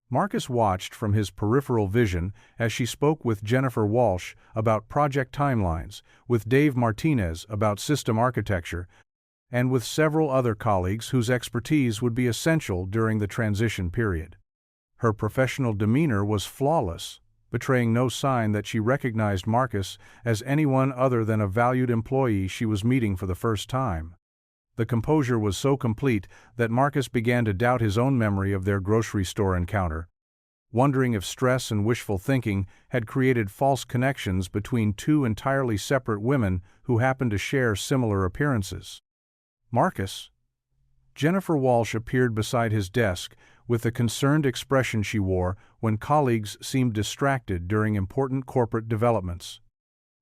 Marcus watched from his peripheral vision as she spoke with Jennifer Walsh about project timelines, with Dave Martinez about system architecture, and with several other colleagues whose expertise would be essential during the transition period. Her professional demeanor was flawless, betraying no sign that she recognized Marcus as anyone other than a valued employee she was meeting for the first time. The composure was so complete that Marcus began to doubt his own memory of their grocery store encounter, wondering if stress and wishful thinking had created false connections between two entirely separate women who happened to share similar appearances. Marcus? Jennifer Walsh appeared beside his desk with the concerned expression she wore when colleagues seemed distracted during important corporate developments.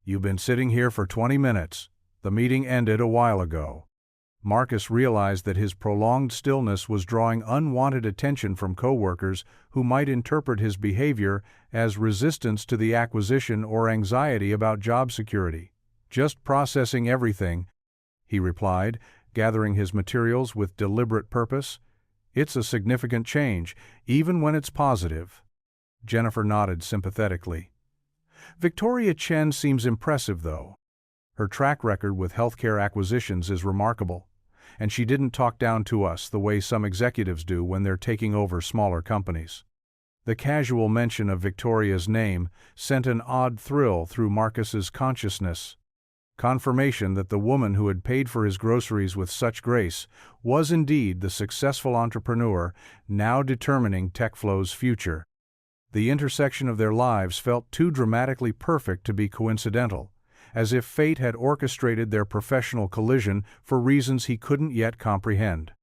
"You've been sitting here for 20 minutes. The meeting ended a while ago." Marcus realized that his prolonged stillness was drawing unwanted attention from coworkers who might interpret his behavior as resistance to the acquisition or anxiety about job security. "Just processing everything," he replied, gathering his materials with deliberate purpose. "It's a significant change, even when it's positive." Jennifer nodded sympathetically. Victoria Chen seems impressive, though. Her track record with healthcare acquisitions is remarkable, and she didn't talk down to us the way some executives do when they're taking over smaller companies. The casual mention of Victoria's name sent an odd thrill through Marcus's consciousness. Confirmation that the woman who had paid for his groceries with such grace was indeed the successful entrepreneur now determining TechFlow's future. The intersection of their lives felt too dramatically perfect to be coincidental, as if fate had orchestrated their professional collision for reasons he couldn't yet comprehend.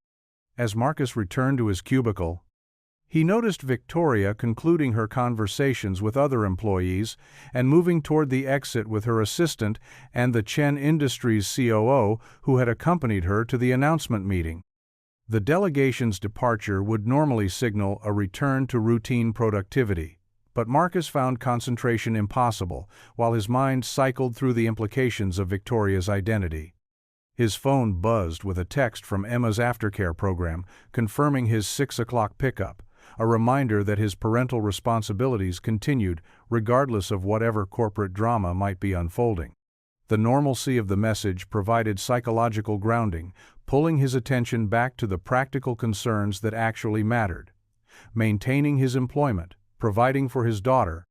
As Marcus returned to his cubicle, he noticed Victoria concluding her conversations with other employees and moving toward the exit with her assistant and the Chen Industries COO who had accompanied her to the announcement meeting. The delegation's departure would normally signal a return to routine productivity, but Marcus found concentration impossible while his mind cycled through the implications of Victoria's identity. His phone buzzed with a text from Emma's aftercare program confirming his 6 o'clock pickup, a reminder that his parental responsibilities continued regardless of whatever corporate drama might be unfolding. The normalcy of the message provided psychological grounding, pulling his attention back to the practical concerns that actually mattered: maintaining his employment, providing for his daughter,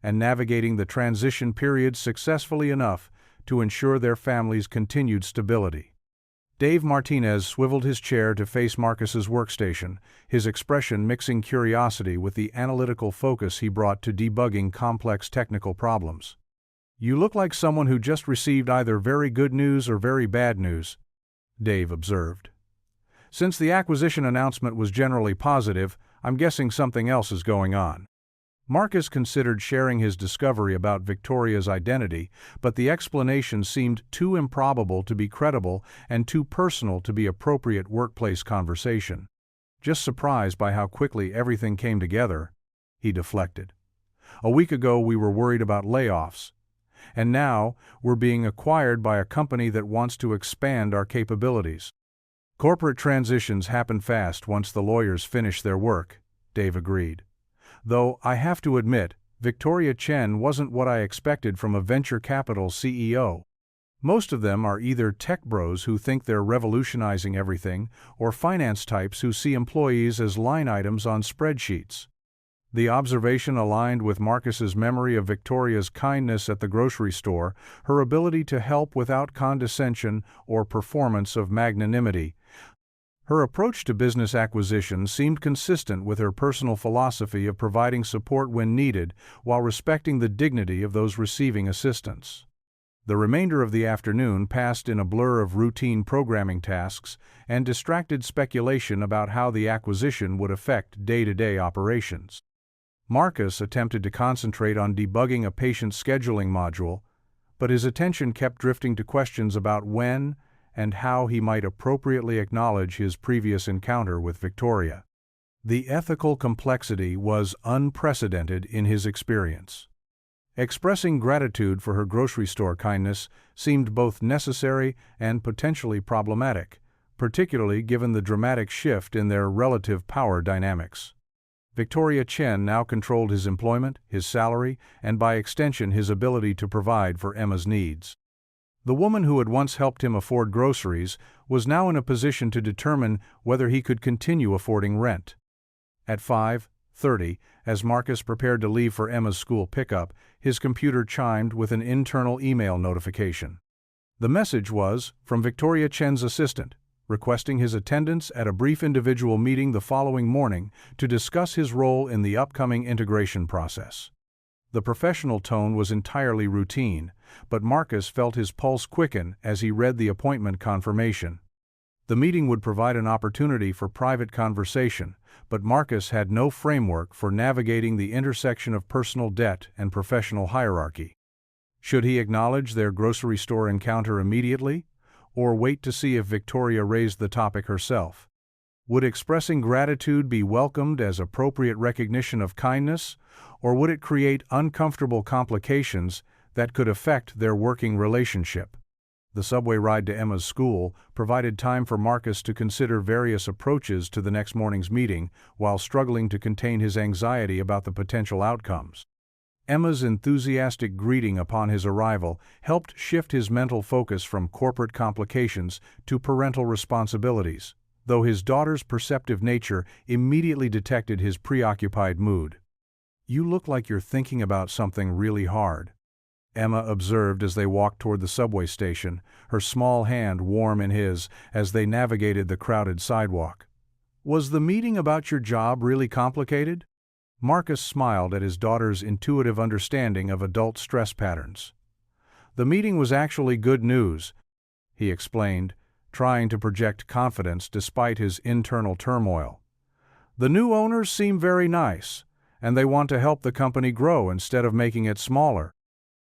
and navigating the transition period successfully enough to ensure their family's continued stability. Dave Martinez swiveled his chair to face Marcus's workstation, his expression mixing curiosity with the analytical focus he brought to debugging complex technical problems. "You look like someone who just received either very good news or very bad news," Dave observed. "Since the acquisition announcement was generally positive, I'm guessing something else is going on." Marcus considered sharing his discovery about Victoria's identity, but the explanation seemed too improbable to be credible and too personal to be appropriate workplace conversation. "Just surprised by how quickly everything came together," he deflected. "A week ago we were worried about layoffs, and now we're being acquired by a company that wants to expand our capabilities." "Corporate transitions happen fast once the lawyers finish their work," Dave agreed. "Though I have to admit, Victoria Chen wasn't what I expected from a venture capital CEO. Most of them are either tech bros who think they're revolutionizing everything, or finance types who see employees as line items on spreadsheets." The observation aligned with Marcus's memory of Victoria's kindness at the grocery store, her ability to help without condescension or performance of magnanimity. Her approach to business acquisition seemed consistent with her personal philosophy of providing support when needed while respecting the dignity of those receiving assistance. The remainder of the afternoon passed in a blur of routine programming tasks and distracted speculation about how the acquisition would affect day-to-day operations. Marcus attempted to concentrate on debugging a patient scheduling module, but his attention kept drifting to questions about when and how he might appropriately acknowledge his previous encounter with Victoria. The ethical complexity was unprecedented in his experience. Expressing gratitude for her grocery store kindness seemed both necessary and potentially problematic, particularly given the dramatic shift in their relative power dynamics. Victoria Chen now controlled his employment, his salary, and by extension his ability to provide for Emma's needs. The woman who had once helped him afford groceries was now in a position to determine whether he could continue affording rent. At 5:30, as Marcus prepared to leave for Emma's school pickup, his computer chimed with an internal email notification. The message was from Victoria Chen's assistant, requesting his attendance at a brief individual meeting the following morning to discuss his role in the upcoming integration process. The professional tone was entirely routine, but Marcus felt his pulse quicken as he read the appointment confirmation. The meeting would provide an opportunity for private conversation, but Marcus had no framework for navigating the intersection of personal debt and professional hierarchy. Should he acknowledge their grocery store encounter immediately, or wait to see if Victoria raised the topic herself? Would expressing gratitude be welcomed as appropriate recognition of kindness, or would it create uncomfortable complications that could affect their working relationship? The subway ride to Emma's school provided time for Marcus to consider various approaches to the next morning's meeting while struggling to contain his anxiety about the potential outcomes. Emma's enthusiastic greeting upon his arrival helped shift his mental focus from corporate complications to parental responsibilities, though his daughter's perceptive nature immediately detected his preoccupied mood. "You look like you're thinking about something really hard," Emma observed as they walked toward the subway station, her small hand warm in his as they navigated the crowded sidewalk. "Was the meeting about your job really complicated?" Marcus smiled at his daughter's intuitive understanding of adult stress patterns. "The meeting was actually good news," he explained, trying to project confidence despite his internal turmoil. "The new owners seem very nice, and they want to help the company grow instead of making it smaller."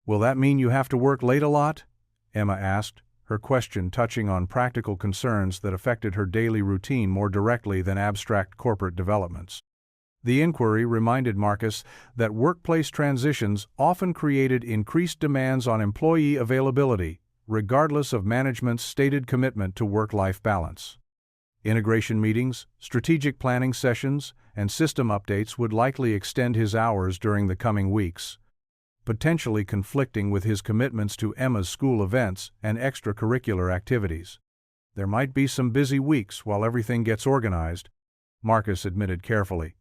"Will that mean you have to work late a lot?" Emma asked, her question touching on practical concerns that affected her daily routine more directly than abstract corporate developments. The inquiry reminded Marcus that workplace transitions often created increased demands on employee availability, regardless of management's stated commitment to work-life balance. Integration meetings, strategic planning sessions, and system updates would likely extend his hours during the coming weeks, potentially conflicting with his commitments to Emma's school events and extracurricular activities. "There might be some busy weeks while everything gets organized," Marcus admitted carefully.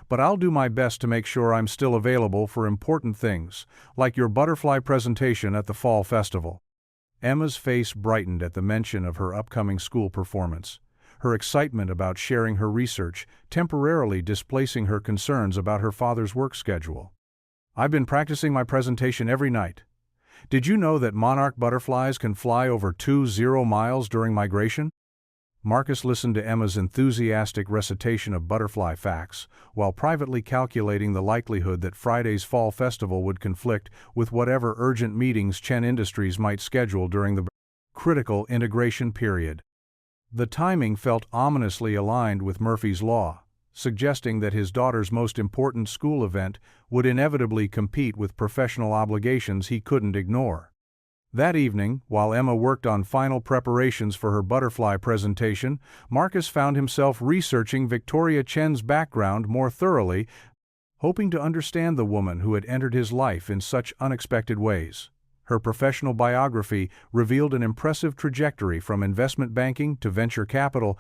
"But I'll do my best to make sure I'm still available for important things, like your butterfly presentation at the fall festival." Emma's face brightened at the mention of her upcoming school performance, her excitement about sharing her research temporarily displacing her concerns about her father's work schedule. "I've been practicing my presentation every night. Did you know that monarch butterflies can fly over 20 miles during migration?" Marcus listened to Emma's enthusiastic recitation of butterfly facts, while privately calculating the likelihood that Friday's fall festival would conflict with whatever urgent meetings Chen Industries might schedule during the critical integration period. The timing felt ominously aligned with Murphy's Law, suggesting that his daughter's most important school event would inevitably compete with professional obligations he couldn't ignore. That evening, while Emma worked on final preparations for her butterfly presentation, Marcus found himself researching Victoria Chen's background more thoroughly, hoping to understand the woman who had entered his life in such unexpected ways. Her professional biography revealed an impressive trajectory from investment banking to venture capital,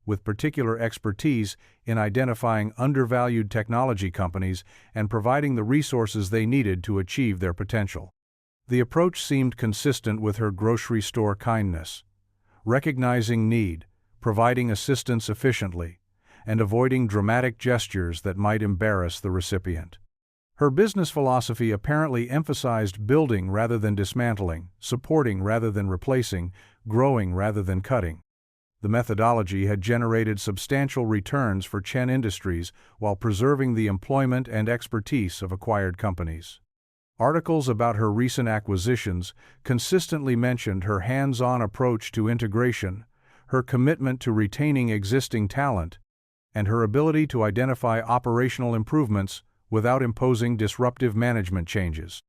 with particular expertise in identifying undervalued technology companies and providing the resources they needed to achieve their potential. The approach seemed consistent with her grocery store kindness, recognizing need, providing assistance efficiently, and avoiding dramatic gestures that might embarrass the recipient. Her business philosophy apparently emphasized building rather than dismantling, supporting rather than replacing, growing rather than cutting. The methodology had generated substantial returns for Chen Industries while preserving the employment and expertise of acquired companies. Articles about her recent acquisitions consistently mentioned her hands-on approach to integration, her commitment to retaining existing talent, and her ability to identify operational improvements without imposing disruptive management changes.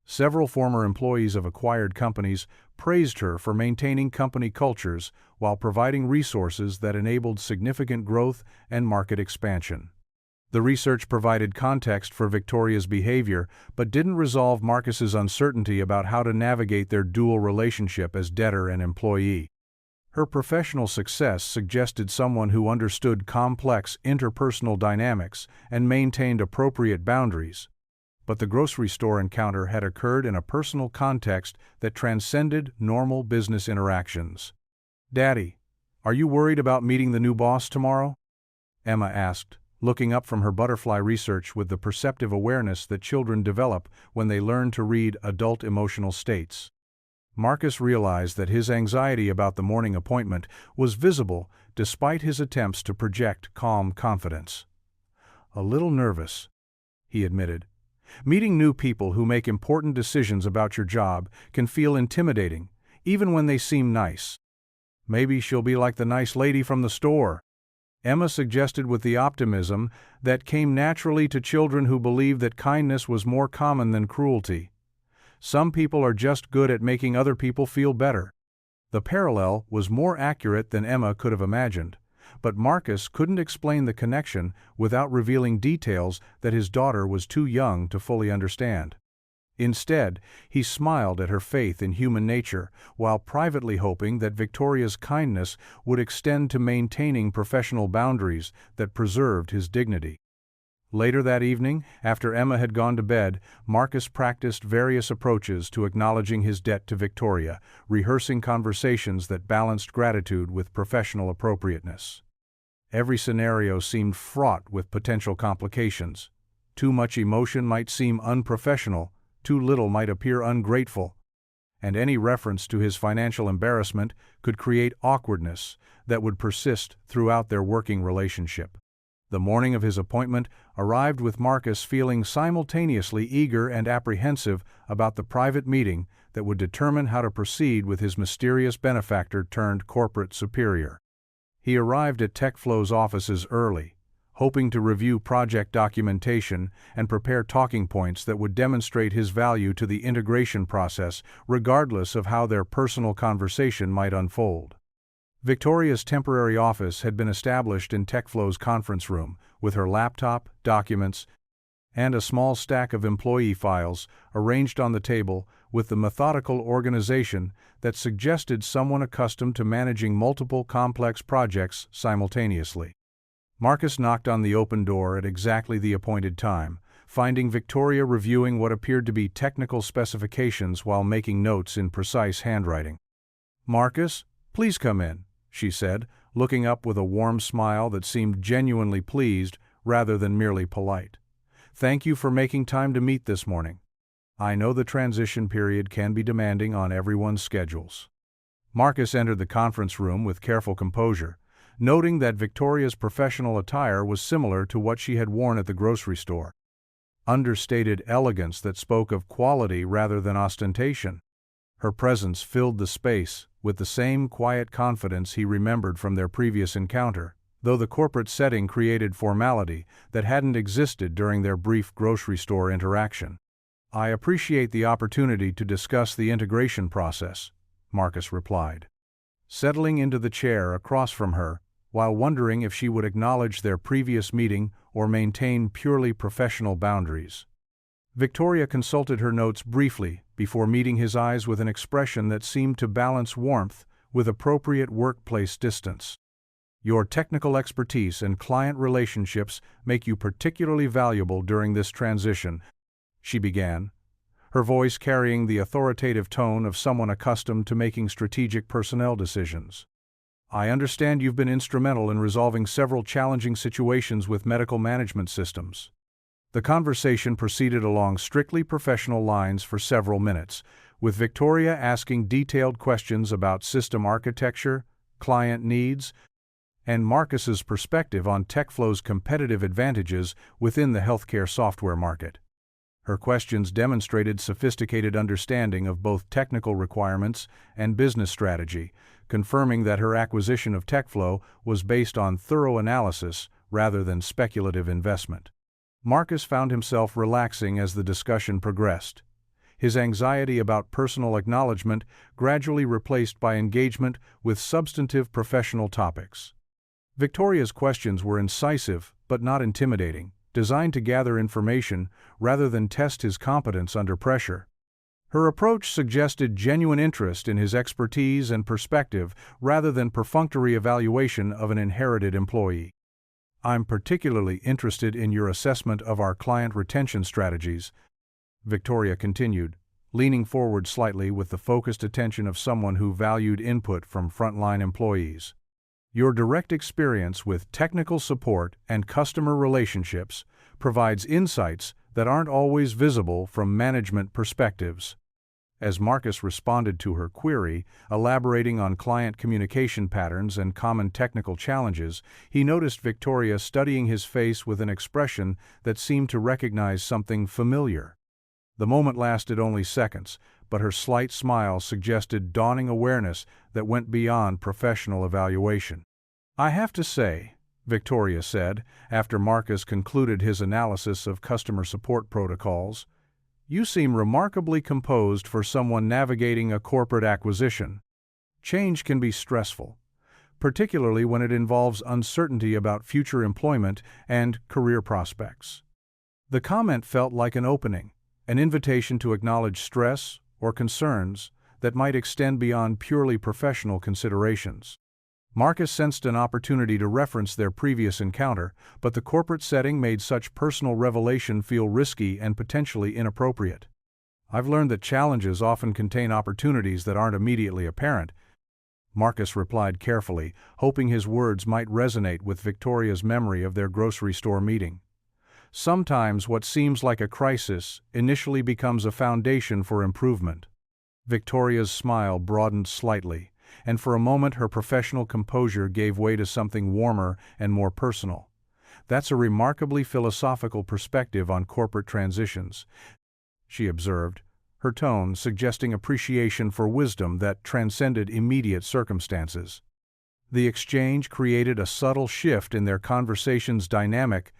Several former employees of acquired companies praised her for maintaining company cultures while providing resources that enabled significant growth and market expansion. The research provided context for Victoria's behavior but didn't resolve Marcus's uncertainty about how to navigate their dual relationship as debtor and employee. Her professional success suggested someone who understood complex interpersonal dynamics and maintained appropriate boundaries, but the grocery store encounter had occurred in a personal context that transcended normal business interactions. "Daddy, are you worried about meeting the new boss tomorrow?" Emma asked, looking up from her butterfly research with the perceptive awareness that children develop when they learn to read adult emotional states. Marcus realized that his anxiety about the morning appointment was visible despite his attempts to project calm confidence. "A little nervous," he admitted. "Meeting new people who make important decisions about your job can feel intimidating, even when they seem nice." "Maybe she'll be like the nice lady from the store," Emma suggested with the optimism that came naturally to children who believed that kindness was more common than cruelty. "Some people are just good at making other people feel better." The parallel was more accurate than Emma could have imagined, but Marcus couldn't explain the connection without revealing details that his daughter was too young to fully understand. Instead, he smiled at her faith in human nature, while privately hoping that Victoria's kindness would extend to maintaining professional boundaries that preserved his dignity. Later that evening, after Emma had gone to bed, Marcus practiced various approaches to acknowledging his debt to Victoria, rehearsing conversations that balanced gratitude with professional appropriateness. Every scenario seemed fraught with potential complications. Too much emotion might seem unprofessional, too little might appear ungrateful, and any reference to his financial embarrassment could create awkwardness that would persist throughout their working relationship. The morning of his appointment arrived with Marcus feeling simultaneously eager and apprehensive about the private meeting that would determine how to proceed with his mysterious benefactor turned corporate superior. He arrived at TechFlow's offices early, hoping to review project documentation and prepare talking points that would demonstrate his value to the integration process, regardless of how their personal conversation might unfold. Victoria's temporary office had been established in TechFlow's conference room, with her laptop, documents, and a small stack of employee files arranged on the table with the methodical organization that suggested someone accustomed to managing multiple complex projects simultaneously. Marcus knocked on the open door at exactly the appointed time, finding Victoria reviewing what appeared to be technical specifications while making notes in precise handwriting. "Marcus, please come in," she said, looking up with a warm smile that seemed genuinely pleased rather than merely polite. "Thank you for making time to meet this morning. I know the transition period can be demanding on everyone's schedules." Marcus entered the conference room with careful composure, noting that Victoria's professional attire was similar to what she had worn at the grocery store. Understated elegance that spoke of quality rather than ostentation. Her presence filled the space with the same quiet confidence he remembered from their previous encounter, though the corporate setting created formality that hadn't existed during their brief grocery store interaction. "I appreciate the opportunity to discuss the integration process," Marcus replied, settling into the chair across from her, while wondering if she would acknowledge their previous meeting or maintain purely professional boundaries. Victoria consulted her notes briefly before meeting his eyes with an expression that seemed to balance warmth with appropriate workplace distance. Your technical expertise and client relationships make you particularly valuable during this transition, she began, her voice carrying the authoritative tone of someone accustomed to making strategic personnel decisions. I understand you've been instrumental in resolving several challenging situations with medical management systems. The conversation proceeded along strictly professional lines for several minutes, with Victoria asking detailed questions about system architecture, client needs, and Marcus's perspective on TechFlow's competitive advantages within the healthcare software market. Her questions demonstrated sophisticated understanding of both technical requirements and business strategy, confirming that her acquisition of TechFlow was based on thorough analysis rather than speculative investment. Marcus found himself relaxing as the discussion progressed, his anxiety about personal acknowledgement gradually replaced by engagement with substantive professional topics. Victoria's questions were incisive but not intimidating, designed to gather information rather than test his competence under pressure. Her approach suggested genuine interest in his expertise and perspective rather than perfunctory evaluation of an inherited employee. I'm particularly interested in your assessment of our client retention strategies, Victoria continued, leaning forward slightly with the focused attention of someone who valued input from frontline employees. Your direct experience with technical support and customer relationships provides insights that aren't always visible from management perspectives. As Marcus responded to her query, elaborating on client communication patterns and common technical challenges, he noticed Victoria studying his face with an expression that seemed to recognize something familiar. The moment lasted only seconds, but her slight smile suggested dawning awareness that went beyond professional evaluation. I have to say, Victoria said, after Marcus concluded his analysis of customer support protocols, you seem remarkably composed for someone navigating a corporate acquisition. Change can be stressful, particularly when it involves uncertainty about future employment and career prospects. The comment felt like an opening, an invitation to acknowledge stress or concerns that might extend beyond purely professional considerations. Marcus sensed an opportunity to reference their previous encounter, but the corporate setting made such personal revelation feel risky and potentially inappropriate. I've learned that challenges often contain opportunities that aren't immediately apparent, Marcus replied carefully, hoping his words might resonate with Victoria's memory of their grocery store meeting. Sometimes what seems like a crisis initially becomes a foundation for improvement. Victoria's smile broadened slightly, and for a moment her professional composure gave way to something warmer and more personal. That's a remarkably philosophical perspective on corporate transitions, she observed, her tone suggesting appreciation for wisdom that transcended immediate circumstances. The exchange created a subtle shift in their conversation's dynamic,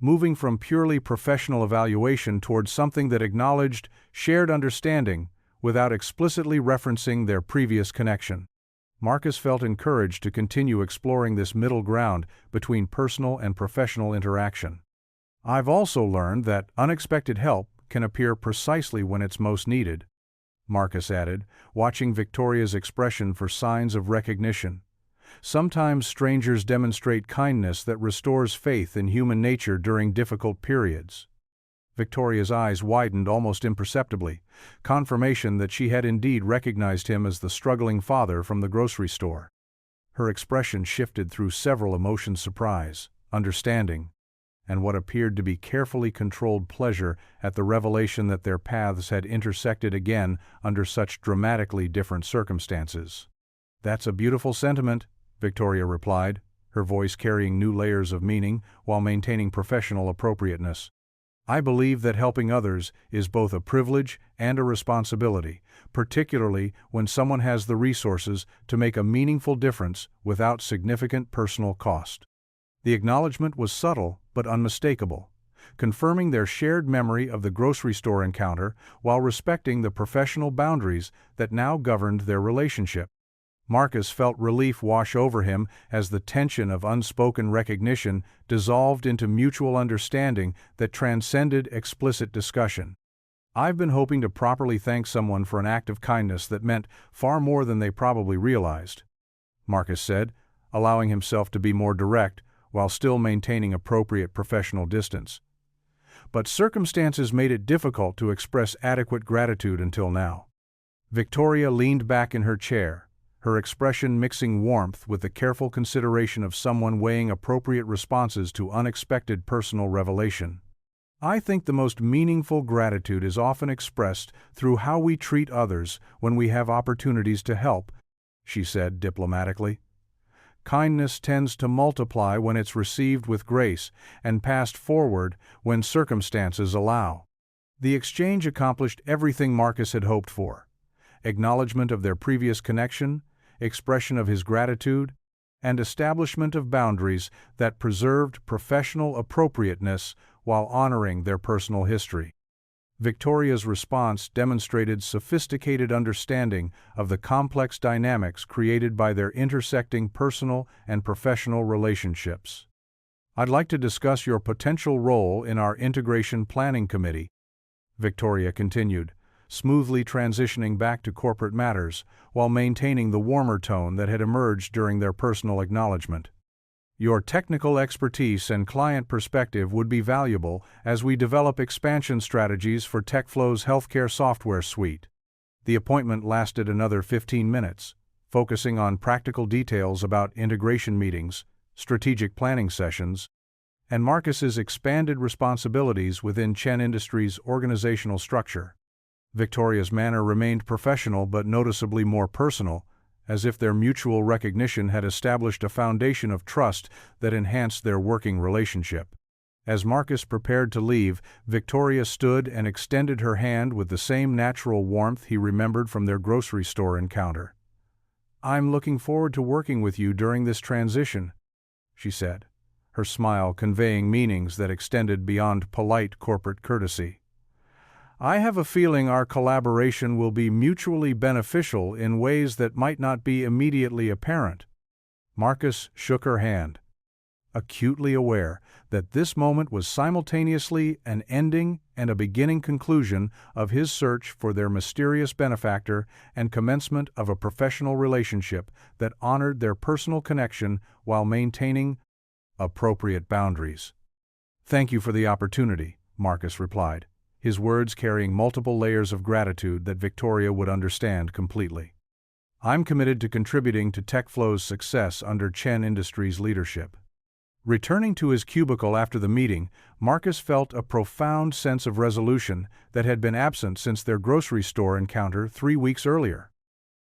moving from purely professional evaluation towards something that acknowledged shared understanding without explicitly referencing their previous connection. Marcus felt encouraged to continue exploring this middle ground between personal and professional interaction. I've also learned that unexpected help can appear precisely when it's most needed, Marcus added, watching Victoria's expression for signs of recognition. Sometimes strangers demonstrate kindness that restores faith in human nature during difficult periods. Victoria's eyes widened almost imperceptibly, confirmation that she had indeed recognized him as the struggling father from the grocery store. Her expression shifted through several emotions: surprise, understanding, and what appeared to be carefully controlled pleasure at the revelation that their paths had intersected again under such dramatically different circumstances. That's a beautiful sentiment, Victoria replied, her voice carrying new layers of meaning while maintaining professional appropriateness. I believe that helping others is both a privilege and a responsibility, particularly when someone has the resources to make a meaningful difference without significant personal cost. The acknowledgement was subtle but unmistakable, confirming their shared memory of the grocery store encounter while respecting the professional boundaries that now governed their relationship. Marcus felt relief wash over him as the tension of unspoken recognition dissolved into mutual understanding that transcended explicit discussion. I've been hoping to properly thank someone for an act of kindness that meant far more than they probably realized, Marcus said, allowing himself to be more direct while still maintaining appropriate professional distance. But circumstances made it difficult to express adequate gratitude until now. Victoria leaned back in her chair, her expression mixing warmth with the careful consideration of someone weighing appropriate responses to unexpected personal revelation. I think the most meaningful gratitude is often expressed through how we treat others when we have opportunities to help, she said diplomatically. Kindness tends to multiply when it's received with grace and passed forward when circumstances allow. The exchange accomplished everything Marcus had hoped for: acknowledgement of their previous connection, expression of his gratitude, and establishment of boundaries that preserved professional appropriateness while honoring their personal history. Victoria's response demonstrated sophisticated understanding of the complex dynamics created by their intersecting personal and professional relationships. "I'd like to discuss your potential role in our integration planning committee," Victoria continued, smoothly transitioning back to corporate matters while maintaining the warmer tone that had emerged during their personal acknowledgement. "Your technical expertise and client perspective would be valuable as we develop expansion strategies for TechFlow's healthcare software suite." The appointment lasted another 15 minutes, focusing on practical details about integration meetings, strategic planning sessions, and Marcus's expanded responsibilities within Chen Industries' organizational structure. Victoria's manner remained professional but noticeably more personal, as if their mutual recognition had established a foundation of trust that enhanced their working relationship. As Marcus prepared to leave, Victoria stood and extended her hand with the same natural warmth he remembered from their grocery store encounter. "I'm looking forward to working with you during this transition," she said, her smile conveying meanings that extended beyond polite corporate courtesy. "I have a feeling our collaboration will be mutually beneficial in ways that might not be immediately apparent." Marcus shook her hand, acutely aware that this moment was simultaneously an ending and a beginning conclusion of his search for their mysterious benefactor and commencement of a professional relationship that honored their personal connection while maintaining appropriate boundaries. "Thank you for the opportunity," Marcus replied, his words carrying multiple layers of gratitude that Victoria would understand completely. "I'm committed to contributing to TechFlow's success under Chen Industries' leadership." Returning to his cubicle after the meeting, Marcus felt a profound sense of resolution that had been absent since their grocery store encounter 3 weeks earlier.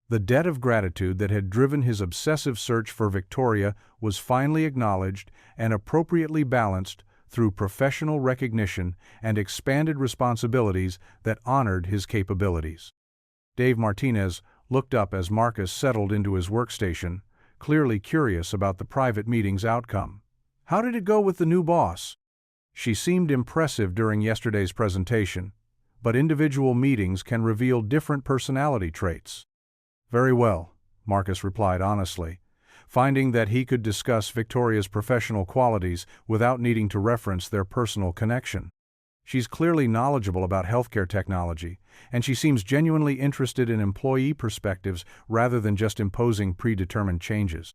The debt of gratitude that had driven his obsessive search for Victoria was finally acknowledged and appropriately balanced through professional recognition and expanded responsibilities that honored his capabilities. Dave Martinez looked up as Marcus settled into his workstation, clearly curious about the private meeting's outcome. "How did it go with the new boss?" She seemed impressive during yesterday's presentation, but individual meetings can reveal different personality traits. "Very well," Marcus replied honestly, finding that he could discuss Victoria's professional qualities without needing to reference their personal connection. "She's clearly knowledgeable about healthcare technology, and she seems genuinely interested in employee perspectives rather than just imposing predetermined changes."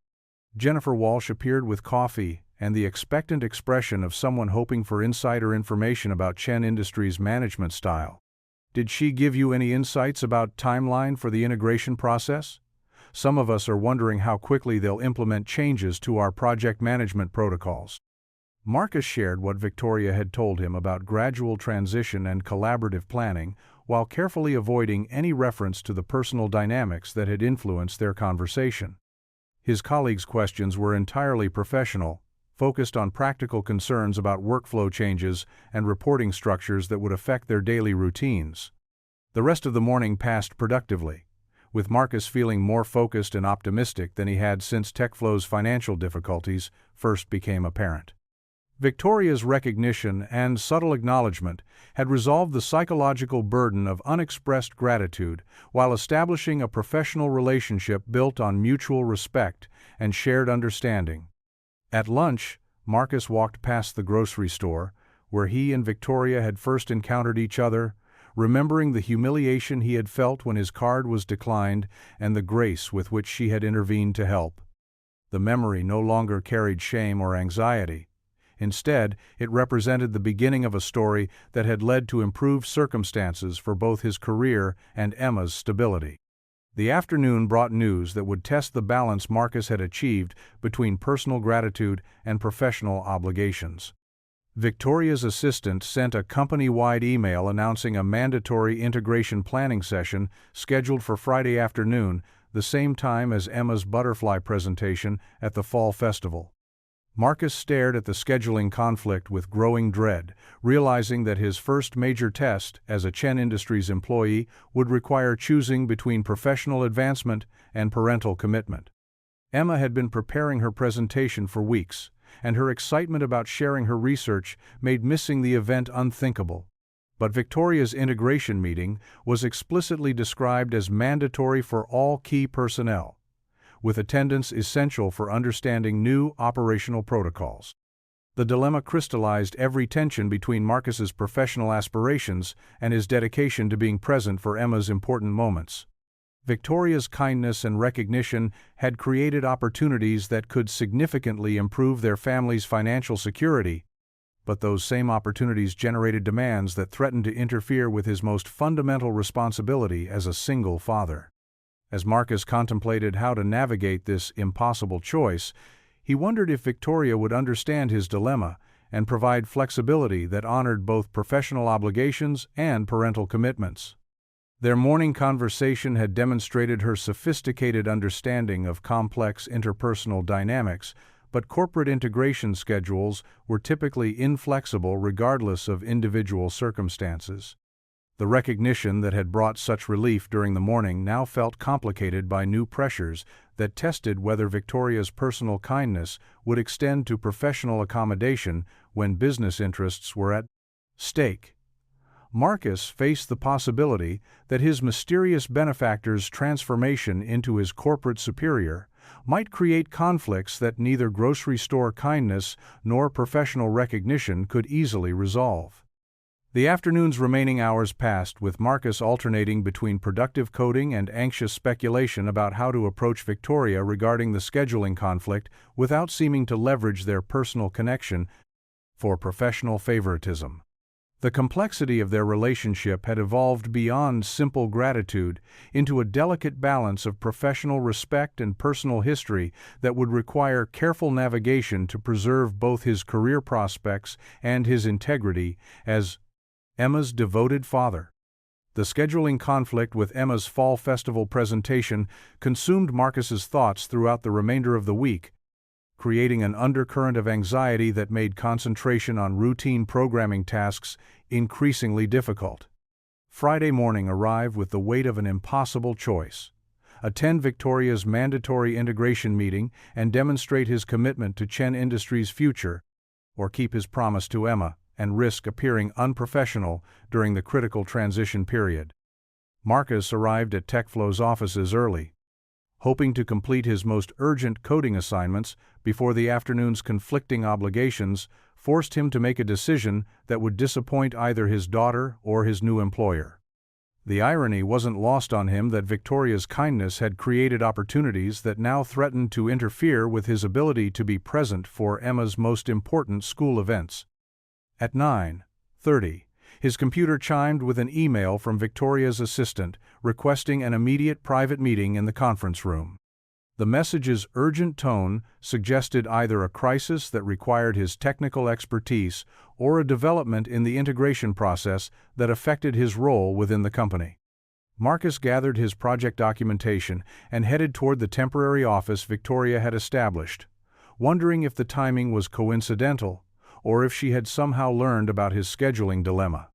Jennifer Walsh appeared with coffee and the expectant expression of someone hoping for insider information about Chen Industries' management style. "Did she give you any insights about timeline for the integration process? Some of us are wondering how quickly they'll implement changes to our project management protocols." Marcus shared what Victoria had told him about gradual transition and collaborative planning, while carefully avoiding any reference to the personal dynamics that had influenced their conversation. His colleagues' questions were entirely professional, focused on practical concerns about workflow changes and reporting structures that would affect their daily routines. The rest of the morning passed productively, with Marcus feeling more focused and optimistic than he had since TechFlow's financial difficulties first became apparent. Victoria's recognition and subtle acknowledgement had resolved the psychological burden of unexpressed gratitude while establishing a professional relationship built on mutual respect and shared understanding. At lunch, Marcus walked past the grocery store, where he and Victoria had first encountered each other, remembering the humiliation he had felt when his card was declined and the grace with which she had intervened to help. The memory no longer carried shame or anxiety. Instead, it represented the beginning of a story that had led to improved circumstances for both his career and Emma's stability. The afternoon brought news that would test the balance Marcus had achieved between personal gratitude and professional obligations. Victoria's assistant sent a company-wide email announcing a mandatory integration planning session scheduled for Friday afternoon, the same time as Emma's butterfly presentation at the fall festival. Marcus stared at the scheduling conflict with growing dread, realizing that his first major test as a Chen Industries employee would require choosing between professional advancement and parental commitment. Emma had been preparing her presentation for weeks, and her excitement about sharing her research made missing the event unthinkable. But Victoria's integration meeting was explicitly described as mandatory for all key personnel, with attendance essential for understanding new operational protocols. The dilemma crystallized every tension between Marcus's professional aspirations and his dedication to being present for Emma's important moments. Victoria's kindness and recognition had created opportunities that could significantly improve their family's financial security, but those same opportunities generated demands that threatened to interfere with his most fundamental responsibility as a single father. As Marcus contemplated how to navigate this impossible choice, he wondered if Victoria would understand his dilemma and provide flexibility that honored both professional obligations and parental commitments. Their morning conversation had demonstrated her sophisticated understanding of complex interpersonal dynamics, but corporate integration schedules were typically inflexible regardless of individual circumstances. The recognition that had brought such relief during the morning now felt complicated by new pressures that tested whether Victoria's personal kindness would extend to professional accommodation when business interests were at stake. Marcus faced the possibility that his mysterious benefactor's transformation into his corporate superior might create conflicts that neither grocery store kindness nor professional recognition could easily resolve. The afternoon's remaining hours passed with Marcus alternating between productive coding and anxious speculation about how to approach Victoria regarding the scheduling conflict without seeming to leverage their personal connection for professional favoritism. The complexity of their relationship had evolved beyond simple gratitude into a delicate balance of professional respect and personal history that would require careful navigation to preserve both his career prospects and his integrity as Emma's devoted father. The scheduling conflict with Emma's fall festival presentation consumed Marcus's thoughts throughout the remainder of the week, creating an undercurrent of anxiety that made concentration on routine programming tasks increasingly difficult. Friday morning arrived with the weight of an impossible choice: attend Victoria's mandatory integration meeting and demonstrate his commitment to Chen Industries' future, or keep his promise to Emma and risk appearing unprofessional during the critical transition period. Marcus arrived at TechFlow's offices early, hoping to complete his most urgent coding assignments before the afternoon's conflicting obligations forced him to make a decision that would disappoint either his daughter or his new employer. The irony wasn't lost on him that Victoria's kindness had created opportunities that now threatened to interfere with his ability to be present for Emma's most important school events. At 9:30, his computer chimed with an email from Victoria's assistant requesting an immediate private meeting in the conference room. The message's urgent tone suggested either a crisis that required his technical expertise or a development in the integration process that affected his role within the company. Marcus gathered his project documentation and headed toward the temporary office Victoria had established, wondering if the timing was coincidental or if she had somehow learned about his scheduling dilemma.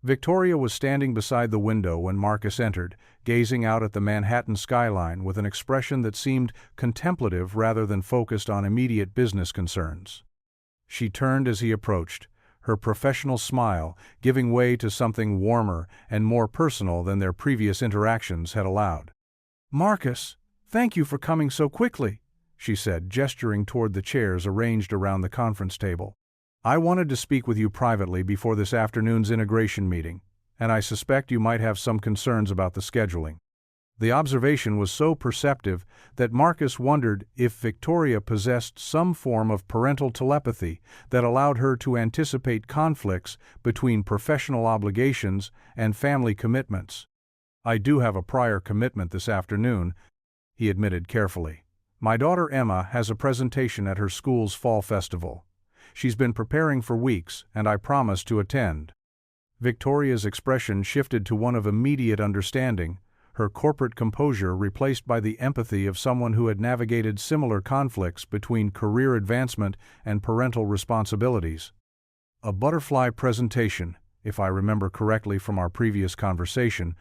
Victoria was standing beside the window when Marcus entered, gazing out at the Manhattan skyline with an expression that seemed contemplative rather than focused on immediate business concerns. She turned as he approached, her professional smile giving way to something warmer and more personal than their previous interactions had allowed. "Marcus, thank you for coming so quickly," she said, gesturing toward the chairs arranged around the conference table. "I wanted to speak with you privately before this afternoon's integration meeting, and I suspect you might have some concerns about the scheduling." The observation was so perceptive that Marcus wondered if Victoria possessed some form of parental telepathy that allowed her to anticipate conflicts between professional obligations and family commitments. "I do have a prior commitment this afternoon," he admitted carefully. "My daughter Emma has a presentation at her school's fall festival. She's been preparing for weeks, and I promised to attend." Victoria's expression shifted to one of immediate understanding, her corporate composure replaced by the empathy of someone who had navigated similar conflicts between career advancement and parental responsibilities. "A butterfly presentation, if I remember correctly from our previous conversation,"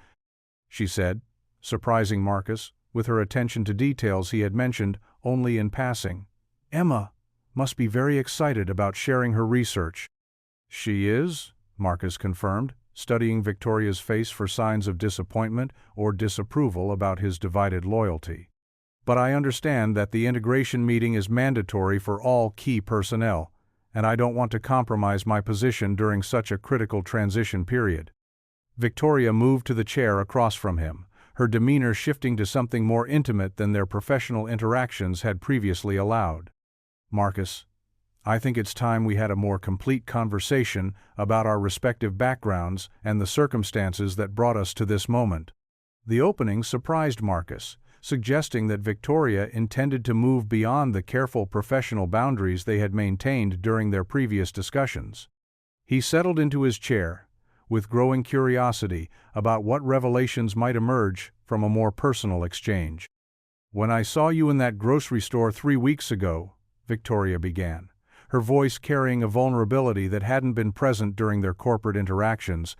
she said, surprising Marcus with her attention to details he had mentioned only in passing. "Emma must be very excited about sharing her research." "She is," Marcus confirmed, studying Victoria's face for signs of disappointment or disapproval about his divided loyalty. "But I understand that the integration meeting is mandatory for all key personnel, and I don't want to compromise my position during such a critical transition period." Victoria moved to the chair across from him, her demeanor shifting to something more intimate than their professional interactions had previously allowed. "Marcus, I think it's time we had a more complete conversation about our respective backgrounds and the circumstances that brought us to this moment." The opening surprised Marcus, suggesting that Victoria intended to move beyond the careful professional boundaries they had maintained during their previous discussions. He settled into his chair, with growing curiosity about what revelations might emerge from a more personal exchange. "When I saw you in that grocery store 3 weeks ago," Victoria began, her voice carrying a vulnerability that hadn't been present during their corporate interactions,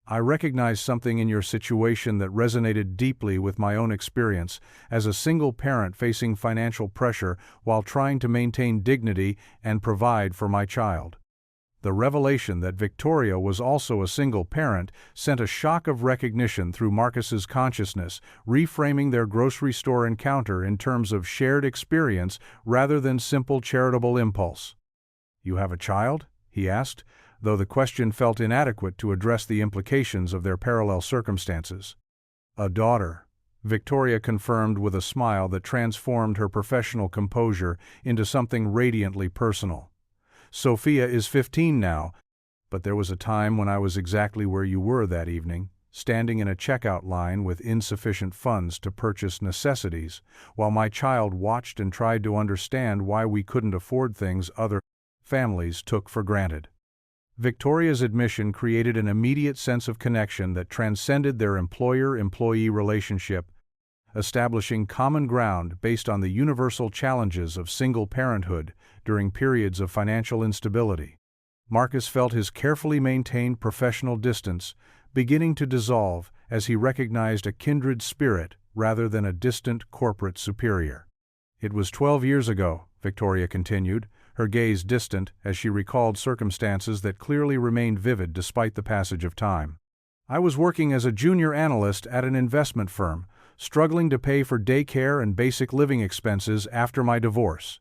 "I recognized something in your situation that resonated deeply with my own experience as a single parent facing financial pressure while trying to maintain dignity and provide for my child." The revelation that Victoria was also a single parent sent a shock of recognition through Marcus's consciousness, reframing their grocery store encounter in terms of shared experience rather than simple charitable impulse. "You have a child?" he asked, though the question felt inadequate to address the implications of their parallel circumstances. "A daughter," Victoria confirmed with a smile that transformed her professional composure into something radiantly personal. "Sophia is 15 now, but there was a time when I was exactly where you were that evening, standing in a checkout line with insufficient funds to purchase necessities, while my child watched and tried to understand why we couldn't afford things other families took for granted." Victoria's admission created an immediate sense of connection that transcended their employer-employee relationship, establishing common ground based on the universal challenges of single parenthood during periods of financial instability. Marcus felt his carefully maintained professional distance beginning to dissolve as he recognized a kindred spirit rather than a distant corporate superior. "It was 12 years ago," Victoria continued, her gaze distant as she recalled circumstances that clearly remained vivid despite the passage of time. "I was working as a junior analyst at an investment firm, struggling to pay for daycare and basic living expenses after my divorce.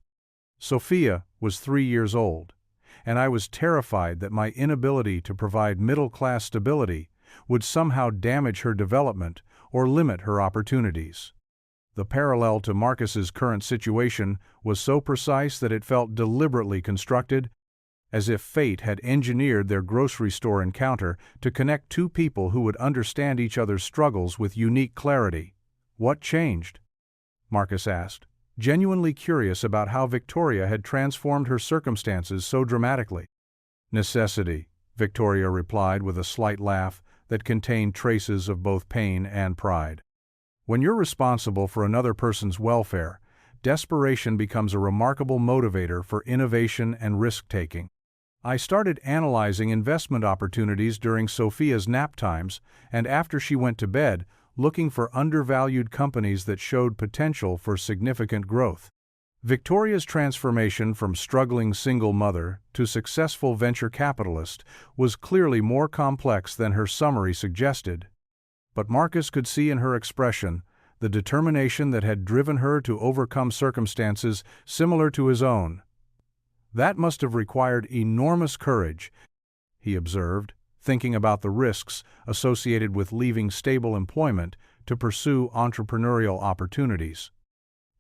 Sophia was 3 years old, and I was terrified that my inability to provide middle-class stability would somehow damage her development or limit her opportunities." The parallel to Marcus's current situation was so precise that it felt deliberately constructed, as if fate had engineered their grocery store encounter to connect two people who would understand each other's struggles with unique clarity. "What changed?" Marcus asked, genuinely curious about how Victoria had transformed her circumstances so dramatically. "Necessity," Victoria replied with a slight laugh that contained traces of both pain and pride. "When you're responsible for another person's welfare, desperation becomes a remarkable motivator for innovation and risk-taking. I started analyzing investment opportunities during Sophia's nap times and after she went to bed, looking for undervalued companies that showed potential for significant growth." Victoria's transformation from struggling single mother to successful venture capitalist was clearly more complex than her summary suggested. But Marcus could see in her expression the determination that had driven her to overcome circumstances similar to his own. "That must have required enormous courage," he observed, thinking about the risks associated with leaving stable employment to pursue entrepreneurial opportunities.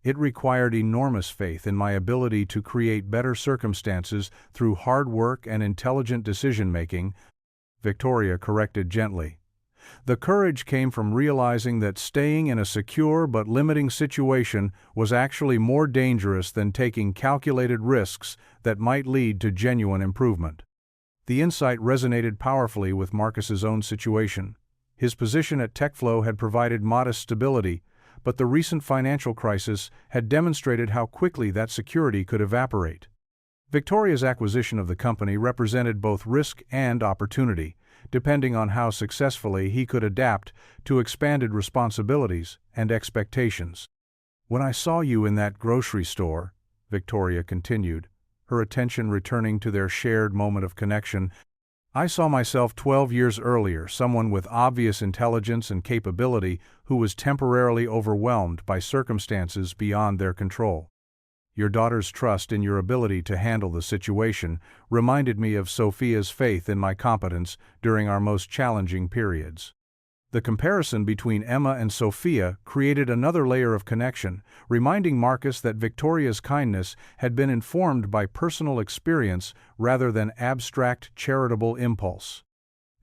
It required enormous faith in my ability to create better circumstances through hard work and intelligent decision-making, Victoria corrected gently. The courage came from realizing that staying in a secure but limiting situation was actually more dangerous than taking calculated risks that might lead to genuine improvement. The insight resonated powerfully with Marcus's own situation. His position at TechFlow had provided modest stability, but the recent financial crisis had demonstrated how quickly that security could evaporate. Victoria's acquisition of the company represented both risk and opportunity, depending on how successfully he could adapt to expanded responsibilities and expectations. "When I saw you in that grocery store," Victoria continued, her attention returning to their shared moment of connection, "I saw myself 12 years earlier, someone with obvious intelligence and capability who was temporarily overwhelmed by circumstances beyond their control. Your daughter's trust in your ability to handle the situation reminded me of Sophia's faith in my competence during our most challenging periods." The comparison between Emma and Sophia created another layer of connection, reminding Marcus that Victoria's kindness had been informed by personal experience rather than abstract charitable impulse.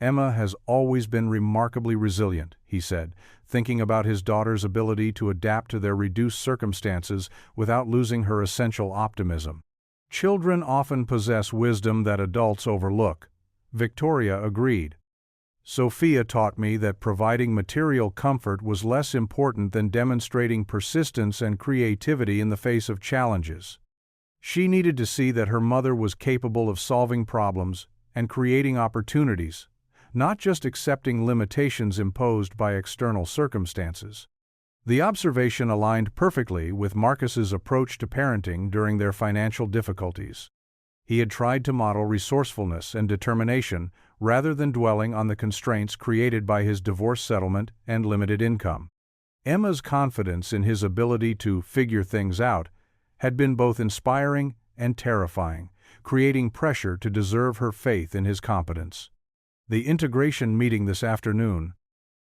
"Emma has always been remarkably resilient," he said, thinking about his daughter's ability to adapt to their reduced circumstances without losing her essential optimism. "Children often possess wisdom that adults overlook," Victoria agreed. "Sophia taught me that providing material comfort was less important than demonstrating persistence and creativity in the face of challenges. She needed to see that her mother was capable of solving problems and creating opportunities, not just accepting limitations imposed by external circumstances." The observation aligned perfectly with Marcus's approach to parenting during their financial difficulties. He had tried to model resourcefulness and determination rather than dwelling on the constraints created by his divorce settlement and limited income. Emma's confidence in his ability to figure things out had been both inspiring and terrifying, creating pressure to deserve her faith in his competence. "The integration meeting this afternoon,"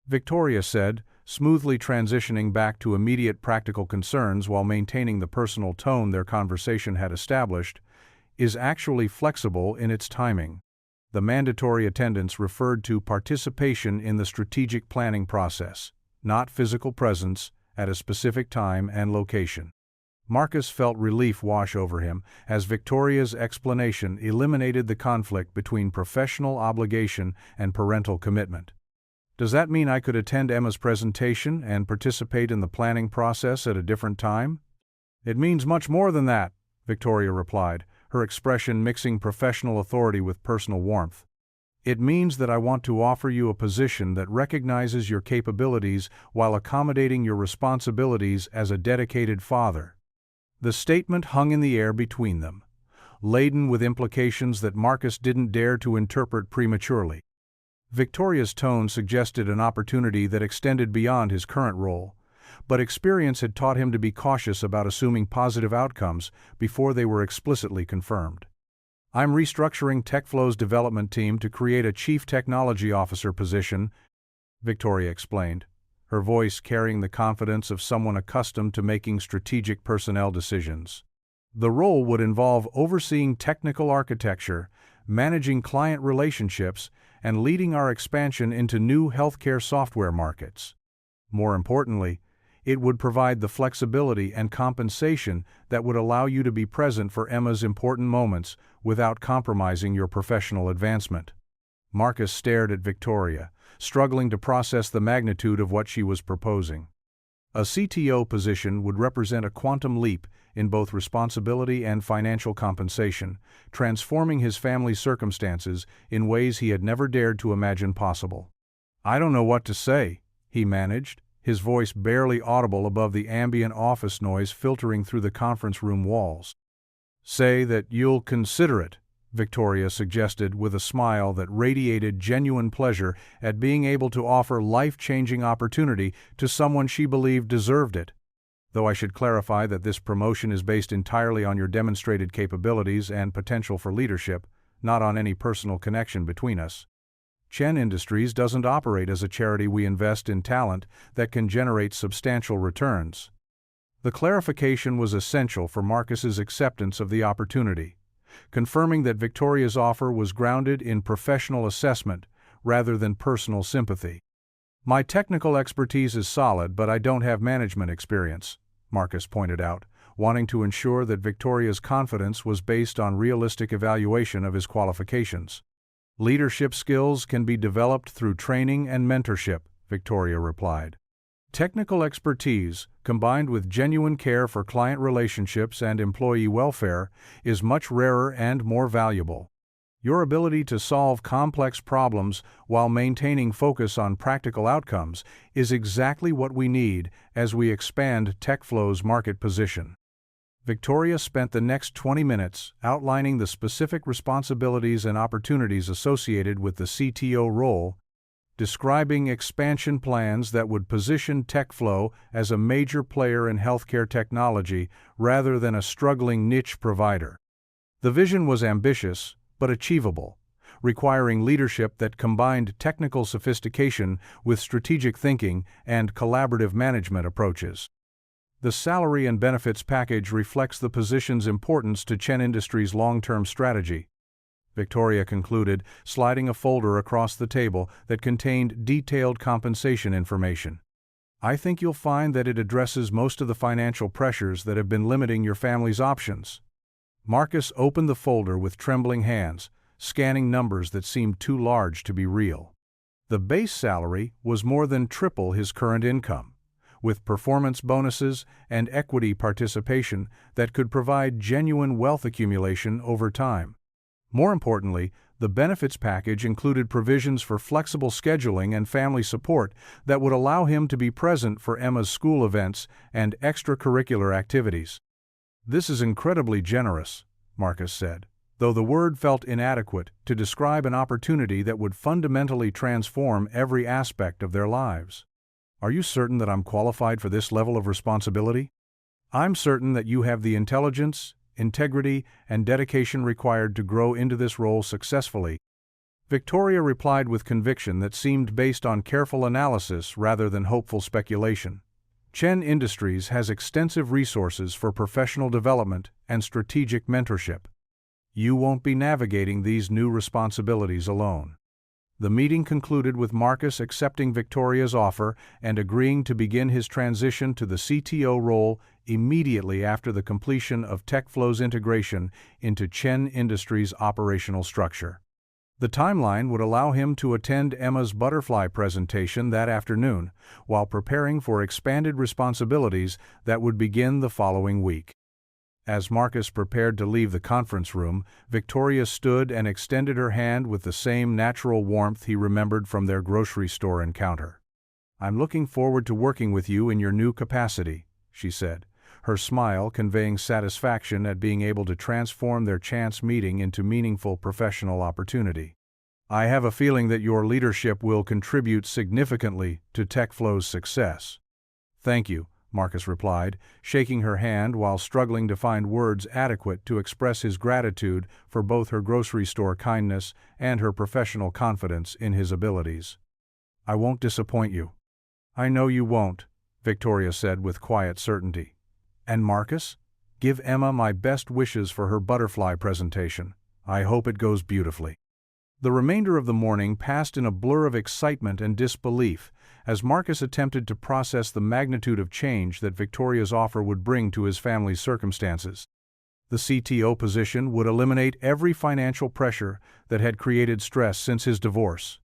Victoria said, smoothly transitioning back to immediate practical concerns while maintaining the personal tone their conversation had established, "is actually flexible in its timing." The mandatory attendance referred to participation in the strategic planning process, not physical presence at a specific time and location. Marcus felt relief wash over him as Victoria's explanation eliminated the conflict between professional obligation and parental commitment. "Does that mean I could attend Emma's presentation and participate in the planning process at a different time?" "It means much more than that," Victoria replied, her expression mixing professional authority with personal warmth. "It means that I want to offer you a position that recognizes your capabilities while accommodating your responsibilities as a dedicated father." The statement hung in the air between them, laden with implications that Marcus didn't dare to interpret prematurely. Victoria's tone suggested an opportunity that extended beyond his current role, but experience had taught him to be cautious about assuming positive outcomes before they were explicitly confirmed. "I'm restructuring TechFlow's development team to create a Chief Technology Officer position," Victoria explained, her voice carrying the confidence of someone accustomed to making strategic personnel decisions. "The role would involve overseeing technical architecture, managing client relationships, and leading our expansion into new healthcare software markets. More importantly, it would provide the flexibility and compensation that would allow you to be present for Emma's important moments without compromising your professional advancement." Marcus stared at Victoria, struggling to process the magnitude of what she was proposing. A CTO position would represent a quantum leap in both responsibility and financial compensation, transforming his family's circumstances in ways he had never dared to imagine possible. "I don't know what to say," he managed, his voice barely audible above the ambient office noise filtering through the conference room walls. "Say that you'll consider it," Victoria suggested with a smile that radiated genuine pleasure at being able to offer life-changing opportunity to someone she believed deserved it. "Though I should clarify that this promotion is based entirely on your demonstrated capabilities and potential for leadership, not on any personal connection between us." Chen Industries doesn't operate as a charity. We invest in talent that can generate substantial returns. The clarification was essential for Marcus's acceptance of the opportunity, confirming that Victoria's offer was grounded in professional assessment rather than personal sympathy. My technical expertise is solid, but I don't have management experience, Marcus pointed out, wanting to ensure that Victoria's confidence was based on realistic evaluation of his qualifications. Leadership skills can be developed through training and mentorship, Victoria replied. Technical expertise, combined with genuine care for client relationships and employee welfare, is much rarer and more valuable. Your ability to solve complex problems while maintaining focus on practical outcomes is exactly what we need as we expand TechFlow's market position. Victoria spent the next 20 minutes outlining the specific responsibilities and opportunities associated with the CTO role, describing expansion plans that would position TechFlow as a major player in healthcare technology rather than a struggling niche provider. The vision was ambitious, but achievable, requiring leadership that combined technical sophistication with strategic thinking and collaborative management approaches. The salary and benefits package reflects the position's importance to Chen Industries' long-term strategy, Victoria concluded, sliding a folder across the table that contained detailed compensation information. I think you'll find that it addresses most of the financial pressures that have been limiting your family's options. Marcus opened the folder with trembling hands, scanning numbers that seemed too large to be real. The base salary was more than triple his current income, with performance bonuses and equity participation that could provide genuine wealth accumulation over time. More importantly, the benefits package included provisions for flexible scheduling and family support that would allow him to be present for Emma's school events and extracurricular activities. "This is incredibly generous," Marcus said, though the word felt inadequate to describe an opportunity that would fundamentally transform every aspect of their lives. "Are you certain that I'm qualified for this level of responsibility?" "I'm certain that you have the intelligence, integrity, and dedication required to grow into this role successfully," Victoria replied with conviction that seemed based on careful analysis rather than hopeful speculation. Chen Industries has extensive resources for professional development and strategic mentorship. You won't be navigating these new responsibilities alone. The meeting concluded with Marcus accepting Victoria's offer and agreeing to begin his transition to the CTO role immediately after the completion of TechFlow's integration into Chen Industries' operational structure. The timeline would allow him to attend Emma's butterfly presentation that afternoon, while preparing for expanded responsibilities that would begin the following week. As Marcus prepared to leave the conference room, Victoria stood and extended her hand with the same natural warmth he remembered from their grocery store encounter. "I'm looking forward to working with you in your new capacity," she said, her smile conveying satisfaction at being able to transform their chance meeting into meaningful professional opportunity. "I have a feeling that your leadership will contribute significantly to TechFlow's success." "Thank you," Marcus replied, shaking her hand while struggling to find words adequate to express his gratitude for both her grocery store kindness and her professional confidence in his abilities. "I won't disappoint you." "I know you won't," Victoria said with quiet certainty. "And Marcus, give Emma my best wishes for her butterfly presentation. I hope it goes beautifully." The remainder of the morning passed in a blur of excitement and disbelief as Marcus attempted to process the magnitude of change that Victoria's offer would bring to his family's circumstances. The CTO position would eliminate every financial pressure that had created stress since his divorce,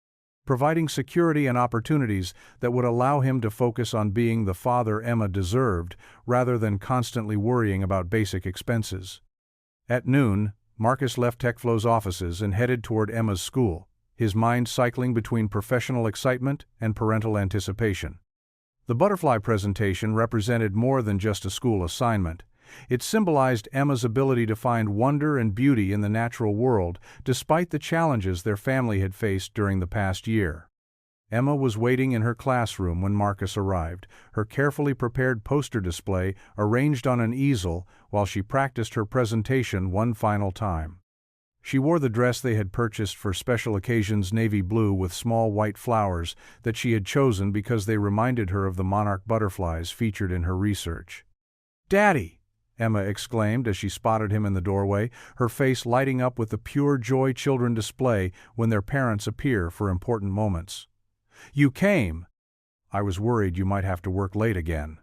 providing security and opportunities that would allow him to focus on being the father Emma deserved rather than constantly worrying about basic expenses. At noon, Marcus left TechFlow's offices and headed toward Emma's school, his mind cycling between professional excitement and parental anticipation. The butterfly presentation represented more than just a school assignment. It symbolized Emma's ability to find wonder and beauty in the natural world, despite the challenges their family had faced during the past year. Emma was waiting in her classroom when Marcus arrived, her carefully prepared poster display arranged on an easel while she practiced her presentation one final time. She wore the dress they had purchased for special occasions, navy blue with small white flowers, that she had chosen because they reminded her of the monarch butterflies featured in her research. "Daddy!" Emma exclaimed as she spotted him in the doorway, her face lighting up with the pure joy children display when their parents appear for important moments. "You came! I was worried you might have to work late again."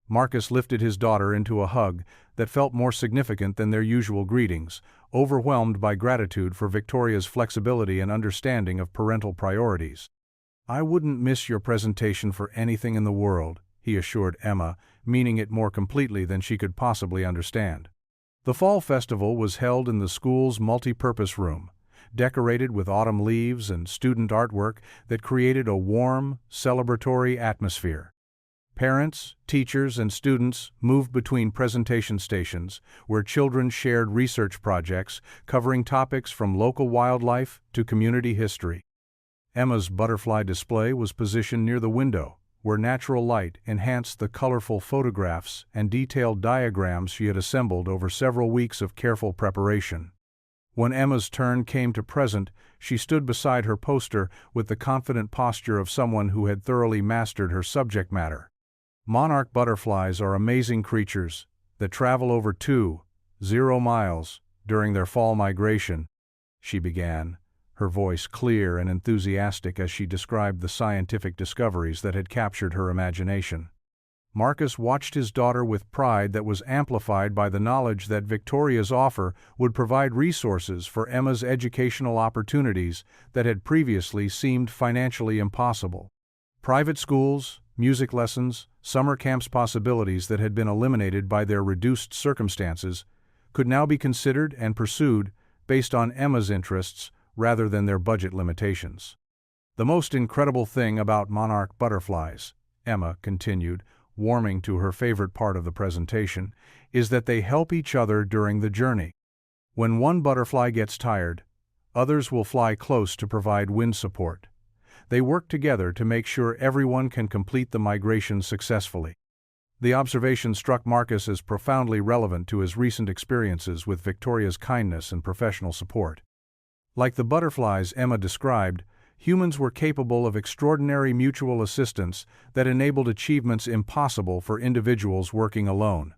Marcus lifted his daughter into a hug that felt more significant than their usual greetings, overwhelmed by gratitude for Victoria's flexibility and understanding of parental priorities. "I wouldn't miss your presentation for anything in the world," he assured Emma, meaning it more completely than she could possibly understand. The fall festival was held in the school's multi-purpose room, decorated with autumn leaves and student artwork that created a warm, celebratory atmosphere. Parents, teachers, and students moved between presentation stations, where children shared research projects covering topics from local wildlife to community history. Emma's butterfly display was positioned near the window, where natural light enhanced the colorful photographs and detailed diagrams she had assembled over several weeks of careful preparation. When Emma's turn came to present, she stood beside her poster with the confident posture of someone who had thoroughly mastered her subject matter. "Monarch butterflies are amazing creatures that travel over 2.0 miles during their fall migration," she began, her voice clear and enthusiastic as she described the scientific discoveries that had captured her imagination. Marcus watched his daughter with pride that was amplified by the knowledge that Victoria's offer would provide resources for Emma's educational opportunities that had previously seemed financially impossible. Private schools, music lessons, summer camps, possibilities that had been eliminated by their reduced circumstances could now be considered and pursued based on Emma's interests rather than their budget limitations. "The most incredible thing about monarch butterflies," Emma continued, warming to her favorite part of the presentation, "is that they help each other during the journey. When one butterfly gets tired, others will fly close to provide wind support. They work together to make sure everyone can complete the migration successfully." The observation struck Marcus as profoundly relevant to his recent experiences with Victoria's kindness and professional support. Like the butterflies Emma described, humans were capable of extraordinary mutual assistance that enabled achievements impossible for individuals working alone.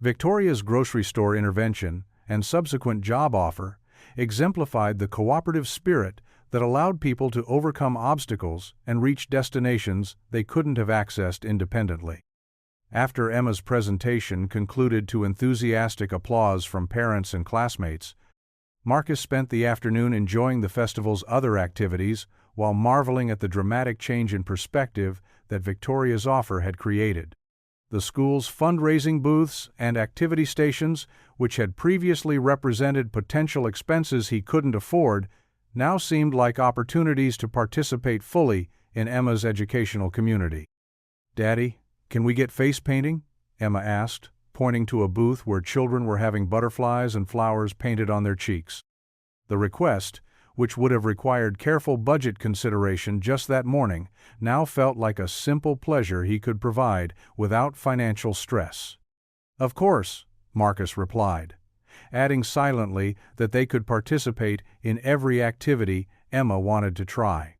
Victoria's grocery store intervention and subsequent job offer exemplified the cooperative spirit that allowed people to overcome obstacles and reach destinations they couldn't have accessed independently. After Emma's presentation concluded to enthusiastic applause from parents and classmates, Marcus spent the afternoon enjoying the festival's other activities while marveling at the dramatic change in perspective that Victoria's offer had created. The school's fundraising booths and activity stations, which had previously represented potential expenses he couldn't afford, now seemed like opportunities to participate fully in Emma's educational community. "Daddy, can we get face painting?" Emma asked, pointing to a booth where children were having butterflies and flowers painted on their cheeks. The request, which would have required careful budget consideration just that morning, now felt like a simple pleasure he could provide without financial stress. "Of course," Marcus replied, adding silently that they could participate in every activity Emma wanted to try.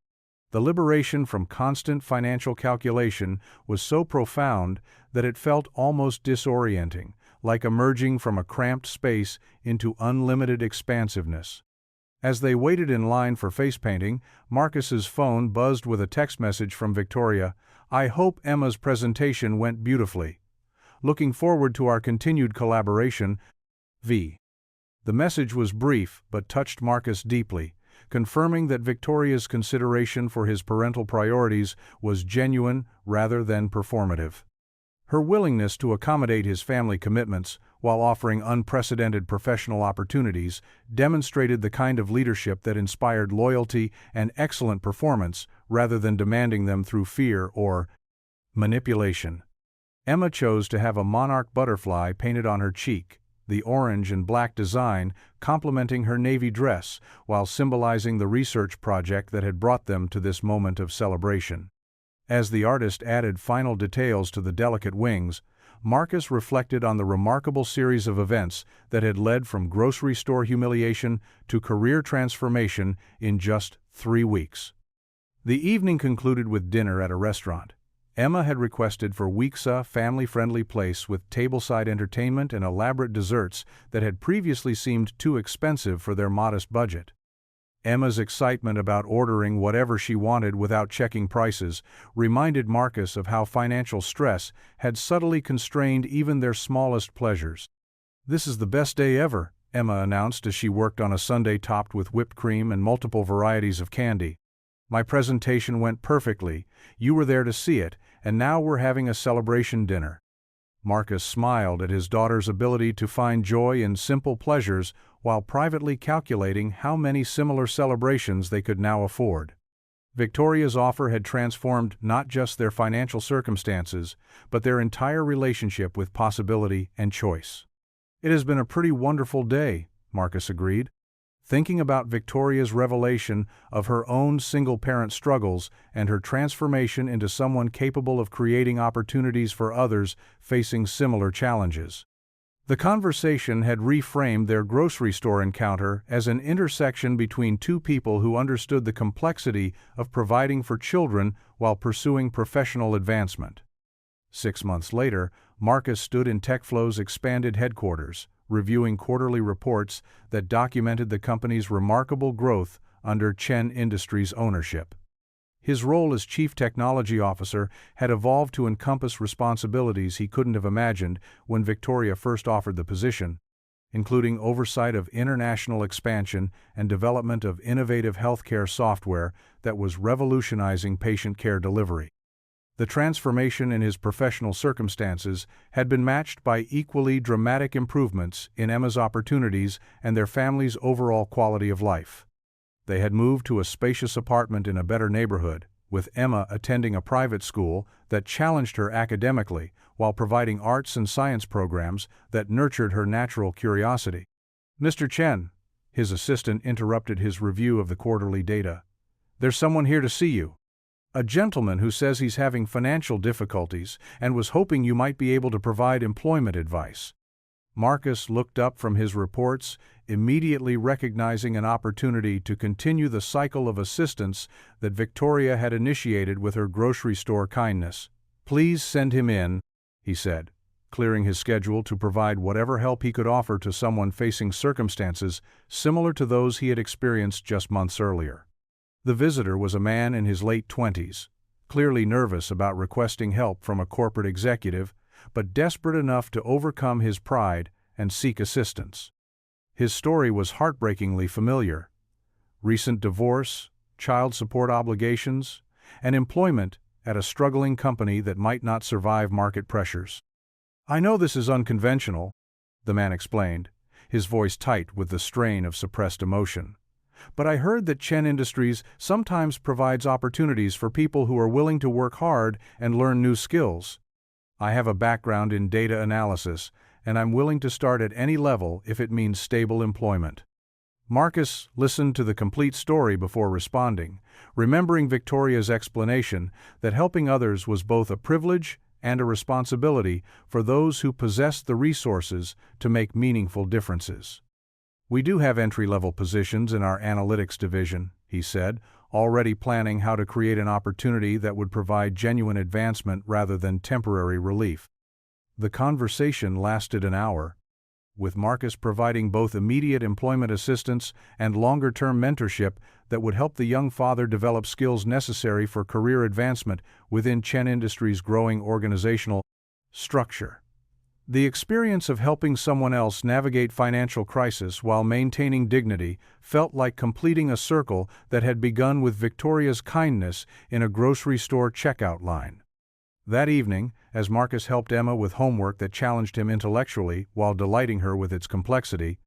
The liberation from constant financial calculation was so profound that it felt almost disorienting, like emerging from a cramped space into unlimited expansiveness. As they waited in line for face painting, Marcus's phone buzzed with a text message from Victoria. "I hope Emma's presentation went beautifully. Looking forward to our continued collaboration, V." The message was brief but touched Marcus deeply, confirming that Victoria's consideration for his parental priorities was genuine rather than performative. Her willingness to accommodate his family commitments while offering unprecedented professional opportunities demonstrated the kind of leadership that inspired loyalty and excellent performance rather than demanding them through fear or manipulation. Emma chose to have a monarch butterfly painted on her cheek, the orange and black design complementing her navy dress while symbolizing the research project that had brought them to this moment of celebration. As the artist added final details to the delicate wings, Marcus reflected on the remarkable series of events that had led from grocery store humiliation to career transformation in just 3 weeks. The evening concluded with dinner at a restaurant. Emma had requested for weeks a family-friendly place with tableside entertainment and elaborate desserts that had previously seemed too expensive for their modest budget. Emma's excitement about ordering whatever she wanted without checking prices reminded Marcus of how financial stress had subtly constrained even their smallest pleasures. "This is the best day ever," Emma announced as she worked on a sundae topped with whipped cream and multiple varieties of candy. "My presentation went perfectly, you were there to see it, and now we're having a celebration dinner." Marcus smiled at his daughter's ability to find joy in simple pleasures while privately calculating how many similar celebrations they could now afford. Victoria's offer had transformed not just their financial circumstances, but their entire relationship with possibility and choice. "It has been a pretty wonderful day," Marcus agreed. Thinking about Victoria's revelation of her own single-parent struggles and her transformation into someone capable of creating opportunities for others facing similar challenges. The conversation had reframed their grocery store encounter as an intersection between two people who understood the complexity of providing for children while pursuing professional advancement. 6 months later, Marcus stood in TechFlow's expanded headquarters, reviewing quarterly reports that documented the company's remarkable growth under Chen Industries' ownership. His role as Chief Technology Officer had evolved to encompass responsibilities he couldn't have imagined when Victoria first offered the position, including oversight of international expansion and development of innovative healthcare software that was revolutionizing patient care delivery. The transformation in his professional circumstances had been matched by equally dramatic improvements in Emma's opportunities and their family's overall quality of life. They had moved to a spacious apartment in a better neighborhood, with Emma attending a private school that challenged her academically while providing arts and science programs that nurtured her natural curiosity. "Mr. Chen," his assistant interrupted his review of the quarterly data. "There's someone here to see you. A gentleman who says he's having financial difficulties and was hoping you might be able to provide employment advice." Marcus looked up from his reports, immediately recognizing an opportunity to continue the cycle of assistance that Victoria had initiated with her grocery store kindness. "Please send him in," he said, clearing his schedule to provide whatever help he could offer to someone facing circumstances similar to those he had experienced just months earlier. The visitor was a man in his late 20s, clearly nervous about requesting help from a corporate executive, but desperate enough to overcome his pride and seek assistance. His story was heartbreakingly familiar. Recent divorce, child support obligations, and employment at a struggling company that might not survive market pressures. "I know this is unconventional," the man explained, his voice tight with the strain of suppressed emotion. "But I heard that Chen Industries sometimes provides opportunities for people who are willing to work hard and learn new skills. I have a background in data analysis, and I'm willing to start at any level if it means stable employment." Marcus listened to the complete story before responding, remembering Victoria's explanation that helping others was both a privilege and a responsibility for those who possessed the resources to make meaningful differences. "We do have entry-level positions in our analytics division," he said, already planning how to create an opportunity that would provide genuine advancement rather than temporary relief. The conversation lasted an hour, with Marcus providing both immediate employment assistance and longer-term mentorship that would help the young father develop skills necessary for career advancement within Chen Industries' growing organizational structure. The experience of helping someone else navigate financial crisis while maintaining dignity felt like completing a circle that had begun with Victoria's kindness in a grocery store checkout line. That evening, as Marcus helped Emma with homework that challenged him intellectually while delighting her with its complexity,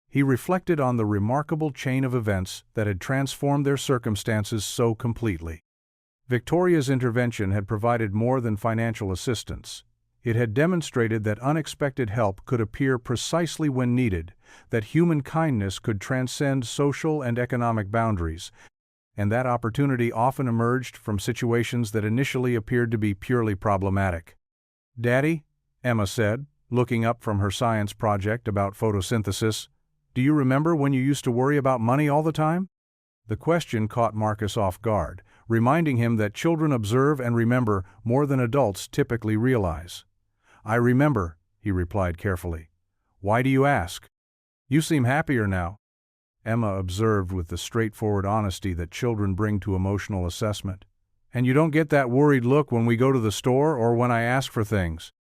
he reflected on the remarkable chain of events that had transformed their circumstances so completely. Victoria's intervention had provided more than financial assistance. It had demonstrated that unexpected help could appear precisely when needed, that human kindness could transcend social and economic boundaries, and that opportunity often emerged from situations that initially appeared to be purely problematic. "Daddy," Emma said, looking up from her science project about photosynthesis. "Do you remember when you used to worry about money all the time?" The question caught Marcus off guard, reminding him that children observe and remember more than adults typically realize. "I remember," he replied carefully. "Why do you ask?" "You seem happier now," Emma observed with the straightforward honesty that children bring to emotional assessment. "And you don't get that worried look when we go to the store or when I ask for things."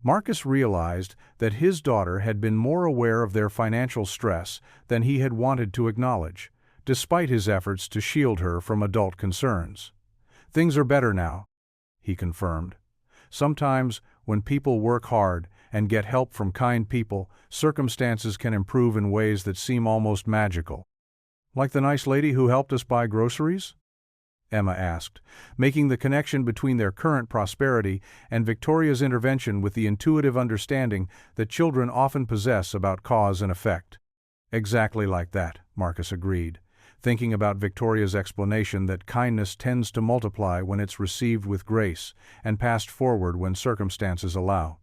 Marcus realized that his daughter had been more aware of their financial stress than he had wanted to acknowledge, despite his efforts to shield her from adult concerns. "Things are better now," he confirmed. Sometimes, when people work hard and get help from kind people, circumstances can improve in ways that seem almost magical. "Like the nice lady who helped us buy groceries?" Emma asked, making the connection between their current prosperity and Victoria's intervention with the intuitive understanding that children often possess about cause and effect. "Exactly like that," Marcus agreed, thinking about Victoria's explanation that kindness tends to multiply when it's received with grace and passed forward when circumstances allow.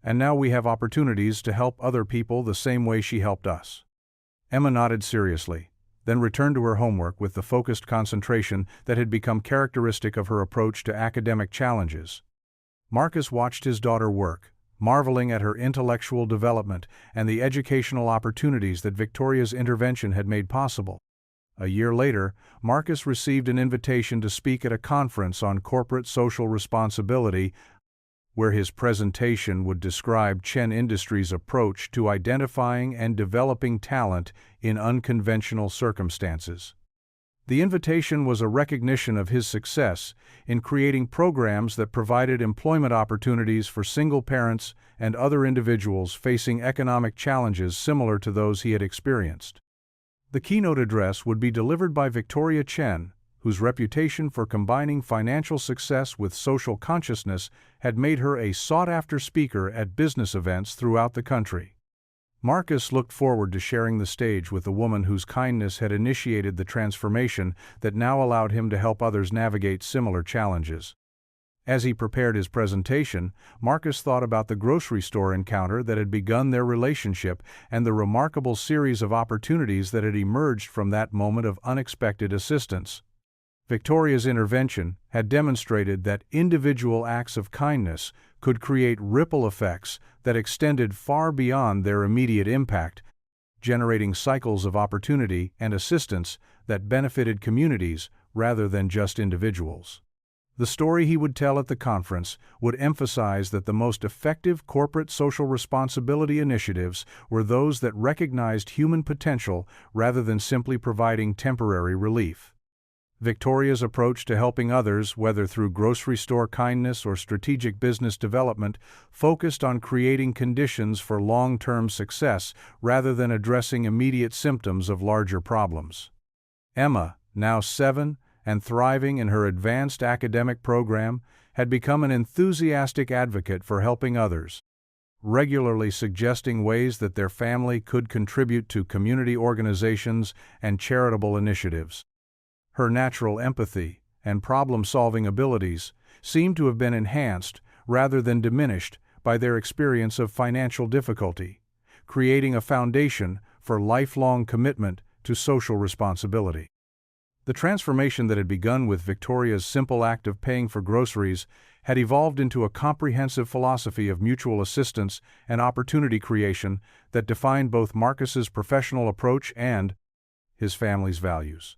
"And now we have opportunities to help other people the same way she helped us." Emma nodded seriously, then returned to her homework with the focused concentration that had become characteristic of her approach to academic challenges. Marcus watched his daughter work, marveling at her intellectual development and the educational opportunities that Victoria's intervention had made possible. A year later, Marcus received an invitation to speak at a conference on corporate social responsibility, where his presentation would describe Chen Industries' approach to identifying and developing talent in unconventional circumstances. The invitation was a recognition of his success in creating programs that provided employment opportunities for single parents and other individuals facing economic challenges similar to those he had experienced. The keynote address would be delivered by Victoria Chen, whose reputation for combining financial success with social consciousness had made her a sought-after speaker at business events throughout the country. Marcus looked forward to sharing the stage with the woman whose kindness had initiated the transformation that now allowed him to help others navigate similar challenges. As he prepared his presentation, Marcus thought about the grocery store encounter that had begun their relationship and the remarkable series of opportunities that had emerged from that moment of unexpected assistance. Victoria's intervention had demonstrated that individual acts of kindness could create ripple effects that extended far beyond their immediate impact, generating cycles of opportunity and assistance that benefited communities rather than just individuals. The story he would tell at the conference would emphasize that the most effective corporate social responsibility initiatives were those that recognized human potential rather than simply providing temporary relief. Victoria's approach to helping others, whether through grocery store kindness or strategic business development, focused on creating conditions for long-term success rather than addressing immediate symptoms of larger problems. Emma, now 7 and thriving in her advanced academic program, had become an enthusiastic advocate for helping others, regularly suggesting ways that their family could contribute to community organizations and charitable initiatives. Her natural empathy and problem-solving abilities seemed to have been enhanced rather than diminished by their experience of financial difficulty, creating a foundation for lifelong commitment to social responsibility. The transformation that had begun with Victoria's simple act of paying for groceries had evolved into a comprehensive philosophy of mutual assistance and opportunity creation that defined both Marcus's professional approach and his family's values.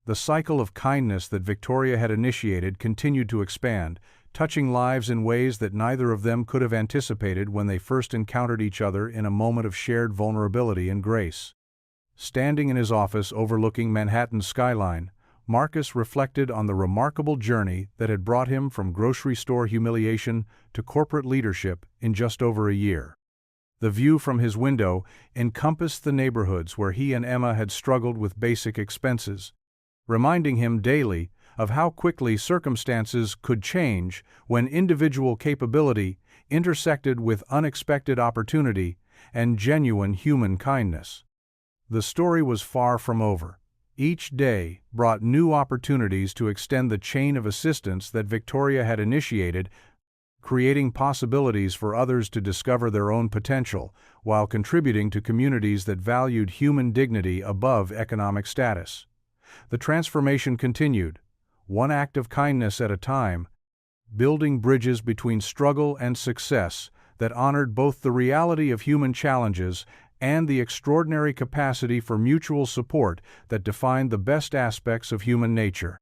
The cycle of kindness that Victoria had initiated continued to expand, touching lives in ways that neither of them could have anticipated when they first encountered each other in a moment of shared vulnerability and grace. Standing in his office overlooking Manhattan's skyline, Marcus reflected on the remarkable journey that had brought him from grocery store humiliation to corporate leadership in just over a year. The view from his window encompassed the neighborhoods where he and Emma had struggled with basic expenses, reminding him daily of how quickly circumstances could change when individual capability intersected with unexpected opportunity and genuine human kindness. The story was far from over. Each day brought new opportunities to extend the chain of assistance that Victoria had initiated, creating possibilities for others to discover their own potential, while contributing to communities that valued human dignity above economic status. The transformation continued, one act of kindness at a time, building bridges between struggle and success that honored both the reality of human challenges and the extraordinary capacity for mutual support that defined the best aspects of human nature.